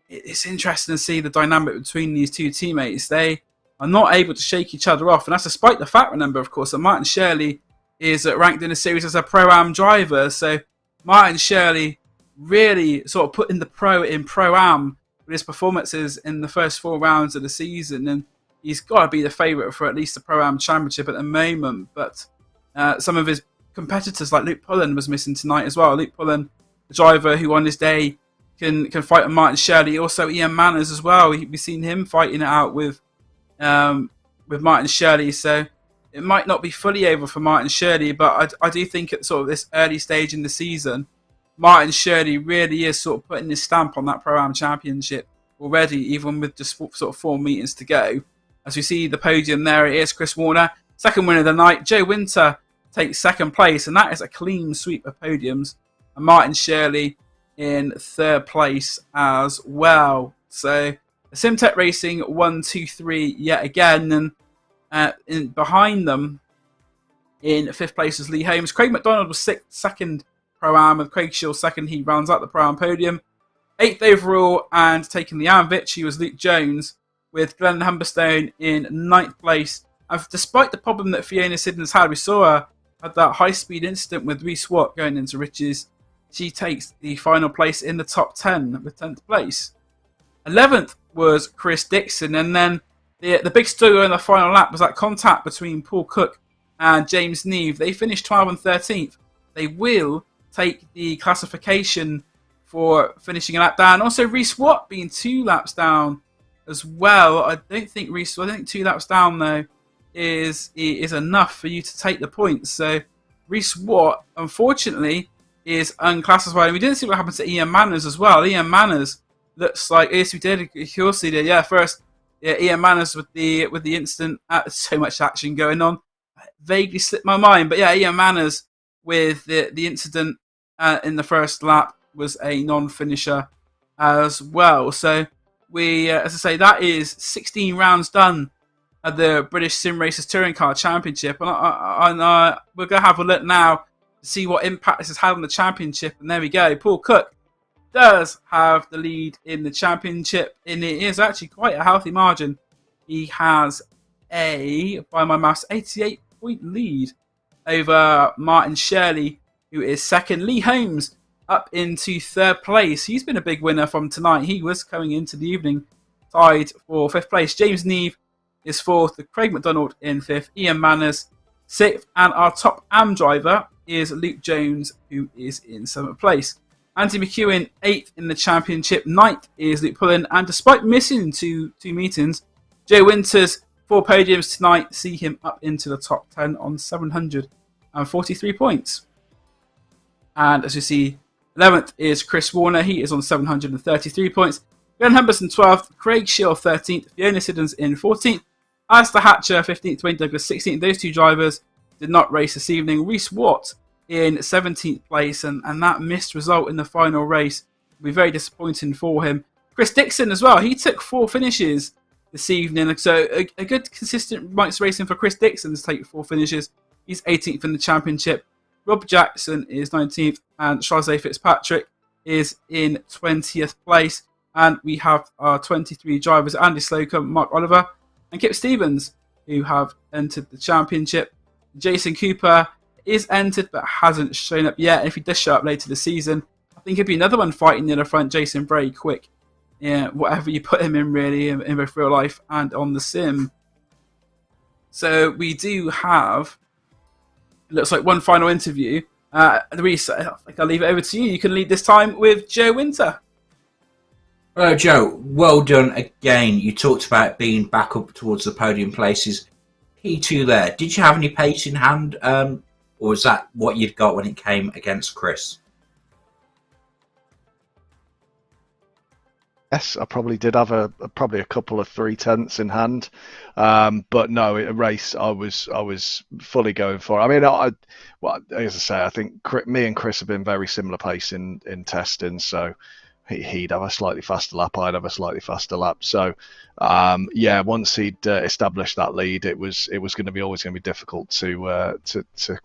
it's interesting to see the dynamic between these two teammates. They are not able to shake each other off, and that's despite the fact, remember, of course, that Martin Shirley is ranked in the series as a Pro-Am driver. So Martin Shirley really sort of put in the pro in Pro-Am with his performances in the first 4 rounds of the season, and he's got to be the favourite for at least the Pro-Am Championship at the moment. But some of his competitors, like Luke Pullen, was missing tonight as well. Luke Pullen, the driver who on his day can fight with Martin Shirley. Also Ian Manners as well. We've seen him fighting it out with Martin Shirley. So it might not be fully over for Martin Shirley, but I do think at sort of this early stage in the season, Martin Shirley really is sort of putting his stamp on that Pro-Am Championship already, even with just sort of 4 meetings to go. As we see the podium there, it is Chris Warner, second winner of the night. Joe Winter takes second place, and that is a clean sweep of podiums. And Martin Shirley in 3rd place as well. So Simtech Racing 1, 2, 3 yet again, and behind them in 5th place is Lee Holmes. Craig McDonald was second Pro-Am, with Craig Shield second. He rounds out the Pro-Am podium. 8th overall, and taking the Amvich was Luke Jones, with Glenn Humberstone in 9th place. And despite the problem that Fiona Siddons had, we saw her had that high-speed incident with Reese Watt going into Riches. She takes the final place in the top 10 with 10th place. 11th was Chris Dixon, and then the big story in the final lap was that contact between Paul Cook and James Neve. They finished 12th and 13th. They will take the classification for finishing a lap down. Also, Reese Watt being 2 laps down as well. I think 2 laps down though is enough for you to take the points. So Reese Watt, unfortunately, is unclassified. And we didn't see what happened to Ian Manners as well. Ian Manners looks like, yes, we did. Of course he did. Yeah, first, Ian Manners with the incident. So much action going on. Vaguely slipped my mind, but yeah, Ian Manners with the incident in the first lap was a non-finisher as well. So we, as I say, that is 16 rounds done at the British Sim Racers Touring Car Championship, and we're going to have a look now to see what impact this has had on the championship. And there we go. Paul Cook does have the lead in the championship, and it is actually quite a healthy margin. He has by my maths, 88-point lead over Martin Shirley, who is second. Lee Holmes up into 3rd place. He's been a big winner from tonight. He was coming into the evening tied for 5th place. James Neve is 4th. Craig McDonald in 5th. Ian Manners 6th. And our top AM driver is Luke Jones, who is in 7th place. Andy McEwen 8th in the championship. 9th is Luke Pullen. And despite missing two meetings, Joe Winters 4 podiums tonight see him up into the top 10 on 743 points. And as you see, 11th is Chris Warner. He is on 733 points. Glenn Humberson 12th. Craig Shield 13th. Fiona Siddons in 14th. Alistair Hatcher 15th. Wayne Douglas 16th. Those 2 drivers did not race this evening. Reese Watt in 17th place. And that missed result in the final race will be very disappointing for him. Chris Dixon as well. He took 4 finishes this evening. So a good consistent nights racing for Chris Dixon to take 4 finishes. He's 18th in the championship. Rob Jackson is 19th, and Shazay Fitzpatrick is in 20th place. And we have our 23 drivers, Andy Slocum, Mark Oliver, and Kip Stevens, who have entered the championship. Jason Cooper is entered, but hasn't shown up yet. And if he does show up later this season, I think he'll be another one fighting near the front. Jason very quick. Yeah, whatever you put him in, really, in both real life and on the sim. So we do have, it looks like, one final interview. Reese, I think I'll leave it over to you. You can lead this time with Joe Winter. Hello, Joe. Well done again. You talked about being back up towards the podium places. P2 there. Did you have any pace in hand, or was that what you'd got when it came against Chris? Yes, I probably did have probably a couple of 3/10 in hand, but no, a race I was fully going for. I mean, as I say, I think me and Chris have been very similar pace in testing, so he'd have a slightly faster lap, I'd have a slightly faster lap. So once he'd established that lead, it was going to be always going to be difficult to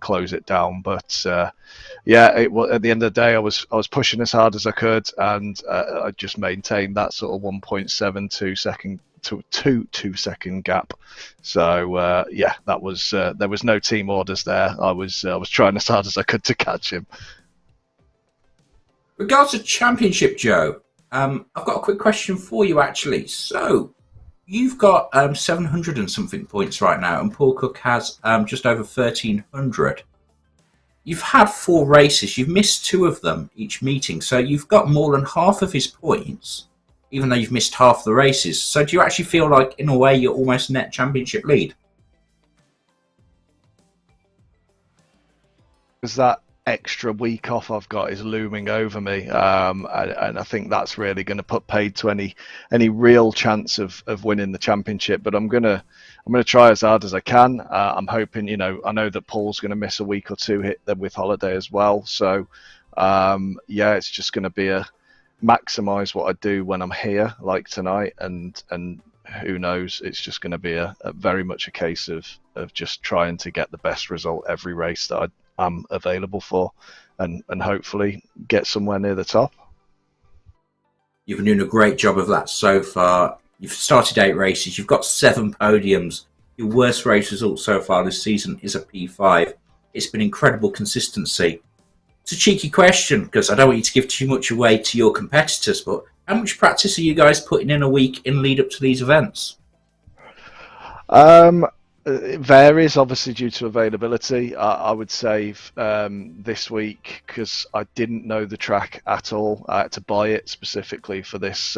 close it down. But at the end of the day, I was pushing as hard as I could, and I just maintained that sort of 1.72 second to 2 second gap. So that was there was no team orders there. I was trying as hard as I could to catch him. Regards to championship, Joe, I've got a quick question for you actually. So you've got 700 and something points right now, and Paul Cook has just over 1,300. You've had 4 races. You've missed 2 of them each meeting, so you've got more than half of his points, even though you've missed half the races. So do you actually feel like, in a way, you're almost net championship lead? Because that extra week off I've got is looming over me, and I think that's really going to put paid to any real chance of winning the championship. But I'm gonna try as hard as I can. I'm hoping, I know that Paul's going to miss a week or 2 hit them with holiday as well. So it's just going to be a maximize what I do when I'm here, like tonight, and who knows, it's just going to be a very much a case of just trying to get the best result every race that I'm available for, and hopefully get somewhere near the top. You've been doing a great job of that so far. You've started 8 races. You've got 7 podiums. Your worst race result so far this season is a P5. It's been incredible consistency. It's a cheeky question because I don't want you to give too much away to your competitors, but how much practice are you guys putting in a week in lead up to these events? It varies, obviously, due to availability. I would say this week, because I didn't know the track at all, I had to buy it specifically for this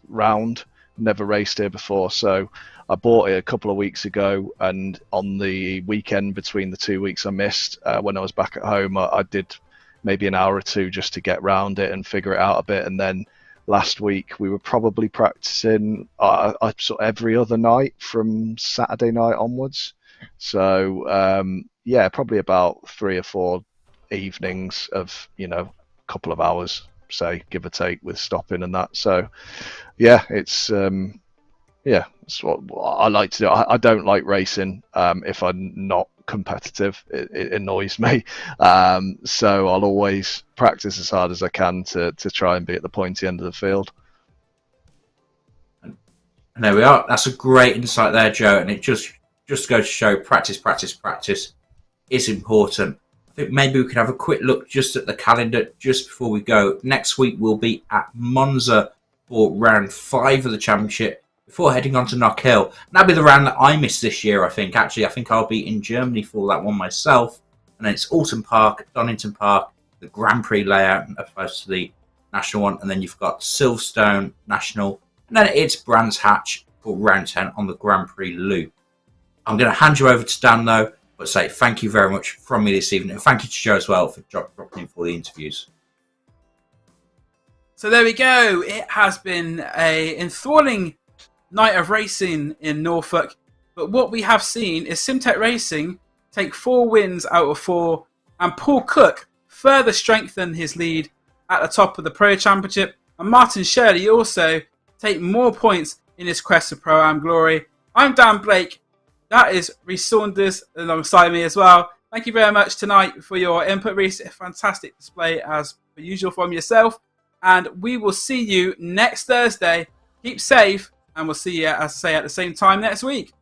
round. Never raced here before, so I bought it a couple of weeks ago. And on the weekend between the 2 weeks I missed, when I was back at home, I did maybe an hour or 2 just to get round it and figure it out a bit. And then last week we were probably practicing every other night from Saturday night onwards. So probably about 3 or 4 evenings of a couple of hours, say, give or take, with stopping and that. So it's what I like to do. I don't like racing if I'm not competitive. It annoys me. So I'll always practice as hard as I can to try and be at the pointy end of the field. And there we are. That's a great insight there, Joe. And it just goes to show practice is important. I think maybe we could have a quick look just at the calendar just before we go. Next week we'll be at Monza for round 5 of the championship, before heading on to Knockhill. And that'll be the round that I missed this year, I think. Actually, I think I'll be in Germany for that one myself. And then it's Alton Park, Donington Park, the Grand Prix layout, opposed to the National one. And then you've got Silverstone National. And then it's Brands Hatch for round 10 on the Grand Prix loop. I'm going to hand you over to Dan, though, but say thank you very much from me this evening. And thank you to Joe as well for dropping in for the interviews. So there we go. It has been an enthralling night of racing in Norfolk, but what we have seen is Simtech Racing take 4 wins out of 4, and Paul Cook further strengthen his lead at the top of the Pro Championship, and Martin Shirley also take more points in his quest for Pro-Am glory. I'm Dan Blake. That is Rhys Saunders alongside me as well. Thank you very much tonight for your input, Rhys. A fantastic display as per usual from yourself, and we will see you next Thursday. Keep safe. And we'll see you, as I say, at the same time next week.